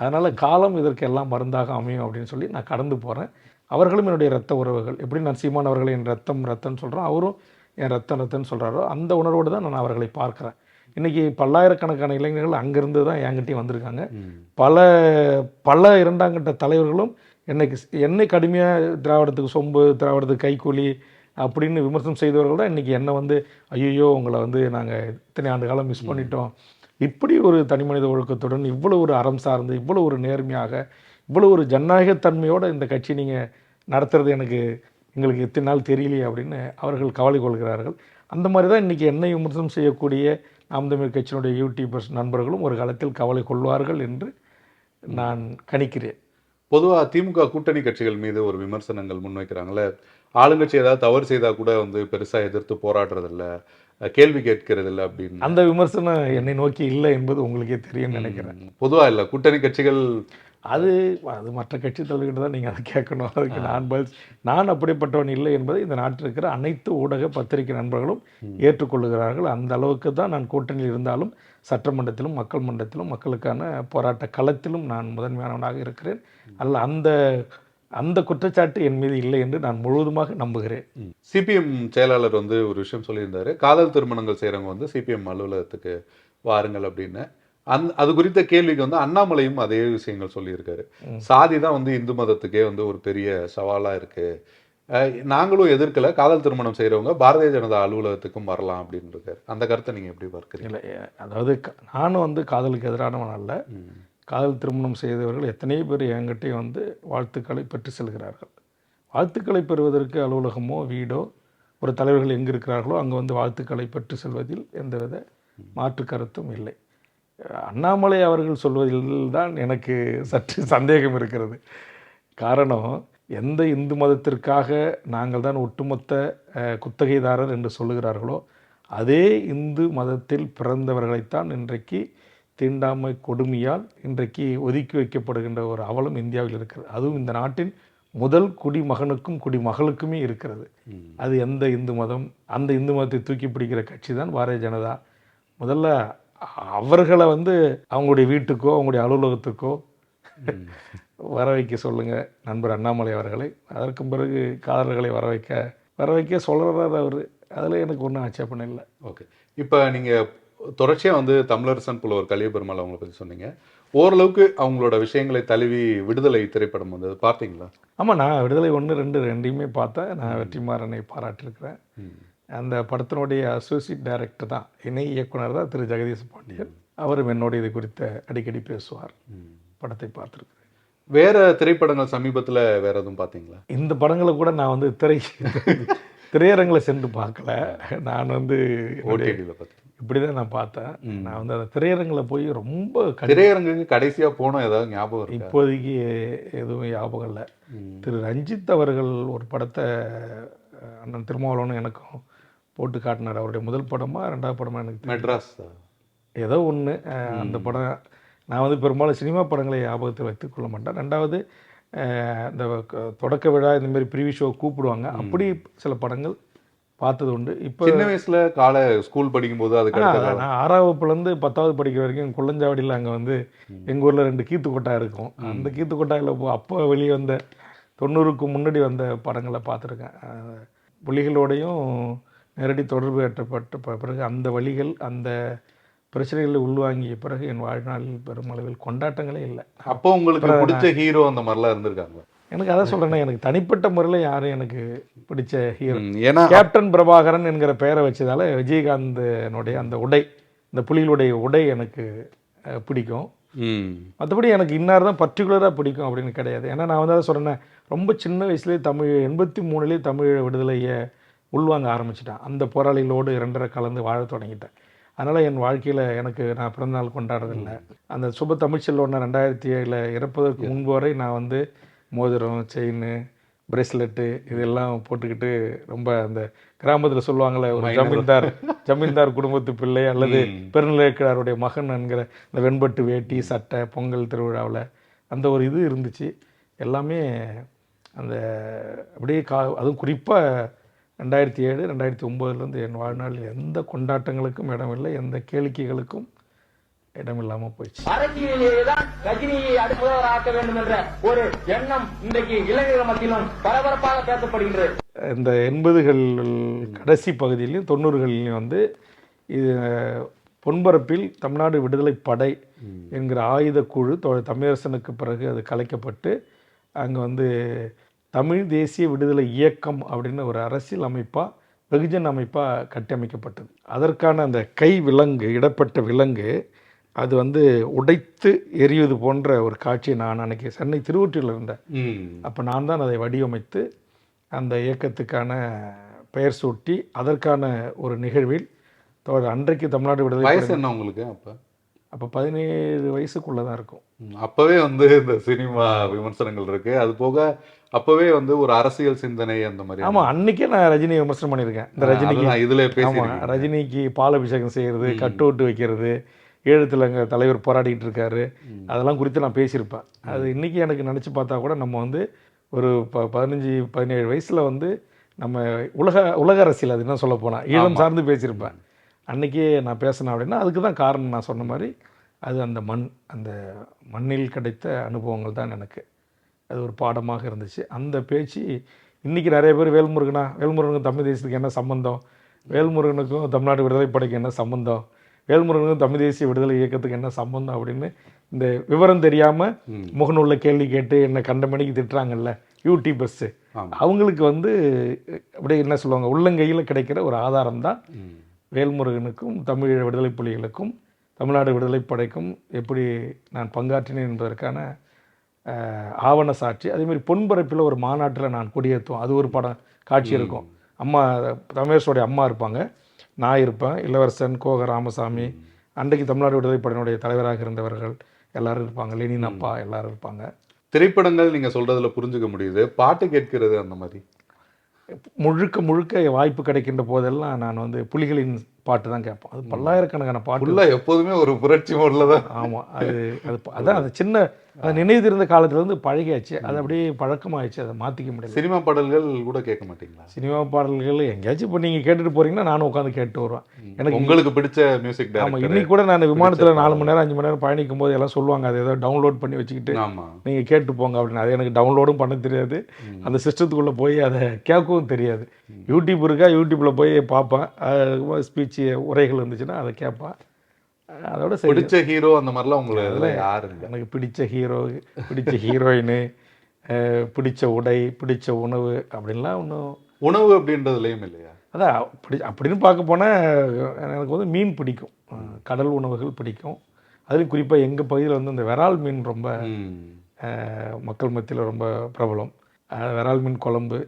அதனால் காலம் இதற்கு எல்லாம் மருந்தாக அமையும் அப்படின்னு சொல்லி நான் கடந்து போகிறேன். அவர்களும் என்னுடைய ரத்த உறவுகள். எப்படி நான் சீமான் அவர்களை என் ரத்தம்னு சொல்கிறேன், அவரும் என் ரத்தம்னு சொல்கிறாரோ அந்த உணர்வோடு தான் நான் அவர்களை பார்க்குறேன். இன்றைக்கி பல்லாயிரக்கணக்கான இளைஞர்கள் அங்கேருந்து தான் என்கிட்டையும் வந்திருக்காங்க. பல இரண்டாங்கட்ட தலைவர்களும் என்னை கடுமையாக திராவிடத்துக்கு சொம்பு, திராவிடத்துக்கு கைக்கூலி அப்படின்னு விமர்சனம் செய்தவர்கள் தான் இன்றைக்கி என்னை வந்து ஐயோ உங்களை வந்து நாங்கள் இத்தனை ஆண்டு காலம் மிஸ் பண்ணிட்டோம், இப்படி ஒரு தனிமனித ஒழுக்கத்துடன் இவ்வளோ ஒரு அறம் சார்ந்து, இவ்வளோ ஒரு நேர்மையாக, இவ்வளோ ஒரு ஜனநாயகத்தன்மையோடு இந்த கட்சி நீங்கள் நடத்துறது எங்களுக்கு இத்தனை நாள் தெரியலையே அப்படின்னு அவர்கள் கவலை கொள்கிறார்கள். அந்த மாதிரி தான் இன்றைக்கி என்னை விமர்சனம் செய்யக்கூடிய நாம் தமிழ் கட்சியினுடைய யூடியூபர்ஸ் நண்பர்களும் ஒரு காலத்தில் கவலை கொள்வார்கள் என்று நான் கணிக்கிறேன். பொதுவாக திமுக கூட்டணி கட்சிகள் மீது ஒரு விமர்சனங்கள் முன்வைக்கிறாங்களே, ஆளுங்கட்சி ஏதாவது தவறு செய்தால் கூட வந்து பெருசாக எதிர்த்து போராடுறதில்ல, கேள்வி கேட்கறதில்ல அப்படின்னு. அந்த விமர்சனம் என்னை நோக்கி இல்லை என்பது உங்களுக்கே தெரியும்னு நினைக்கிறேன். பொதுவாக இல்லை, கூட்டணி கட்சிகள் அது மற்ற கட்சி தலைவர்கிட்ட தான் நீங்கள் அதை கேட்கணும். அதுக்கு நான் அப்படிப்பட்டவன் இல்லை என்பதை இந்த நாட்டில் இருக்கிற அனைத்து ஊடக பத்திரிகை நண்பர்களும் ஏற்றுக்கொள்ளுகிறார்கள். அந்த அளவுக்கு தான் நான் கூட்டணியில் இருந்தாலும் சட்டமன்றத்திலும் மக்கள் மன்றத்திலும் மக்களுக்கான போராட்ட களத்திலும் நான் முதன்மையானவனாக இருக்கிறேன். அந்த குற்றச்சாட்டு என் மீது இல்லை என்று நான் முழுவதுமாக நம்புகிறேன். சிபிஎம் செயலாளர் வந்து ஒரு விஷயம் சொல்லியிருந்தாரு, காதல் திருமணங்கள் செய்கிறவங்க வந்து சிபிஎம் அலுவலகத்துக்கு வாருங்கள் அப்படின்னு. அது குறித்த கேள்விக்கு வந்து அண்ணாமலையும் அதே விஷயங்கள் சொல்லியிருக்காரு. சாதி தான் வந்து இந்து மதத்துக்கே வந்து ஒரு பெரிய சவாலாக இருக்குது, நாங்களும் எதிர்க்கல, காதல் திருமணம் செய்கிறவங்க பாரதிய ஜனதா அலுவலகத்துக்கும் வரலாம் அப்படின்னு இருக்காரு. அந்த கருத்தை நீங்கள் எப்படி பார்க்குறீங்க? இல்லை, அதாவது நானும் வந்து காதலுக்கு எதிரானவன் அல்ல. காதல் திருமணம் செய்தவர்கள் எத்தனை பேர் என்கிட்டே வந்து வாழ்த்துக்களை பெற்று செல்கிறார்கள். வாழ்த்துக்களை பெறுவதற்கு அலுவலகமோ வீடோ, ஒரு தலைவர்கள் எங்கே இருக்கிறார்களோ அங்கே வந்து வாழ்த்துக்களை பெற்று செல்வதில் எந்தவித மாற்று கருத்தும் இல்லை. அண்ணாமலை அவர்கள் சொல்வதில் தான் எனக்கு சற்று சந்தேகம் இருக்கிறது. காரணம், எந்த இந்து மதத்திற்காக நாங்கள் தான் ஒட்டுமொத்த குத்தகைதாரர் என்று சொல்லுகிறார்களோ, அதே இந்து மதத்தில் பிறந்தவர்களைத்தான் இன்றைக்கு தீண்டாமை கொடுமையால் இன்றைக்கு ஒதுக்கி வைக்கப்படுகின்ற ஒரு அவலம் இந்தியாவில் இருக்கிறது. அதுவும் இந்த நாட்டின் முதல் குடிமகனுக்கும் குடிமகளுக்குமே இருக்கிறது. அது எந்த இந்து மதம்? அந்த இந்து மதத்தை தூக்கி பிடிக்கிற கட்சி தான் பாரதிய ஜனதா. முதல்ல அவர்களை அவங்களுடைய வீட்டுக்கோ அவங்களுடைய அலுவலகத்துக்கோ வர வைக்க சொல்லுங்கள் நண்பர் அண்ணாமலை அவர்களை. அதற்கு பிறகு காதலர்களை வர வைக்க சொல்கிறார் அவர். அதில் எனக்கு ஒன்றும் ஆட்சேபணம் இல்லை. ஓகே. இப்போ நீங்கள் தொடர்ச்சியாக தமிழரசன் புலவர் கலியபெருமாள் அவங்கள பற்றி சொன்னீங்க. ஓரளவுக்கு அவங்களோட விஷயங்களை தழுவி விடுதலை திரைப்படம் வந்தது, பார்த்தீங்களா? ஆமாம், நான் விடுதலை 1, 2 ரெண்டையுமே பார்த்தேன். நான் வெற்றிமாறனை பாராட்டியிருக்கிறேன். அந்த படத்தினுடைய அசோசியேட் டைரக்டர் தான், இணை இயக்குனர் தான் திரு ஜெகதீஷ் பாண்டியன். அவரும் என்னோட இது குறித்த அடிக்கடி பேசுவார். படத்தை பார்த்துருக்குறேன். வேற திரைப்படங்கள் சமீபத்தில் வேற எதுவும் பார்த்தீங்களா? இந்த படங்களை கூட நான் திரையரங்கில் சென்று பார்க்கல. நான் ஓடிடியில் பார்த்தேன். இப்படி தான் நான் பார்த்தேன். நான் அந்த திரையரங்கில் போய் ரொம்ப திரையரங்குக்கு கடைசியாக போனோம், ஏதாவது ஞாபகம் இருக்கா? இப்போதைக்கு எதுவும் ஞாபகம் இல்லை. திரு ரஞ்சித் அவர்கள் ஒரு படத்தை அண்ணன் திருமாவளவனும் எனக்கும் போட்டு காட்டினார். அவருடைய முதல் படமா 2வது படமா எனக்கு மெட்ராஸ் ஏதோ ஒன்று. அந்த படம் நான் பெரும்பாலும் சினிமா படங்களை ஞாபகத்தில் வைத்துக்கொள்ள மாட்டேன். 2வது இந்த தொடக்க விழா இந்தமாரி ப்ரீவி ஷோ கூப்பிடுவாங்க, அப்படி சில படங்கள் பார்த்தது உண்டு. இப்போ சின்ன வயசில் ஸ்கூல் படிக்கும்போது அதுக்கு நான் 6ஆம் வகுப்புலேருந்து 10வது படிக்கிற வரைக்கும் குள்ளஞ்சாவடியில் அங்கே எங்கள் ஊரில் 2 கீத்து கொட்டா இருக்கும். அந்த கீத்து கொட்டாயில் அப்போ வெளியே வந்த 90க்கு முன்னாடி வந்த படங்களை பார்த்துருக்கேன். புலிகளோடையும் நேரடி தொடர்பு ஏற்றப்பட்ட பிறகு அந்த வழிகள் அந்த பிரச்சனைகளை உள்வாங்கிய பிறகு என் வாழ்நாளில் பெருமளவில் கொண்டாட்டங்களே இல்லை. அப்போ உங்களுக்கு பிடிச்ச ஹீரோ அந்த மாதிரிலாம் இருந்திருக்காங்க? எனக்கு அதான் சொல்கிறேன்னா, எனக்கு தனிப்பட்ட முறையில் யாரும் எனக்கு பிடிச்ச ஹீரோ, ஏன்னா கேப்டன் பிரபாகரன் என்கிற பெயரை வச்சதால விஜயகாந்தனுடைய அந்த உடை, இந்த புலிகளுடைய உடை எனக்கு பிடிக்கும். மற்றபடி எனக்கு இன்னார் தான் பர்டிகுலராக பிடிக்கும் அப்படின்னு கிடையாது. ஏன்னா நான் அதை சொன்னேன், ரொம்ப சின்ன வயசுலேயே தமிழ் 83லேயே தமிழ் விடுதலையை உள்வாங்க ஆரம்பிச்சிட்டேன். அந்த போராளிகளோடு 2.5 கலந்து வாழ தொடங்கிட்டேன். அதனால் என் வாழ்க்கையில் நான் பிறந்தநாள் கொண்டாடுறதில்லை. அந்த சுப தமிழ்ச்செல்வன் 2007 இறப்பதற்கு முன்பு வரை நான் மோதிரம், செயின், பிரேஸ்லெட்டு இதெல்லாம் போட்டுக்கிட்டு ரொம்ப அந்த கிராமத்தில் சொல்லுவாங்களே, ஒரு ஜமீன்தார் குடும்பத்து பிள்ளை அல்லது பெருநிலைக்கிழாருடைய மகன் என்கிற இந்த வெண்பட்டு வேட்டி சட்டை பொங்கல் திருவிழாவில் அந்த ஒரு இது இருந்துச்சு. எல்லாமே அந்த அப்படியே அதுவும் குறிப்பாக 2007 2009 என் வாழ்நாளில் எந்த கொண்டாட்டங்களுக்கும் இடமில்லை, எந்த கேளிக்கைகளுக்கும் இடமில்லாமல் போயிடுச்சு. அரசியலிலேயே தான் ரஜினியை அடுத்தவர் ஆக்க வேண்டும் என்ற ஒரு எண்ணம் இன்றைக்கு இளைஞர்கள் மத்தியிலும் பரபரப்பாக பேசப்படுகின்றது. இந்த 80கள் கடைசி பகுதியிலையும் 90களிலையும் இது பொன்பரப்பில் தமிழ்நாடு விடுதலை படை என்கிற ஆயுத குழு தமிழரசனுக்கு பிறகு அது கலைக்கப்பட்டு அங்கே தமிழ் தேசிய விடுதலை இயக்கம் அப்படின்னு ஒரு அரசியல் அமைப்பாக வெகுஜன் அமைப்பாக கட்டமைக்கப்பட்டது. அதற்கான அந்த கை விலங்கு, இடப்பட்ட விலங்கு அது உடைத்து எரிவது போன்ற ஒரு காட்சியை நான் அன்றைக்கி சென்னை திருவொற்றியில் இருந்தேன். அப்போ நான் தான் அதை வடிவமைத்து அந்த இயக்கத்துக்கான பெயர் சூட்டி அதற்கான ஒரு நிகழ்வில் அன்றைக்கு தமிழ்நாடு விடுதலை. வயசு என்ன உங்களுக்கு? அப்போ 17 வயசுக்குள்ளே தான் இருக்கும். அப்போவே இந்த சினிமா விமர்சனங்கள் இருக்குது. அது போக அப்போவே ஒரு அரசியல் சிந்தனை அந்த மாதிரி. ஆமாம், அன்றைக்கே நான் ரஜினியை விமர்சனம் பண்ணியிருக்கேன். இந்த ரஜினிக்கு இதில் ஆமாம், ரஜினிக்கு பாலாபிஷேகம் செய்கிறது, கட்டோட்டு வைக்கிறது, ஈழத்தில் எங்கள் தலைவர் போராடிக்கிட்டு இருக்காரு, அதெல்லாம் குறித்து நான் பேசியிருப்பேன். அது இன்றைக்கி எனக்கு நினச்சி பார்த்தா கூட நம்ம ஒரு 15-17 வயசில் நம்ம உலக அரசியல் அது என்ன சொல்ல போனால் ஈழம் சார்ந்து பேசியிருப்பேன். அன்றைக்கே நான் பேசினேன் அப்படின்னா அதுக்கு தான் காரணம் நான் சொன்ன மாதிரி அது அந்த மண்ணில் கிடைத்த அனுபவங்கள் தான் எனக்கு அது ஒரு பாடமாக இருந்துச்சு. அந்த பேச்சு இன்றைக்கி நிறைய பேர் வேல்முருகனுக்கும் தமிழ் தேசியத்துக்கு என்ன சம்பந்தம், வேல்முருகனுக்கும் தமிழ்நாடு விடுதலை படைக்கு என்ன சம்பந்தம், வேல்முருகனுக்கும் தமிழ் தேசிய விடுதலை இயக்கத்துக்கு என்ன சம்பந்தம் அப்படின்னு இந்த விவரம் தெரியாமல் முகநூல்ல கேள்வி கேட்டு என்னை கண்டமணிக்கு திட்டுறாங்கல்ல யூடியூபர்ஸு, அவங்களுக்கு அப்படியே என்ன சொல்லுவாங்க, உள்ளங்கையில் கிடைக்கிற ஒரு ஆதாரம் தான் வேல்முருகனுக்கும் தமிழ் விடுதலை புலிகளுக்கும் தமிழ்நாடு விடுதலை படைக்கும் எப்படி நான் பங்காற்றினேன் என்பதற்கான ஆவண சாட்சி. அதேமாதிரி பொன்பரப்பில் ஒரு மாநாட்டில் நான் கொடியேற்றுவோம், அது ஒரு படம் காட்சி இருக்கும். அம்மா தமிழரசோடைய அம்மா இருப்பாங்க, நான் இருப்பேன், இளவரசன், கோக ராமசாமி, அன்றைக்கு தமிழ்நாடு விடுதலை படையினுடைய தலைவராக இருந்தவர்கள் எல்லோரும் இருப்பாங்க, லெனின் அப்பா எல்லோரும் இருப்பாங்க. திரைப்படங்கள் நீங்க சொல்றதுல புரிஞ்சுக்க முடியுது. பாட்டு கேட்கிறது அந்த மாதிரி. முழுக்க முழுக்க வாய்ப்பு கிடைக்கின்ற போதெல்லாம் நான் வந்து புலிகளின் பாட்டு தான் கேட்போம். அது பல்லாயிரக்கணக்கான பாட்டு. ஃபுல்லா எப்போதுமே ஒரு புரட்சி மோட்ல தான். ஆமாம். அதான் அது சின்ன அது நினைவிருந்த காலத்துலேருந்து பழகியாச்சு. அது அப்படியே பழக்கமாகிடுச்சு. அதை மாற்றிக்க முடியல. சினிமா பாடல்கள் கூட கேட்க மாட்டீங்களா? சினிமா பாடல்கள் எங்கேயாச்சும் இப்போ நீங்கள் கேட்டுட்டு போகிறீங்கன்னா நானும் உட்காந்து கேட்டு வருவேன். எனக்கு உங்களுக்கு பிடிச்ச மியூசிக் ஆமாம். டைரக்டர். இன்னைக்கு கூட நான் விமானத்தில் 4 மணி நேரம் 5 மணி நேரம் பயணிக்கும் போது எல்லாம் சொல்லுவாங்க, அதை ஏதோ டவுன்லோட் பண்ணி வச்சுக்கிட்டு ஆமா. நீங்கள் கேட்டு போங்க அப்படின்னு. அது எனக்கு டவுன்லோடும் பண்ண தெரியாது. அந்த சிஸ்டத்துக்குள்ளே போய் அதை கேட்கவும் தெரியாது. யூடியூப் இருக்கா, யூடியூப்பில் போய் பார்ப்பேன். ஸ்பீச் உரைகள் இருந்துச்சுன்னா அதை கேட்பேன். அதோட சரி. பிடிச்ச ஹீரோ அந்த மாதிரிலாம் உங்களுக்கு அதில் யாரு? எனக்கு பிடிச்ச ஹீரோ, பிடிச்ச ஹீரோயின், பிடிச்ச உடை, பிடிச்ச உணவு அப்படின்லாம் ஒன்றும். உணவு அப்படின்றதுலையும் இல்லையா? அதான் அப்படின்னு பார்க்க போனால் எனக்கு வந்து மீன் பிடிக்கும். கடல் உணவுகள் பிடிக்கும். அதுலேயும் குறிப்பாக எங்கள் பகுதியில் வந்து இந்த விரால் மீன் ரொம்ப மக்கள் மத்தியில் ரொம்ப பிரபலம். விரால் மீன் குழம்பு,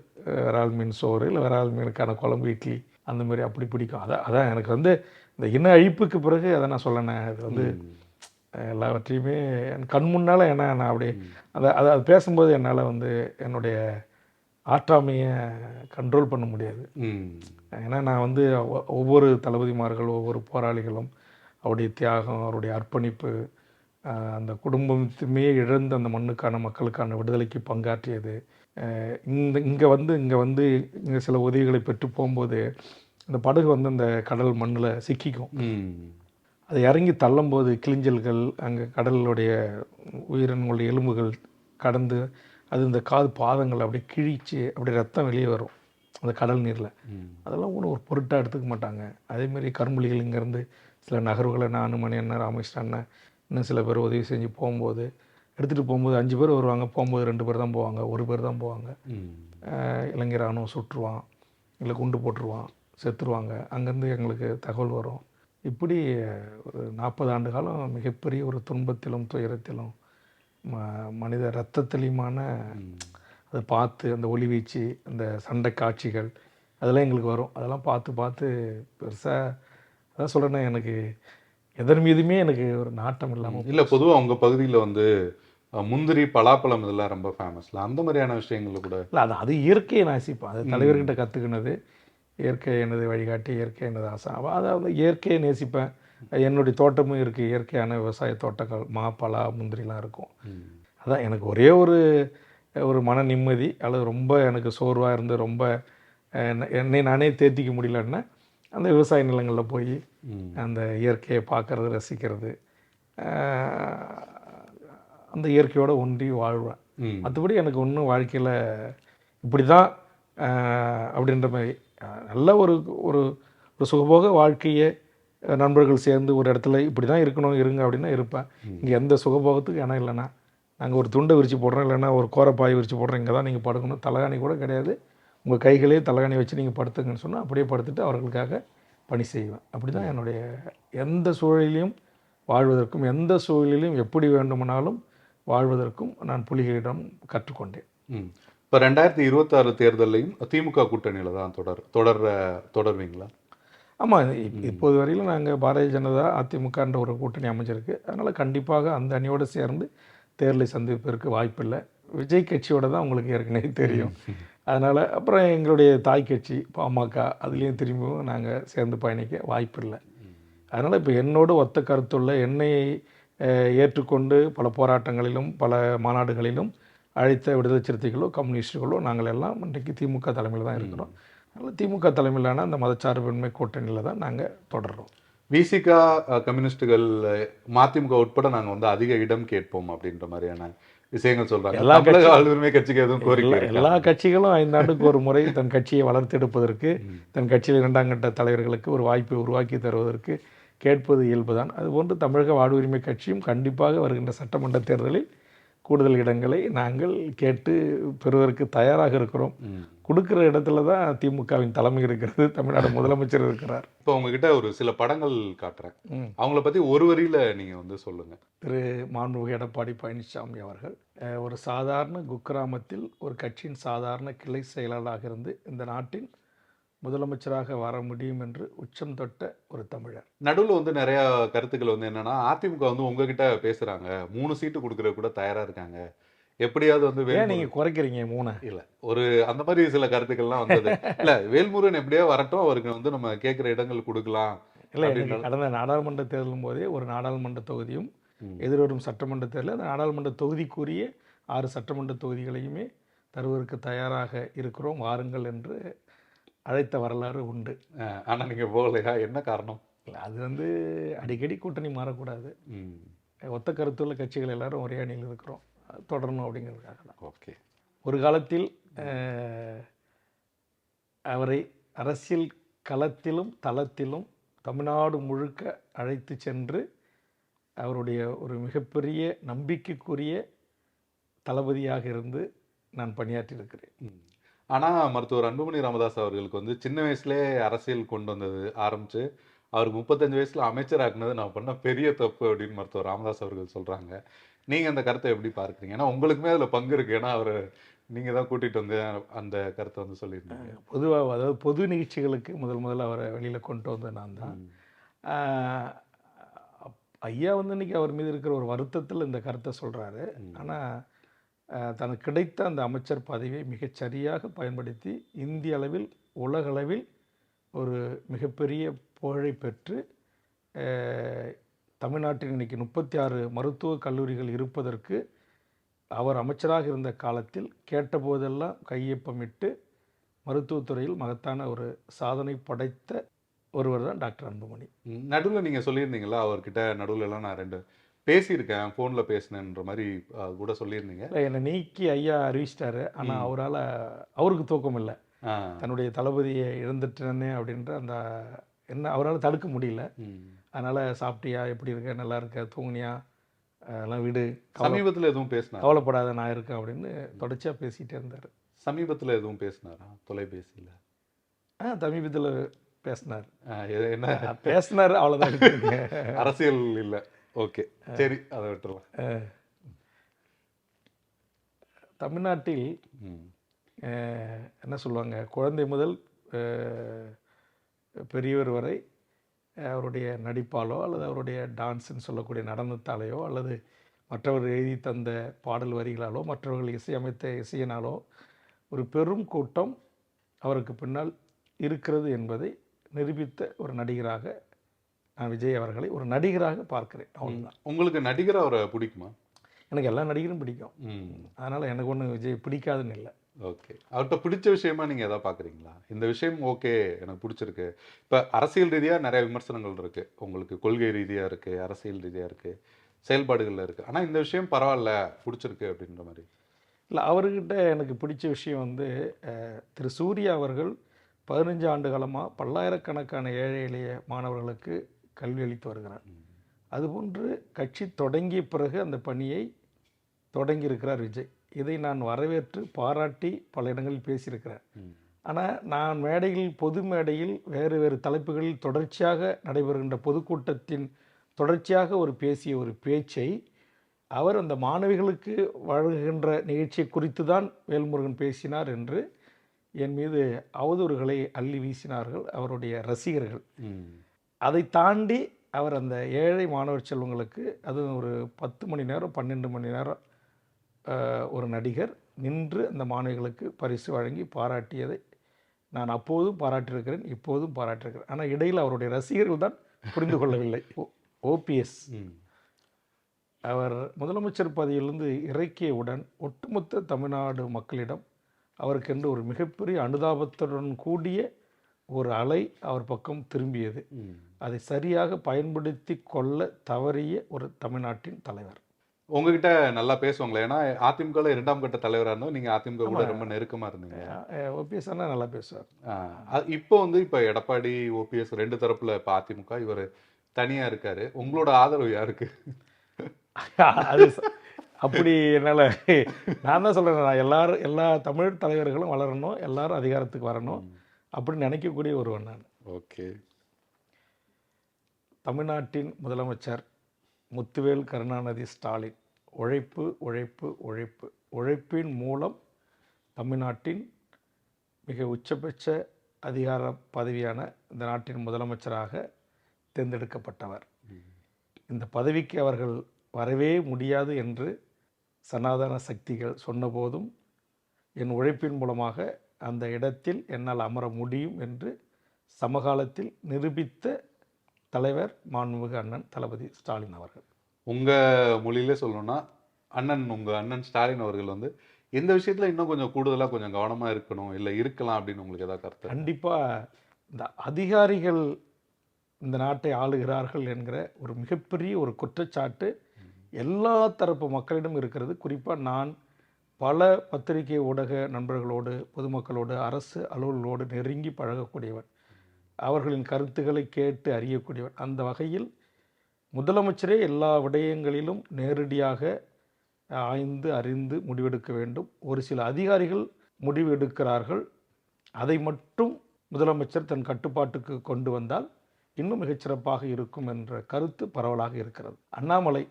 விரால் மீன் சோறு, இல்லை விரால் மீனுக்கான குழம்பு, இட்லி, அந்த மாதிரி அப்படி பிடிக்கும். அதான் எனக்கு வந்து இந்த இன அழிப்புக்கு பிறகு அதை நான் சொல்லணேன். அது வந்து எல்லாவற்றையுமே என் கண் முன்னால், ஏன்னா நான் அப்படியே அதை பேசும்போது என்னால் வந்து என்னுடைய ஆற்றாமையை கண்ட்ரோல் பண்ண முடியாது. ஏன்னா நான் வந்து ஒவ்வொரு தளபதிமார்கள், ஒவ்வொரு போராளிகளும் அவருடைய தியாகம், அவருடைய அர்ப்பணிப்பு, அந்த குடும்பத்துமே இழந்து அந்த மண்ணுக்கான மக்களுக்கான விடுதலைக்கு பங்காற்றியது. இங்கே வந்து சில உதவிகளை பெற்று போகும்போது அந்த படகு வந்து அந்த கடல் மண்ணில் சிக்கிக்கும். அது இறங்கி தள்ளும்போது கிளிஞ்சல்கள், அங்கே கடலுடைய உயிரினங்களுடைய எலும்புகள் கடந்து அது இந்த காது பாதங்கள் அப்படியே கிழிச்சு அப்படியே ரத்தம் வெளியே வரும் அந்த கடல் நீரில். அதெல்லாம் ஒன்றும் ஒரு பொருட்டாக எடுத்துக்க மாட்டாங்க. அதேமாரி கரும்புலிகள் இங்கேருந்து சில நகர்வுகளை நான், மணி அண்ணன், ராமகிருஷ்ணன் அண்ணன், இன்னும் சில பேர் உதவி செஞ்சு போகும்போது, எடுத்துகிட்டு போகும்போது 5 பேர் வருவாங்க, போகும்போது 2 பேர் தான் போவாங்க, 1 பேர் தான் போவாங்க. இளைஞர் ராணுவம் சுட்டுருவான், இல்லை குண்டு போட்டுருவான், செத்துருவாங்க. அங்கேருந்து எங்களுக்கு தகவல் வரும். இப்படி ஒரு 40 ஆண்டு காலம் மிகப்பெரிய ஒரு துன்பத்திலும் துயரத்திலும் மனித இரத்தத்திலையுமான அதை பார்த்து அந்த ஒளி வீச்சு, அந்த சண்டை காட்சிகள் அதெல்லாம் எங்களுக்கு வரும். அதெல்லாம் பார்த்து பார்த்து பெருசாக அதான் சொல்கிறேன்னா, எனக்கு எதன் மீதுமே எனக்கு ஒரு நாட்டம் இல்லாமல் இல்லை. பொதுவாக உங்கள் பகுதியில் வந்து முந்திரி, பலாப்பழம் இதெல்லாம் ரொம்ப ஃபேமஸ்ல, அந்த மாதிரியான விஷயங்கள் கூட இல்லை. அது இயற்கையை நேசிப்பேன். அது தலைவர்கிட்ட கற்றுக்கினது. இயற்கை எனது வழிகாட்டி, இயற்கை எனது ஆசை. அதாவது இயற்கையை நேசிப்பேன். என்னுடைய தோட்டமும் இருக்குது, இயற்கையான விவசாய தோட்டங்கள், மா, பலா, முந்திரிலாம் இருக்கும். அதான் எனக்கு ஒரே ஒரு மன நிம்மதி, அல்லது ரொம்ப எனக்கு சோர்வாக இருந்து ரொம்ப என்னை நானே தேத்திக்க முடியலன்னா அந்த விவசாய நிலங்களில் போய் அந்த இயற்கையை பார்க்குறது, ரசிக்கிறது, அந்த இயற்கையோடு ஒன்றி வாழ்வேன். மற்றபடி எனக்கு ஒன்றும் வாழ்க்கையில் இப்படி தான் அப்படின்ற மாதிரி நல்ல ஒரு ஒரு சுகபோக வாழ்க்கையை நண்பர்கள் சேர்ந்து ஒரு இடத்துல இப்படி தான் இருக்கணும், இருங்க அப்படின்னா இருப்பேன். இங்கே எந்த சுகபோகத்துக்கு இடம் இல்லைன்னா, நாங்கள் ஒரு துண்டை விரித்து போடுறோம், இல்லைன்னா ஒரு கோரப்பாய் விரித்து போடுறோம், இங்கே தான் நீங்கள் படுக்கணும், தலைகாணி கூட கிடையாது, உங்கள் கைகளே தலைகாணி வச்சு நீங்கள் படுத்துங்கன்னு சொன்னால் அப்படியே படுத்துட்டு அவர்களுக்காக பணி செய்வேன். அப்படி தான் என்னுடைய எந்த சூழலிலும் வாழ்வதற்கும், எந்த சூழலிலும் எப்படி வேண்டுமானாலும் வாழ்வதற்கும் நான் புலிகளிடம் கற்றுக்கொண்டேன். இப்போ 2026 தேர்தலையும் திமுக கூட்டணியில் தான் தொடர்வீங்களா? ஆமாம். இப்போது வரையிலும் நாங்கள் பாரதிய ஜனதா, அதிமுகன்ற ஒரு கூட்டணி அமைஞ்சிருக்கு. அதனால் கண்டிப்பாக அந்த அணியோடு சேர்ந்து தேர்தலை சந்திப்பதற்கு வாய்ப்பில்லை. விஜய் கட்சியோட தான் உங்களுக்கு ஏற்கனவே தெரியும். அதனால் அப்புறம் எங்களுடைய தாய் கட்சி பாமக, அதுலேயும் திரும்பியும் நாங்கள் சேர்ந்து பயணிக்க வாய்ப்பில்லை. அதனால் இப்போ என்னோடு ஒத்த கருத்துள்ள, என்னை ஏற்றுக்கொண்டு பல போராட்டங்களிலும் பல மாநாடுகளிலும் அழைத்த விடுதலை சிறுத்தைகளோ கம்யூனிஸ்டுகளோ நாங்கள் எல்லாம் இன்றைக்கு திமுக தலைமையில் தான் இருக்கிறோம். அதனால் திமுக தலைமையிலான அந்த மதச்சார்பின்மை கூட்டணியில் தான் நாங்கள் தொடர்றோம். விசிகா, கம்யூனிஸ்டுகள், மதிமுக உட்பட நாங்கள் வந்து அதிக இடம் கேட்போம் அப்படின்ற மாதிரியான விஷயங்கள் சொல்கிறாங்க. எல்லா கட்சிக்கு எதுவும் கோரிக்கை? எல்லா கட்சிகளும் 5 ஆண்டுக்கு ஒரு முறை தன் கட்சியை வளர்த்தெடுப்பதற்கு, தன் கட்சியில் 2ஆம் கட்ட தலைவர்களுக்கு ஒரு வாய்ப்பை உருவாக்கி தருவதற்கு கேட்பது இயல்புதான். அதுபோன்று தமிழக வாழ்வுரிமை கட்சியும் கண்டிப்பாக வருகின்ற சட்டமன்ற தேர்தலில் கூடுதல் இடங்களை நாங்கள் கேட்டு பெறுவதற்கு தயாராக இருக்கிறோம். கொடுக்குற இடத்துல தான் திமுகவின் தலைமை இருக்கிறது, தமிழ்நாடு முதலமைச்சர் இருக்கிறார். இப்போ உங்ககிட்ட ஒரு சில படங்கள் காட்டுறேன், அவங்கள பற்றி ஒரு வரியில் நீங்கள் வந்து சொல்லுங்கள். திரு மாண்புமிகு எடப்பாடி பழனிசாமி அவர்கள் ஒரு சாதாரண குக்கிராமத்தில் ஒரு கட்சியின் சாதாரண கிளை செயலாளராக இருந்து இந்த நாட்டின் முதலமைச்சராக வர முடியும் என்று உச்சம் தொட்ட ஒரு தமிழர். நடுவில் வந்து நிறைய கருத்துக்கள் வந்து என்னன்னா, அதிமுக வந்து உங்ககிட்ட பேசுகிறாங்க, 3 சீட்டு கொடுக்குற கூட தயாராக இருக்காங்க, எப்படியாவது வந்து ஏன் வேல்முருகன் நீங்கள் குறைக்கிறீங்க 3? இல்ல ஒரு அந்த மாதிரி சில கருத்துக்கள்லாம் வந்தது. இல்ல வேல்முருகன் எப்படியோ வரட்டும், அவருக்கு வந்து நம்ம கேட்கிற இடங்கள் குடுக்கலாம் இல்லை, எனக்கு அப்படின்ற கடந்த நாடாளுமன்ற தேர்தலும் போதே ஒரு நாடாளுமன்ற தொகுதியும் ம். எதிர்வரும் சட்டமன்ற தேர்தலில் அந்த நாடாளுமன்ற தொகுதிக்குரிய 6 சட்டமன்ற தொகுதிகளையுமே தருவதற்கு தயாராக இருக்கிறோம், வாருங்கள் என்று அழைத்த வரலாறு உண்டு. ஆனா நீங்க போகலையா? என்ன காரணம்? இல்ல, அது வந்து அடிக்கடி கூட்டணி மாறக்கூடாது. ம். ஒத்த கருத்துள்ள கட்சிகள் எல்லாரும் ஒரே அணியில் இருக்கிறோம், அது தொடரணும் அப்படிங்கிறதுக்காக தான். ஓகே. ஒரு காலத்தில் அவரை அரசியல் களத்திலும் தளத்திலும் தமிழ்நாடு முழுக்க அழைத்து சென்று அவருடைய ஒரு மிகப்பெரிய நம்பிக்கைக்குரிய தளபதியாக இருந்து நான் பணியாற்றியிருக்கிறேன். ம். ஆனா மருத்துவர் அன்புமணி ராமதாஸ் அவர்களுக்கு வந்து சின்ன வயசுலயே அரசியல் கொண்டு வந்தது ஆரம்பிச்சு, அவருக்கு 35 வயசுல அமைச்சர் ஆக்குனது நான் பண்ண பெரிய தப்பு அப்படின்னு மருத்துவர் ராமதாஸ் அவர்கள் சொல்றாங்க. நீங்க அந்த கருத்தை எப்படி பார்க்குறீங்க? ஏன்னா உங்களுக்குமே அதுல பங்கு இருக்கு. ஏன்னா அவரு நீங்க தான் கூட்டிட்டு வந்து அந்த கருத்தை வந்து சொல்லியிருந்தீங்க. பொதுவாக அதாவது பொது நிகழ்ச்சிகளுக்கு முதல்ல அவரை வெளியில் கொண்டு வந்தது நான் தான். ம். ஆஹ் ஐயா வந்து இன்னைக்கு அவர் மீது இருக்கிற ஒரு வருத்தத்தில் இந்த கருத்தை சொல்கிறாரு. ம். ஆனால் தனக்கு கிடைத்த அந்த அமைச்சர் பதவியை மிகச் சரியாக பயன்படுத்தி இந்திய அளவில் உலகளவில் ஒரு மிகப்பெரிய புகழை பெற்று தமிழ்நாட்டில் இன்னைக்கு 36 மருத்துவக் கல்லூரிகள் இருப்பதற்கு அவர் அமைச்சராக இருந்த காலத்தில் கேட்டபோதெல்லாம் கையொப்பமிட்டு மருத்துவத்துறையில் மகத்தான ஒரு சாதனை படைத்த ஒருவர் தான் டாக்டர் அன்புமணி. நடுவுல நீங்க சொல்லியிருந்தீங்களா, அவர்கிட்ட நடுவுல எல்லாம் நான் 2 பேசியிருக்கேன், ஃபோன்ல பேசினேன்ற மாதிரி கூட சொல்லியிருந்தீங்க. இல்லை, என்னை நீக்கி ஐயா அறிவிச்சிட்டாரு. ஆனால் ம். அவருக்கு தூக்கம் இல்லை. ஆ. தன்னுடைய தளபதியை இழந்துட்டேனே அப்படின்ற அந்த என்ன அவரால் தடுக்க முடியல. ம். அதனால் சாப்பிட்டியா, எப்படி இருக்க, நல்லா இருக்க, தூங்குனியா, அதெல்லாம் விடு, சமீபத்துல எதுவும் பேசினாரா? கவலைப்படாத, நான் இருக்கேன் அப்படின்னு தொடர்ச்சியாக பேசிகிட்டே இருந்தார். சமீபத்துல எதுவும் பேசினாரா தொலைபேசியில? சமீபத்தில் பேசினார். என்ன பேசினார், அவ்வளோதான். அரசியல் இல்ல. ஓகே, சரி, அதை விட்டுறலாம். தமிழ்நாட்டில் ம். என்ன சொல்லுவாங்க, குழந்தை முதல் பெரியவர் வரை அவருடைய நடிப்பாலோ அல்லது அவருடைய டான்ஸ்ன்னு சொல்லக்கூடிய நடனத்தாலேயோ அல்லது மற்றவர் எழுதி தந்த பாடல் வரிகளாலோ மற்றவர்கள் இசையமைத்த இசையினாலோ ஒரு பெரும் கூட்டம் அவருக்கு பின்னால் இருக்கிறது என்பதை நிரூபித்த ஒரு நடிகராக நான் விஜய் அவர்களை ஒரு நடிகராக பார்க்கிறேன். அவ்வளோதான். உங்களுக்கு நடிகர் அவரை பிடிக்குமா? எனக்கு எல்லா நடிகரும் பிடிக்கும். ம். அதனால் எனக்கு ஒன்றும் விஜய் பிடிக்காதுன்னு இல்லை. ஓகே. அவர்கிட்ட பிடிச்ச விஷயமா நீங்க எதாவது பார்க்குறீங்களா? இந்த விஷயம் ஓகே, எனக்கு பிடிச்சிருக்கு. இப்போ அரசியல் ரீதியா நிறைய விமர்சனங்கள் இருக்கு. உங்களுக்கு கொள்கை ரீதியா இருக்கு, அரசியல் ரீதியா இருக்கு, செயல்பாடுகள்ல இருக்கு. ஆனா இந்த விஷயம் பரவாயில்ல, பிடிச்சிருக்கு அப்படின்ற மாதிரி. இல்லை, அவர்கிட்ட எனக்கு பிடிச்ச விஷயம் வந்து திரு சூர்யா அவர்கள் 15 ஆண்டு காலமாக பல்லாயிரக்கணக்கான ஏழை எளிய மாணவர்களுக்கு கல்வி அளித்து வருகிறார். அதுபோன்று கட்சி தொடங்கிய பிறகு அந்த பணியை தொடங்கியிருக்கிறார் விஜய். இதை நான் வரவேற்று பாராட்டி பல இடங்களில் பேசியிருக்கிறேன். ஆனால் நான் மேடையில் பொது மேடையில் வேறு வேறு தலைப்புகளில் தொடர்ச்சியாக நடைபெறுகின்ற பொதுக்கூட்டத்தின் தொடர்ச்சியாக பேசிய ஒரு பேச்சை அவர் அந்த மாணவிகளுக்கு வழங்குகின்ற நிகழ்ச்சியை குறித்து தான் வேல்முருகன் பேசினார் என்று என் மீது அவதூறுகளை அள்ளி வீசினார்கள் அவருடைய ரசிகர்கள். அதை தாண்டி அவர் அந்த ஏழை மாணவர் செல்வங்களுக்கு, அது ஒரு 10 மணி நேரம் 12 மணி நேரம் ஒரு நடிகர் நின்று அந்த மாணவிகளுக்கு பரிசு வழங்கி பாராட்டியதை நான் அப்போதும் பாராட்டியிருக்கிறேன், இப்போதும் பாராட்டியிருக்கிறேன். ஆனால் இடையில் அவருடைய ரசிகர்கள் தான் புரிந்து கொள்ளவில்லை. ஓபிஎஸ் அவர் முதலமைச்சர் பதவியிலிருந்து இறக்கியவுடன் ஒட்டுமொத்த தமிழ்நாடு மக்களிடம் அவருக்கென்று ஒரு மிகப்பெரிய அனுதாபத்துடன் கூடிய ஒரு அலை அவர் பக்கம் திரும்பியது. அதை சரியாக பயன்படுத்தி கொள்ள தவறிய ஒரு தமிழ்நாட்டின் தலைவர். உங்ககிட்ட நல்லா பேசுவாங்களே, ஏன்னா அதிமுக 2ஆம் கட்ட தலைவராக இருந்தோம், நீங்க அதிமுக கூட ரொம்ப நெருக்கமா இருந்தீங்க. ஓபிஎஸ் அண்ணா நல்லா பேசுவார். இப்போ வந்து இப்போ எடப்பாடி ஓபிஎஸ் 2 தரப்புல இப்போ அதிமுக இவர் தனியா இருக்காரு. உங்களோட ஆதரவு யாருக்கு? அது அப்படி என்னால் நான் தான் சொல்கிறேன், நான் எல்லா தமிழ் தலைவர்களும் வளரணும், எல்லாரும் அதிகாரத்துக்கு வரணும் அப்படின்னு நினைக்கக்கூடிய ஒருவன் நான். ஓகே. தமிழ்நாட்டின் முதலமைச்சர் முத்துவேல் கருணாநிதி ஸ்டாலின் உழைப்பு உழைப்பு உழைப்பு உழைப்பின் மூலம் தமிழ்நாட்டின் மிக உச்சபட்ச அதிகார பதவியான இந்த நாட்டின் முதலமைச்சராக தேர்ந்தெடுக்கப்பட்டவர். இந்த பதவிக்கு அவர்கள் வரவே முடியாது என்று சனாதன சக்திகள் சொன்னபோதும் என் உழைப்பின் மூலமாக அந்த இடத்தில் என்னால் அமர முடியும் என்று சமகாலத்தில் நிரூபித்த தலைவர் மாண்புமிகு அண்ணன் தளபதி ஸ்டாலின் அவர்கள். உங்கள் மொழியிலே சொல்லணும்னா உங்கள் அண்ணன் ஸ்டாலின் அவர்கள் வந்து இந்த விஷயத்தில் இன்னும் கொஞ்சம் கூடுதலாக கொஞ்சம் கவனமாக இருக்கணும், இல்லை இருக்கலாம் அப்படின்னு உங்களுக்கு ஏதாவது கருத்து? கண்டிப்பாக இந்த அதிகாரிகள் இந்த நாட்டை ஆளுகிறார்கள் என்கிற ஒரு மிகப்பெரிய ஒரு குற்றச்சாட்டு எல்லா தரப்பு மக்களிடம் இருக்கிறது. குறிப்பாக நான் பல பத்திரிகை ஊடக நண்பர்களோடு, பொதுமக்களோடு, அரசு அலுவலர்களோடு நெருங்கி பழகக்கூடியவன், அவர்களின் கருத்துக்களை கேட்டு அறியக்கூடியவன். அந்த வகையில் முதலமைச்சரே எல்லா விடயங்களிலும் நேரடியாக ஆய்ந்து அறிந்து முடிவெடுக்க வேண்டும். ஒரு சில அதிகாரிகள் முடிவு எடுக்கிறார்கள், அதை மட்டும் முதலமைச்சர் தன் கட்டுப்பாட்டுக்கு கொண்டு வந்தால் இன்னும் மிகச்சிறப்பாக இருக்கும் என்ற கருத்து பரவலாக இருக்கிறது. அண்ணாமலை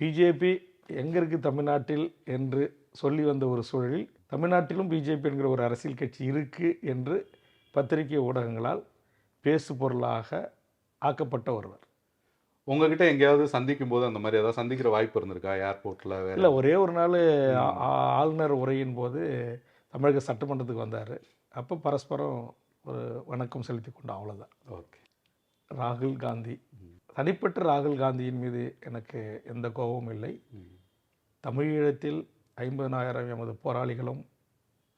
பிஜேபி எங்கே இருக்குது தமிழ்நாட்டில் என்று சொல்லி வந்த ஒரு சூழலில் தமிழ்நாட்டிலும் பிஜேபி என்கிற ஒரு அரசியல் கட்சி இருக்குது என்று பத்திரிகை ஊடகங்களால் பேசு பொருளாக ஆக்கப்பட்ட ஒருவர். உங்ககிட்ட எங்கேயாவது சந்திக்கும் போது அந்த மாதிரி ஏதாவது சந்திக்கிற வாய்ப்பு இருந்திருக்கா ஏர்போர்ட்டில்? இல்லை, ஒரே ஒரு நாள் ஆளுநர் உரையின் போது தமிழக சட்டமன்றத்துக்கு வந்தார். அப்போ பரஸ்பரம் ஒரு வணக்கம் செலுத்தி கொண்டோம், அவ்வளோதான். ஓகே. ராகுல் காந்தி, தனிப்பட்ட ராகுல் காந்தியின் மீது எனக்கு எந்த கோபமும் இல்லை. தமிழீழத்தில் 50,000 எமது போராளிகளும்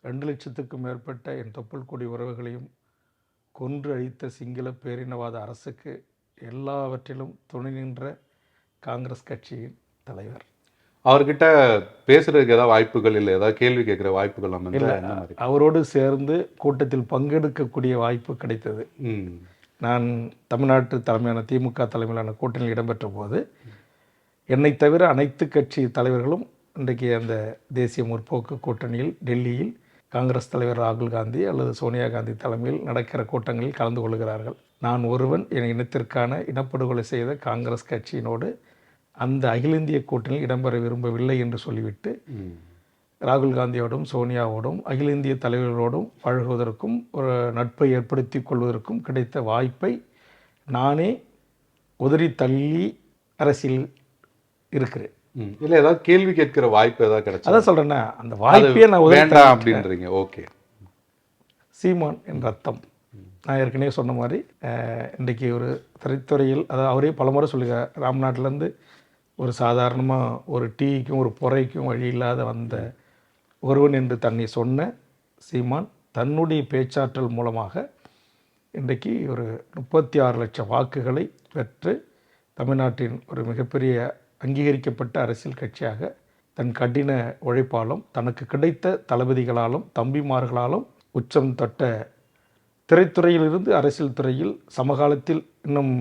2 லட்சத்துக்கும் மேற்பட்ட என் தொப்புள் கொடி உறவுகளையும் கொன்று அழித்த சிங்கள பேரினவாத அரசுக்கு எல்லாவற்றிலும் துணை நின்ற காங்கிரஸ் கட்சியின் தலைவர். அவர்கிட்ட பேசுறதுக்கு ஏதாவது வாய்ப்புகள், இல்லை ஏதாவது கேள்வி கேட்குற வாய்ப்புகள் நம்ம இல்லை, அவரோடு சேர்ந்து கூட்டத்தில் பங்கெடுக்கக்கூடிய வாய்ப்பு கிடைத்தது. நான் தமிழ்நாட்டு தலைமையான திமுக தலைமையிலான கூட்டணியில் இடம்பெற்ற போது என்னை தவிர அனைத்து கட்சி தலைவர்களும் இன்றைக்கு அந்த தேசிய முற்போக்கு கூட்டணியில் டெல்லியில் காங்கிரஸ் தலைவர் ராகுல் காந்தி அல்லது சோனியா காந்தி தலைமையில் நடக்கிற கூட்டங்களில் கலந்து கொள்கிறார்கள். நான் ஒருவன் என் இனத்திற்கான இனப்படுகொலை செய்த காங்கிரஸ் கட்சியினோடு அந்த அகில இந்திய கூட்டணியில் இடம்பெற விரும்பவில்லை என்று சொல்லிவிட்டு ராகுல் காந்தியோடும் சோனியாவோடும் அகில இந்திய தலைவர்களோடும் பழகுவதற்கும் ஒரு நட்பை ஏற்படுத்தி கொள்வதற்கும் கிடைத்த வாய்ப்பை நானே உதறி தள்ளி அரசியல் இருக்கிறேன். இல்லை, ஏதாவது கேள்வி கேட்கிற வாய்ப்பு ஏதாவது கிடைச்சா? அதான் சொல்கிறேன்னா, அந்த வாய்ப்பே நான் வேண்டாம் அப்படின்றீங்க. ஓகே. சீமான் என் ரத்தம். நான் ஏற்கனவே சொன்ன மாதிரி இன்றைக்கி ஒரு திரைத்துறையில், அதாவது அவரே பலமுறை சொல்லுங்க, ராம்நாட்டிலேருந்து ஒரு சாதாரணமாக ஒரு டீக்கும் ஒரு பொறைக்கும் வழி இல்லாத வந்த ஒருவன் என்று தன்னை சொன்ன சீமான் தன்னுடைய பேச்சாற்றல் மூலமாக இன்றைக்கு ஒரு 36 லட்சம் வாக்குகளை பெற்று தமிழ்நாட்டின் ஒரு மிகப்பெரிய அங்கீகரிக்கப்பட்ட அரசியல் கட்சியாக தன் கடின உழைப்பாலும் தனக்கு கிடைத்த தளபதிகளாலும் தம்பிமார்களாலும் உச்சம் தொட்ட திரைத்துறையிலிருந்து அரசியல் துறையில் சமகாலத்தில் இன்னும்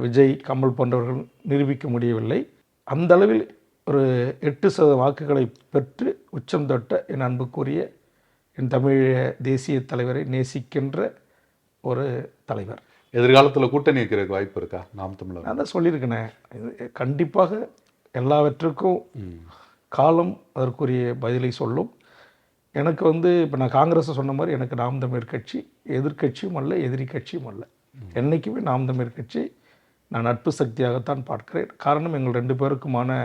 விஜய், கமல் போன்றவர்கள் நிரூபிக்க முடியவில்லை. அந்த அளவில் ஒரு 8% வாக்குகளை பெற்று உச்சம் தொட்ட என் அன்புக்குரிய என் தமிழக தேசிய தலைவரை நேசிக்கின்ற ஒரு தலைவர். எதிர்காலத்தில் கூட்டணி வைக்கிறதுக்கு வாய்ப்பு இருக்கா நாம் தமிழர்? நான் தான் சொல்லியிருக்கேனே, கண்டிப்பாக எல்லாவற்றுக்கும் காலம் அதற்குரிய பதிலை சொல்லும். எனக்கு இப்போ நான் காங்கிரஸை சொன்ன மாதிரி எனக்கு நாம் தமிழர் கட்சி எதிர்கட்சியும் அல்ல, எதிரி கட்சியும் அல்ல. என்றைக்குமே நாம் தமிழர் கட்சி நான் நட்பு சக்தியாகத்தான் பார்க்கிறேன். காரணம், எங்கள் 2 பேருக்குமான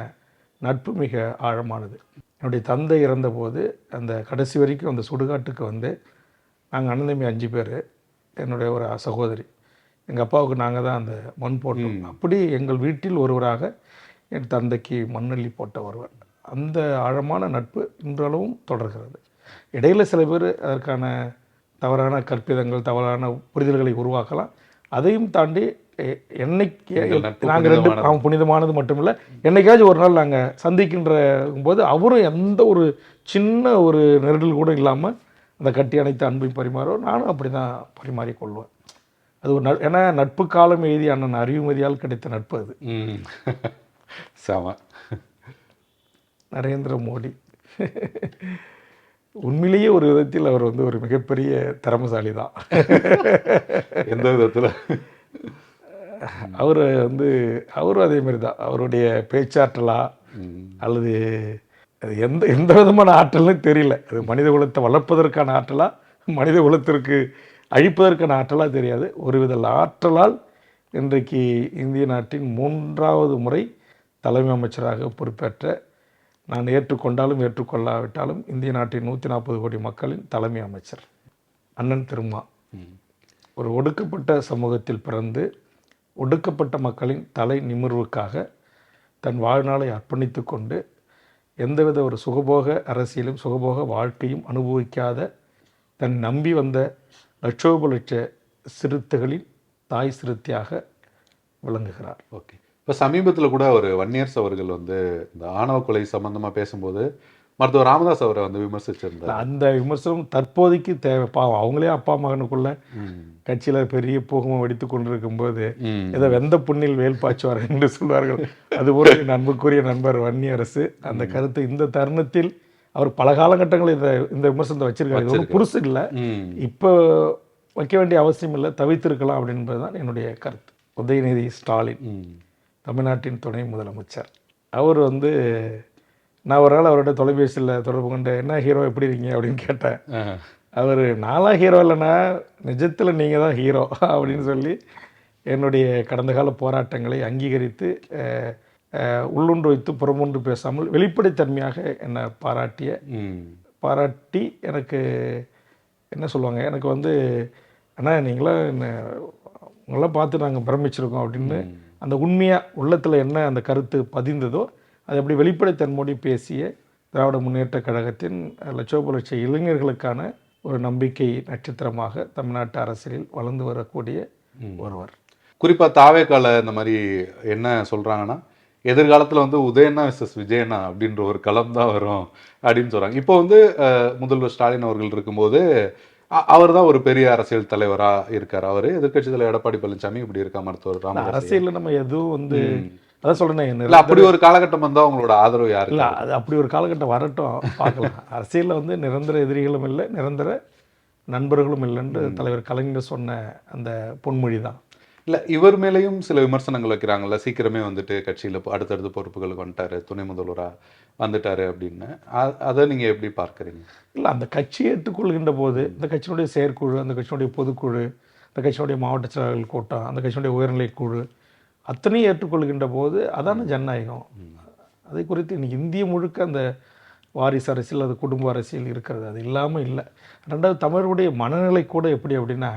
நட்பு மிக ஆழமானது. என்னுடைய தந்தை இறந்தபோது அந்த கடைசி வரைக்கும் அந்த சுடுகாட்டுக்கு வந்து நாங்கள் அண்ணன் தம்பி 5 பேர், என்னுடைய ஒரு சகோதரி, எங்கள் அப்பாவுக்கு நாங்கள் தான் அந்த மண் போட்டோம். அப்படி எங்கள் வீட்டில் ஒருவராக என் தந்தைக்கு மண்ணள்ளி போட்ட ஒருவர். அந்த ஆழமான நட்பு இன்றளவும் தொடர்கிறது. இடையில் சில பேர் அதற்கான தவறான கற்பிதங்கள், தவறான புரிதல்களை உருவாக்கலாம். அதையும் தாண்டி என்னைக்கு நாங்கள் 2 புனிதமானது மட்டுமில்லை, என்னைக்காச்சும் ஒரு நாள் நாங்கள் சந்திக்கின்ற போது அவரும் எந்த ஒரு சின்ன ஒரு நெருடல் கூட இல்லாமல் அந்த கட்டி அணைத்து அன்பை பரிமாறும். நானும் அப்படி தான் பரிமாறிக்கொள்வேன். அது ஒரு ஏன்னா நட்பு காலம் எழுதி அண்ணன் அறிவுமதியால் கிடைத்த நட்பு அது. சம நரேந்திர மோடி உண்மையிலேயே ஒரு விதத்தில் அவர் ஒரு மிகப்பெரிய திறமசாலி தான். எந்த விதத்தில்? அவர் அவரும் அதே மாதிரி தான். அவருடைய பேச்சாற்றலா அல்லது அது எந்த விதமான ஆற்றல்னு தெரியல. அது மனித குலத்தை வளர்ப்பதற்கான ஆற்றலா, மனித குலத்திற்கு அழிப்பதற்கான ஆற்றலாக தெரியாது. ஒருவித ஆற்றலால் இன்றைக்கு இந்திய நாட்டின் 3வது முறை தலைமை அமைச்சராக பொறுப்பேற்ற நான் ஏற்றுக்கொண்டாலும் ஏற்றுக்கொள்ளாவிட்டாலும் இந்திய நாட்டின் 140 கோடி மக்களின் தலைமை அமைச்சர் அண்ணன் திருமா. ஒரு ஒடுக்கப்பட்ட சமூகத்தில் பிறந்து ஒடுக்கப்பட்ட மக்களின் தலை நிமிர்வுக்காக தன் வாழ்நாளை அர்ப்பணித்து கொண்டு எந்தவித ஒரு சுகபோக அரசியலும் சுகபோக வாழ்க்கையும் அனுபவிக்காத தன் நம்பி வந்த லட்சோப லட்ச சிறுத்தைகளின் தாய் சிறுத்தையாக விளங்குகிறார். ஓகே. இப்போ சமீபத்தில் கூட ஒரு வன்னியர்ஸ் அவர்கள் வந்து இந்த ஆணவ கொலை சம்பந்தமாக பேசும்போது மருத்துவர் ராமதாஸ் அவரை வந்து விமர்சிச்சிருந்தார். அந்த விமர்சனம் தற்போதைக்கு தேவை. பாவம் அவங்களே அப்பா மகனுக்குள்ள கட்சியில் பெரிய போகமும் வெடித்து கொண்டிருக்கும்போது ஏதோ வெந்த புண்ணில் வேல் பாய்ச்சுவார் என்று சொல்வார்கள். அதுபோல என் அன்புக்குரிய நண்பர் வன்னியரசு அந்த கருத்து இந்த தருணத்தில் அவர் பல காலகட்டங்களில் இந்த விமர்சனத்தை வச்சிருக்காரு. இது ஒன்றும் புதுசு இல்லை, இப்போ வைக்க வேண்டிய அவசியம் இல்லை, தவிர்த்திருக்கலாம் அப்படின்றது தான் என்னுடைய கருத்து. உதயநிதி ஸ்டாலின் தமிழ்நாட்டின் துணை முதலமைச்சர் அவர் வந்து நான் ஒரு நாள் அவரோட தொலைபேசியில் தொடர்பு கொண்டு என்ன ஹீரோ எப்படி இருக்கீங்க அப்படின்னு கேட்டேன். அவர் நான்லாம் ஹீரோ இல்லைன்னா நிஜத்தில் நீங்கள் தான் ஹீரோ அப்படின்னு சொல்லி என்னுடைய கடந்த கால போராட்டங்களை அங்கீகரித்து உள்ளொன்று வைத்து புறமொன்று பேசாமல் வெளிப்படைத்தன்மையாக என்னை பாராட்டி எனக்கு என்ன சொல்லுவாங்க, எனக்கு வந்து அண்ணா உங்களாம் பார்த்து நாங்கள் பிரமிச்சிருக்கோம் அப்படின்னு அந்த உண்மையாக உள்ளத்தில் என்ன அந்த கருத்து பதிந்ததோ அது அப்படி வெளிப்படைத்தன்மையோடு பேசிய திராவிட முன்னேற்ற கழகத்தின் லட்சோப லட்ச இளைஞர்களுக்கான ஒரு நம்பிக்கை நட்சத்திரமாக தமிழ்நாட்டு அரசியலில் வளர்ந்து வரக்கூடிய ஒருவர். குறிப்பாக தாவேக்கால இந்த மாதிரி என்ன சொல்கிறாங்கன்னா, எதிர்காலத்தில் வந்து உதயண்ணா விசஸ் விஜயண்ணா அப்படின்ற ஒரு களம் தான் வரும் அப்படின்னு சொல்கிறாங்க. இப்போ வந்து முதல்வர் ஸ்டாலின் அவர்கள் இருக்கும்போது அவர் தான் ஒரு பெரிய அரசியல் தலைவராக இருக்கார். அவர் எதிர்க்கட்சி தலைவர் எடப்பாடி பழனிசாமி இப்படி இருக்கா மருத்துவர் ராமதாஸ். அரசியலில் நம்ம எதுவும் வந்து அதான் சொல்கிறேன், அப்படி ஒரு காலகட்டம் வந்தால் அவங்களோட ஆதரவு யாரு இல்லை, அது அப்படி ஒரு காலகட்டம் வரட்டும் பார்க்கலாம். அரசியலில் வந்து நிரந்தர எதிரிகளும் இல்லை, நிரந்தர நண்பர்களும் இல்லைன்னு தலைவர் கலைஞர் சொன்ன அந்த பொன்மொழி தான். இல்லை, இவர் மேலேயும் சில விமர்சனங்கள் வைக்கிறாங்கல்ல, சீக்கிரமே வந்துட்டு கட்சியில் அடுத்தடுத்த பொறுப்புகளுக்கு வந்துட்டாரு, துணை முதல்வராக வந்துட்டாரு அப்படின்னு. அதை நீங்கள் எப்படி பார்க்குறீங்க? இல்லை, அந்த கட்சியை ஏற்றுக்கொள்கின்ற போது இந்த கட்சியினுடைய செயற்குழு, அந்த கட்சியினுடைய பொதுக்குழு, அந்த கட்சியினுடைய மாவட்ட செயலாளர்கள் கூட்டம், அந்த கட்சியினுடைய உயர்நிலை குழு அத்தனையும் ஏற்றுக்கொள்கின்ற போது அதான ஜனநாயகம். அதை குறித்து இன்னைக்கு இந்திய முழுக்க அந்த வாரிசு அரசியல், அது குடும்ப அரசியல் இருக்கிறது, அது இல்லாமல் இல்லை. ரெண்டாவது தமிழருடைய மனநிலை கூட எப்படி அப்படின்னா,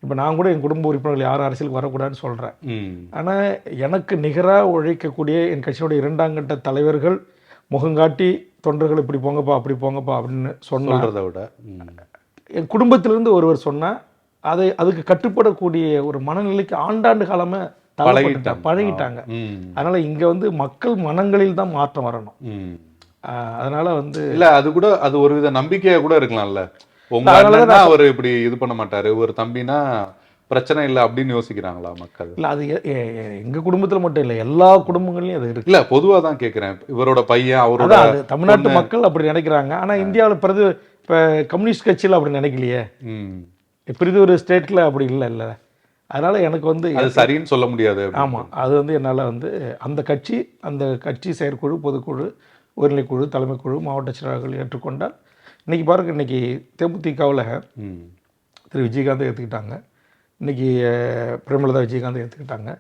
இப்போ நான் கூட என் குடும்ப உறுப்பினர்கள் யாரும் அரசியலுக்கு வரக்கூடாதுன்னு சொல்கிறேன். ஆனால் எனக்கு நிகராக உழைக்கக்கூடிய என் கட்சியினுடைய 2ஆம் கட்ட தலைவர்கள் முகங்காட்டி தொண்டர்கள் இப்படி போங்கப்பா அப்படி போங்கப்பா அப்படின்னு சொன்னதை விட என் குடும்பத்திலிருந்து ஒருவர் சொன்னால் அதுக்கு கட்டுப்படக்கூடிய ஒரு மனநிலைக்கு ஆண்டாண்டு காலமாக பழகிட்டாங்க. அதனால இங்க வந்து மக்கள் மனங்களில் தான் மாற்றம் வரணும். அதனால வந்து இல்ல, அது கூட அது ஒரு வித நம்பிக்கையா கூட இருக்கலாம்ல. உங்க அண்ணா அவர் இப்படி இது பண்ண மாட்டாரு, ஒரு தம்பினா பிரச்சனை இல்லை அப்படின்னு யோசிக்கிறாங்களா மக்கள்? இல்ல, அது எங்க குடும்பத்துல மட்டும் இல்லை, எல்லா குடும்பங்களையும் அது இருக்கு. இல்ல, பொதுவா தான் கேட்கிறேன். இவரோட பையன் அவரோட தமிழ்நாட்டு மக்கள் அப்படி நினைக்கிறாங்க. ஆனா இந்தியாவில் இப்ப கம்யூனிஸ்ட் கட்சியில அப்படி நினைக்கலையே, இப்படி ஒரு ஸ்டேட்ல அப்படி இல்லை. அதனால எனக்கு வந்து அது சரின்னு சொல்ல முடியாது. ஆமாம், அது வந்து என்னால் வந்து அந்த கட்சி செயற்குழு, பொதுக்குழு, உயர்நிலைக்குழு, தலைமைக்குழு, மாவட்ட செயலாளர்கள் ஏற்றுக்கொண்டால் இன்றைக்கி பாருங்க, இன்றைக்கி தேமுதிகவில் திரு விஜயகாந்தை ஏற்றுக்கிட்டாங்க, இன்றைக்கி பிரேமலதா விஜயகாந்தை ஏற்றுக்கிட்டாங்க,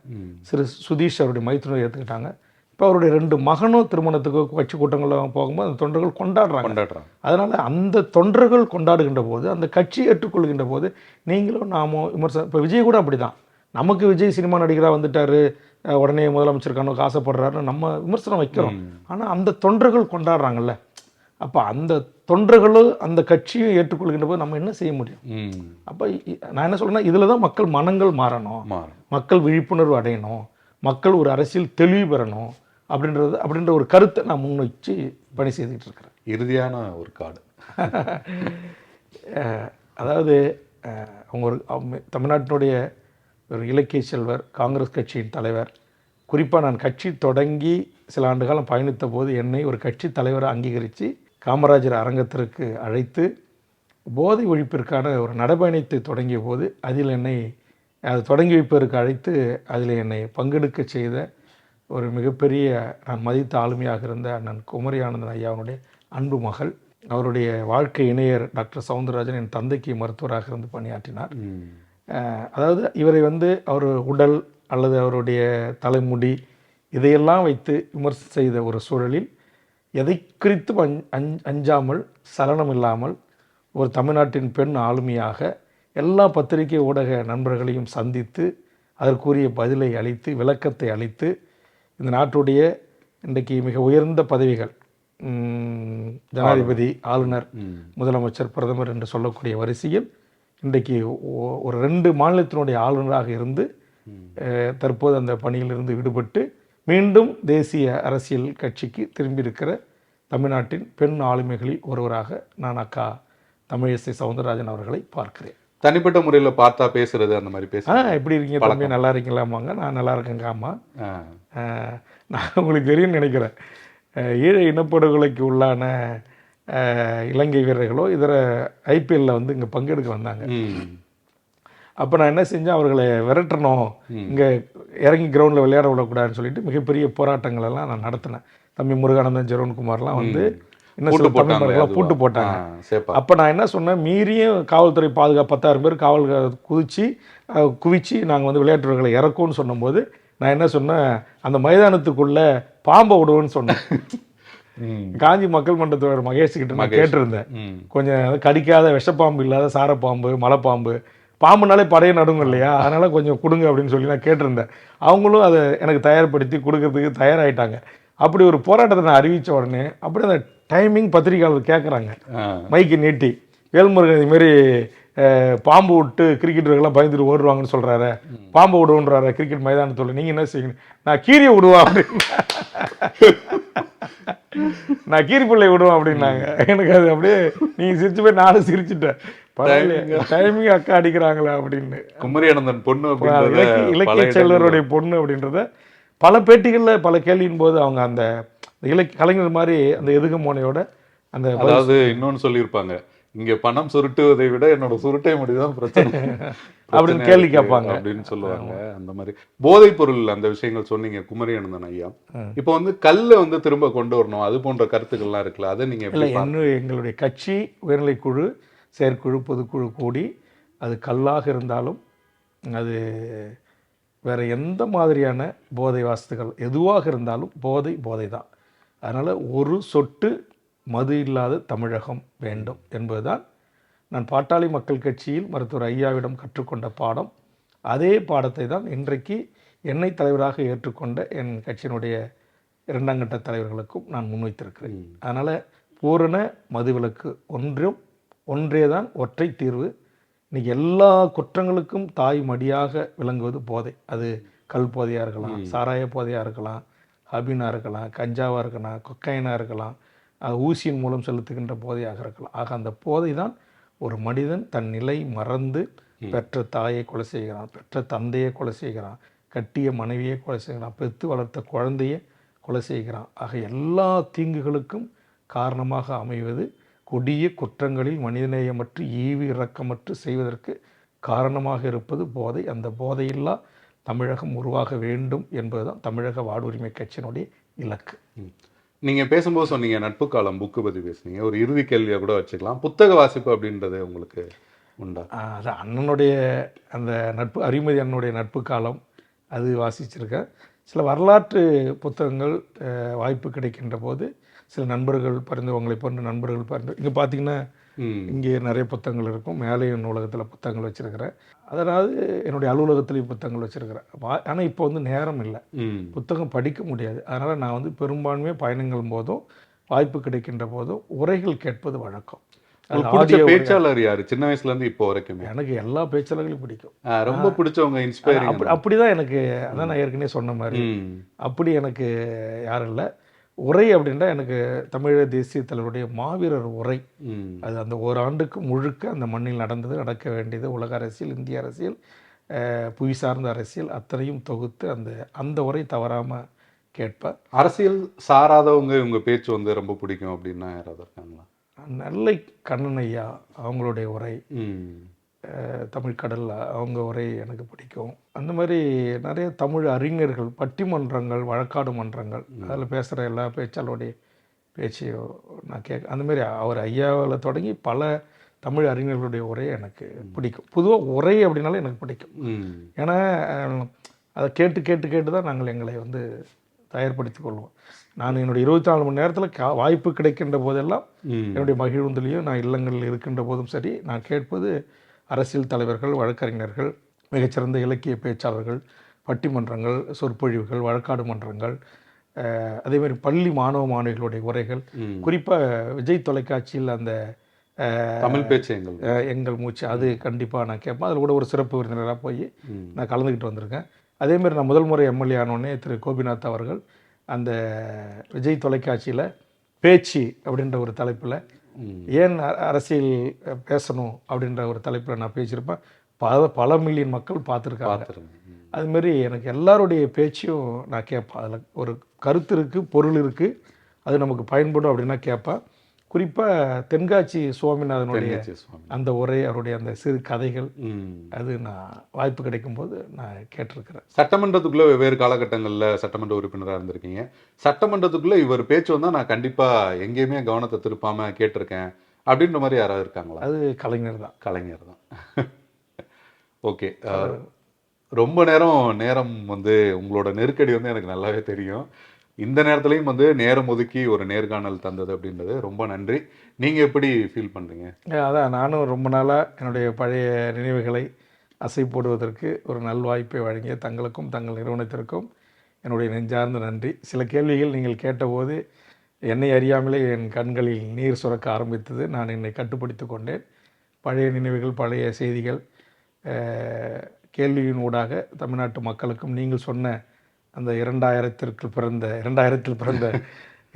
சுதீஷ் அவருடைய மைத்துனரை ஏற்றுக்கிட்டாங்க. இப்போ அவருடைய 2 மகனும் திருமணத்துக்கு கட்சி கூட்டங்களும் போகும்போது அந்த தொண்டர்கள் கொண்டாடுறாங்க. அதனால் அந்த தொண்டர்கள் கொண்டாடுகின்ற போது, அந்த கட்சி ஏற்றுக்கொள்கின்ற போது நீங்களும் நாமும் விமர்சனம். இப்போ விஜய் கூட அப்படி தான், நமக்கு விஜய் சினிமா நடிகராக வந்துட்டார், உடனே முதலமைச்சருக்கான ஆசைப்படுறாருன்னு நம்ம விமர்சனம் வைக்கிறோம். ஆனால் அந்த தொண்டர்கள் கொண்டாடுறாங்கல்ல, அப்போ அந்த தொண்டர்களும் அந்த கட்சியும் ஏற்றுக்கொள்கின்ற போது நம்ம என்ன செய்ய முடியும்? அப்போ நான் என்ன சொல்கிறேன்னா, இதில் தான் மக்கள் மனங்கள் மாறணும், மக்கள் விழிப்புணர்வு அடையணும், மக்கள் ஒரு அரசியல் தெளிவு பெறணும் அப்படின்ற ஒரு கருத்தை நான் முன்வச்சு பணி செய்துட்டு இருக்கிறேன். இறுதியான ஒரு கார்டு. அதாவது அவங்க ஒரு தமிழ்நாட்டினுடைய ஒரு இலக்கிய செல்வர், காங்கிரஸ் கட்சியின் தலைவர். குறிப்பாக நான் கட்சி தொடங்கி சில ஆண்டு காலம் பயணித்த போது என்னை ஒரு கட்சி தலைவரை அங்கீகரித்து காமராஜர் அரங்கத்திற்கு அழைத்து போதை ஒழிப்பிற்கான ஒரு நடைபயணத்தை தொடங்கிய போது அதில் என்னை அதை தொடங்கி வைப்பதற்கு அழைத்து அதில் என்னை பங்கெடுக்க செய்த ஒரு மிகப்பெரிய நான் மதித்த ஆளுமையாக இருந்த அண்ணன் குமரி ஆனந்தன் ஐயாவுடைய அன்பு மகள். அவருடைய வாழ்க்கை இணையர் டாக்டர் சவுந்தரராஜன் என் தந்தைக்கு மருத்துவராக இருந்து பணியாற்றினார். அதாவது இவரை வந்து அவர் உடல் அல்லது அவருடைய தலைமுடி இதையெல்லாம் வைத்து விமர்சனம் செய்த ஒரு சூழலில் எதை குறித்தும் அஞ்சாமல் சலனம் இல்லாமல் ஒரு தமிழ்நாட்டின் பெண் ஆளுமையாக எல்லா பத்திரிகை ஊடக நண்பர்களையும் சந்தித்து அதற்குரிய பதிலை அளித்து விளக்கத்தை அளித்து இந்த நாட்டுடைய இன்றைக்கு மிக உயர்ந்த பதவிகள் ஜனாதிபதி, ஆளுநர், முதலமைச்சர், பிரதமர் என்று சொல்லக்கூடிய வரிசையில் இன்றைக்கு ஒரு 2 மாநிலத்தினுடைய ஆளுநராக இருந்து தற்போது அந்த பணியிலிருந்து விடுபட்டு மீண்டும் தேசிய அரசியல் கட்சிக்கு திரும்பியிருக்கிற தமிழ்நாட்டின் பெண் ஆளுமைகளில் ஒருவராக நான் அக்கா தமிழிசை சவுந்தரராஜன் அவர்களை பார்க்கிறேன். தனிப்பட்ட முறையில் பார்த்தா பேசுறது அந்த மாதிரி எப்படி இருக்கீங்க தம்பி, நல்லா இருக்கீங்களாமாங்க? நான் நல்லா இருக்கேங்க. அம்மா, நான் உங்களுக்கு தெரியும்னு நினைக்கிறேன், ஈழ இனப்படுகொலைக்கு உள்ளான இலங்கை வீரர்களோ இதர ஐபிஎல்ல வந்து இங்கே பங்கெடுக்க வந்தாங்க. அப்போ நான் என்ன செஞ்சேன், அவர்களை விரட்டணும், இங்கே இறங்கி கிரவுண்டில் விளையாட விடக்கூடாதுன்னு சொல்லிட்டு மிகப்பெரிய போராட்டங்கள் எல்லாம் நான் நடத்தினேன். தம்பி முருகானந்தன், ஜெரோன்குமார்லாம் வந்து என்ன பூட்டு போட்டாங்க. அப்போ நான் என்ன சொன்னேன், மீறியும் காவல்துறை பாதுகாப்பு 10,000 பேர் காவல் குவிச்சு நாங்கள் வந்து விளையாட்டு வீரர்களை இறக்கும்னு சொன்னபோது நான் என்ன சொன்னேன், அந்த மைதானத்துக்குள்ள பாம்பை விடுவோன்னு சொன்னேன். காஞ்சி மக்கள் மன்றத்தோட மகேஷ் கிட்ட நான் கேட்டிருந்தேன், கொஞ்சம் கடிக்காத விஷப்பாம்பு இல்லாத சாரப்பாம்பு, மலைப்பாம்பு, பாம்புனாலே படையை நடுங்க இல்லையா, அதனால கொஞ்சம் கொடுங்க அப்படின்னு சொல்லி நான் கேட்டிருந்தேன். அவங்களும் அதை எனக்கு தயார்படுத்தி கொடுக்கறதுக்கு தயாராகிட்டாங்க. அப்படி ஒரு போராட்டத்தை நான் அறிவித்த உடனே அப்படி அந்த டைமிங் பத்திரிகையாளர் கேட்குறாங்க, மைக்கு நீட்டி, வேல்முருகன் இதுமாரி பாம்பு விட்டு கிரிக்கெட்டர்கள்லாம் பயந்துட்டு ஓடுவாங்கன்னு சொல்கிறாரு, பாம்பு விடுவோன்றாரு கிரிக்கெட் மைதானத்தில், நீங்கள் என்ன செய்யணும்? நான் கீரியை விடுவேன் அப்படின்னு, நான் கீரி பிள்ளை விடுவேன் அப்படின்னாங்க. எனக்கு அது அப்படியே நீங்கள் சிரிச்சு போய் நானும் சிரிச்சுட்டேன், பரவாயில்லையே டைமிங் அக்கா அடிக்கிறாங்களா அப்படின்னு. குமரியானந்தன் பொண்ணு, இலக்கிய செல்வருடைய பொண்ணு அப்படின்றத பல பேட்டிகளில் பல கேள்வியின் போது அவங்க அந்த கலைஞர் மாதிரி அந்த எதுகமோனையோட அந்த, அதாவது இன்னொன்னு சொல்லியிருப்பாங்க, இங்க பணம் சுருட்டுவதை விட என்னோட சுருட்டை முடிதான் பிரச்சனை அப்படின்னு கேள்வி கேட்பாங்க அப்படின்னு சொல்லுவாங்க. அந்த மாதிரி போதைப் பொருள் அந்த விஷயங்கள் சொன்னீங்க குமரியானந்தன் ஐயா. இப்போ வந்து கல்லை வந்து திரும்ப கொண்டு வரணும், அது போன்ற கருத்துக்கள்லாம் இருக்குல்ல, அதை நீங்க இல்லை, எங்களுடைய கட்சி உயர்நிலைக்குழு, செயற்குழு, பொதுக்குழு கூடி அது கல்லாக இருந்தாலும் அது வேறு எந்த மாதிரியான போதை வஸ்துகள் எதுவாக இருந்தாலும் போதை தான். அதனால் ஒரு சொட்டு மது இல்லாத தமிழகம் வேண்டும் என்பதுதான் நான் பாட்டாளி மக்கள் கட்சியில் மருத்துவர் ஐயாவிடம் கற்றுக்கொண்ட பாடம். அதே பாடத்தை தான் இன்றைக்கு என்னை தலைவராக ஏற்றுக்கொண்ட என் கட்சியினுடைய 2ஆம் கட்ட தலைவர்களுக்கும் நான் முன்வைத்திருக்கிறேன். அதனால் பூரண மதுவிலக்கு ஒன்றே தான் ஒற்றை தீர்வு. இன்றைக்கி எல்லா குற்றங்களுக்கும் தாய் மடியாக விளங்குவது போதை. அது கல் போதையாக இருக்கலாம், சாராய போதையாக இருக்கலாம், ஹபினாக இருக்கலாம், கஞ்சாவாக இருக்கலாம், கொக்கைனாக இருக்கலாம், ஊசியின் மூலம் செலுத்துகின்ற போதையாக இருக்கலாம். ஆக அந்த போதை தான் ஒரு மனிதன் தன் நிலை மறந்து பெற்ற தாயை கொலை செய்கிறான், பெற்ற தந்தையை கொலை செய்கிறான், கட்டிய மனைவியை கொலை செய்கிறான், பெற்று வளர்த்த குழந்தையை கொலை செய்கிறான். ஆக எல்லா தீங்குகளுக்கும் காரணமாக அமைவது கொடிய குற்றங்களில் மனிதநேயமற்று ஈவு இரக்கமற்று செய்வதற்கு காரணமாக இருப்பது போதை. அந்த போதையில்லா தமிழகம் உருவாக வேண்டும் என்பதுதான் தமிழக வாழ்வுரிமை கட்சியினுடைய இலக்கு. நீங்கள் பேசும்போது சொன்னீங்க நட்பு காலம் புக்கு பற்றி பேசுனீங்க, ஒரு இறுதி கேள்வியை கூட வச்சுக்கலாம். புத்தக வாசிப்பு அப்படின்றது உங்களுக்கு உண்டா? அது அண்ணனுடைய அந்த நட்பு, அறிமதி அண்ணனுடைய நட்பு காலம் அது வாசிச்சிருக்கேன். சில வரலாற்று புத்தகங்கள் வாய்ப்பு கிடைக்கின்ற போது சில நண்பர்கள் உங்களை போன்ற நண்பர்கள் பரிந்து, இங்கே பார்த்தீங்கன்னா இங்கே நிறைய புத்தகங்கள் இருக்கும், மேலே நூலகத்தில் புத்தகங்கள் வச்சுருக்கிறேன், அதாவது என்னுடைய அலுவலகத்துலேயும் புத்தகங்கள் வச்சுருக்கிறேன். ஆனால் இப்போ வந்து நேரம் இல்லை, புத்தகம் படிக்க முடியாது. அதனால் நான் வந்து பெரும்பான்மையாக பயணங்கள் போதும் வாய்ப்பு கிடைக்கின்ற போதும் உரைகள் கேட்பது வழக்கம். பேச்சாளர் யாரு சின்ன வயசுல இருந்து இப்போ வரைக்கும்? எனக்கு எல்லா பேச்சாளர்களையும் பிடிக்கும், ரொம்ப பிடிச்சவங்க, இன்ஸ்பைரிங். அப்படிதான் எனக்கு, அதான் நான் ஏற்கனவே சொன்ன மாதிரி அப்படி எனக்கு யாரும் இல்லை. உரை அப்படின்னா எனக்கு தமிழக தேசிய தலைவருடைய மாவீரர் உரை, அது அந்த ஓராண்டுக்கு முழுக்க அந்த மண்ணில் நடந்தது, நடக்க வேண்டியது, உலக அரசியல், இந்திய அரசியல், புவி சார்ந்த அரசியல் அத்தனையும் தொகுத்து அந்த உரை தவறாமல் கேட்பேன். அரசியல் சாராதவங்க இவங்க பேச்சு வந்து ரொம்ப பிடிக்கும் அப்படின்னா யாராவது இருக்காங்களா? நெல்லை கண்ணன் ஐயா அவங்களுடைய உரை, தமிழ்கடல் அவங்க உரை எனக்கு பிடிக்கும். அந்த மாதிரி நிறைய தமிழ் அறிஞர்கள், பட்டிமன்றங்கள், வழக்காடு மன்றங்கள், அதில் பேசுகிற எல்லா பேச்சாளருடைய பேச்சையும் நான் அந்தமாரி அவர் ஐயாவில் தொடங்கி பல தமிழ் அறிஞர்களுடைய உரை எனக்கு பிடிக்கும். பொதுவாக உரை அப்படின்னாலே எனக்கு பிடிக்கும். ஏன்னா அதை கேட்டு கேட்டு கேட்டு தான் நாங்கள் எங்களை வந்து தயார்படுத்திக் கொள்வோம். நான் என்னுடைய 24 மணி நேரத்தில் வாய்ப்பு கிடைக்கின்ற போதெல்லாம் என்னுடைய மகிழ்வுந்திலையும் நான் இல்லங்களில் இருக்கின்ற போதும் சரி, நான் கேட்பது அரசியல் தலைவர்கள், வழக்கறிஞர்கள், மிகச்சிறந்த இலக்கிய பேச்சாளர்கள், பட்டிமன்றங்கள், சொற்பொழிவுகள், வழக்காடு மன்றங்கள், அதேமாதிரி பள்ளி மாணவ மாணவிகளுடைய உரைகள், குறிப்பாக விஜய் தொலைக்காட்சியில் அந்த தமிழ் பேச்சு எங்கள் மூச்சு அது கண்டிப்பாக நான் கேட்பேன். அதில் கூட ஒரு சிறப்பு விருந்தினராக போய் நான் கலந்துக்கிட்டு வந்திருக்கேன். அதேமாதிரி நான் முதல் முறை எம்எல்ஏ ஆனோடனே திரு கோபிநாத் அவர்கள் அந்த விஜய் தொலைக்காட்சியில் பேச்சு அப்படின்ற ஒரு தலைப்பில் ஏன் அரசியல் பேசணும் அப்படின்ற ஒரு தலைப்பில் நான் பேசியிருப்பேன். பல மில்லியன் மக்கள் பார்த்துருக்காங்க. அதுமாரி எனக்கு எல்லாருடைய பேச்சையும் நான் கேட்பேன். அதில் ஒரு கருத்து இருக்குது, பொருள் இருக்குது, அது நமக்கு பயன்படும் அப்படின்னா கேட்பேன். குறிப்பாக தென்காட்சி சுவாமிநாதனுடைய அந்த உரை, அவருடைய அந்த சிறு கதைகள், அது நான் வாய்ப்பு கிடைக்கும்போது நான் கேட்டிருக்கிறேன். சட்டமன்றத்துக்குள்ளே வெவ்வேறு காலகட்டங்களில் சட்டமன்ற உறுப்பினராக இருந்திருக்கீங்க. சட்டமன்றத்துக்குள்ளே இவர் பேச்சு வந்தால் நான் கண்டிப்பாக எங்கேயுமே கவனத்தை திருப்பாமல் கேட்டிருக்கேன் அப்படின்ற மாதிரி யாராவது இருக்காங்களா? அது கலைஞர் தான். ஓகே. ரொம்ப நேரம் வந்து உங்களோட நெருக்கடி வந்து எனக்கு நல்லாவே தெரியும். இந்த நேரத்துலையும் வந்து நேரம் ஒதுக்கி ஒரு நேர்காணல் தந்தது அப்படின்றது ரொம்ப நன்றி. நீங்கள் எப்படி ஃபீல் பண்ணுறீங்க? அதான் நானும் ரொம்ப நாளாக என்னுடைய பழைய நினைவுகளை அசை போடுவதற்கு ஒரு நல்வாய்ப்பை வழங்கிய தங்களுக்கும் தங்கள் நிறுவனத்திற்கும் என்னுடைய நெஞ்சார்ந்த நன்றி. சில கேள்விகள் நீங்கள் கேட்டபோது என்னை அறியாமலே என் கண்களில் நீர் சுரக்க ஆரம்பித்தது. நான் என்னை கட்டுப்படுத்தி கொண்டேன். பழைய நினைவுகள், பழைய செய்திகள், கேள்வியின் ஊடாக தமிழ்நாட்டு மக்களுக்கும் நீங்கள் சொன்ன அந்த 2000 பிறந்த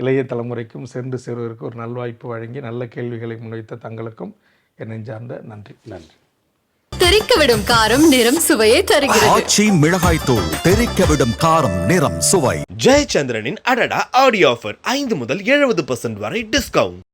இளைய தலைமுறைக்கும் சென்று சேருவதற்கு ஒரு நல்வாய்ப்பு வழங்கி நல்ல கேள்விகளை முன்வைத்த தங்களுக்கும் என் நெஞ்சார்ந்த நன்றி. தெறிக்கவிடும் காரம் நிறம் சுவையை தருகிறது. ஆச்சி மிளகாய் தூள் தெறிக்கவிடும் காரம் நிறம் சுவை. ஜெயச்சந்திரனின் அடடா ஆடியோ ஆஃபர் 5 முதல் 70% வரை டிஸ்கவுண்ட்.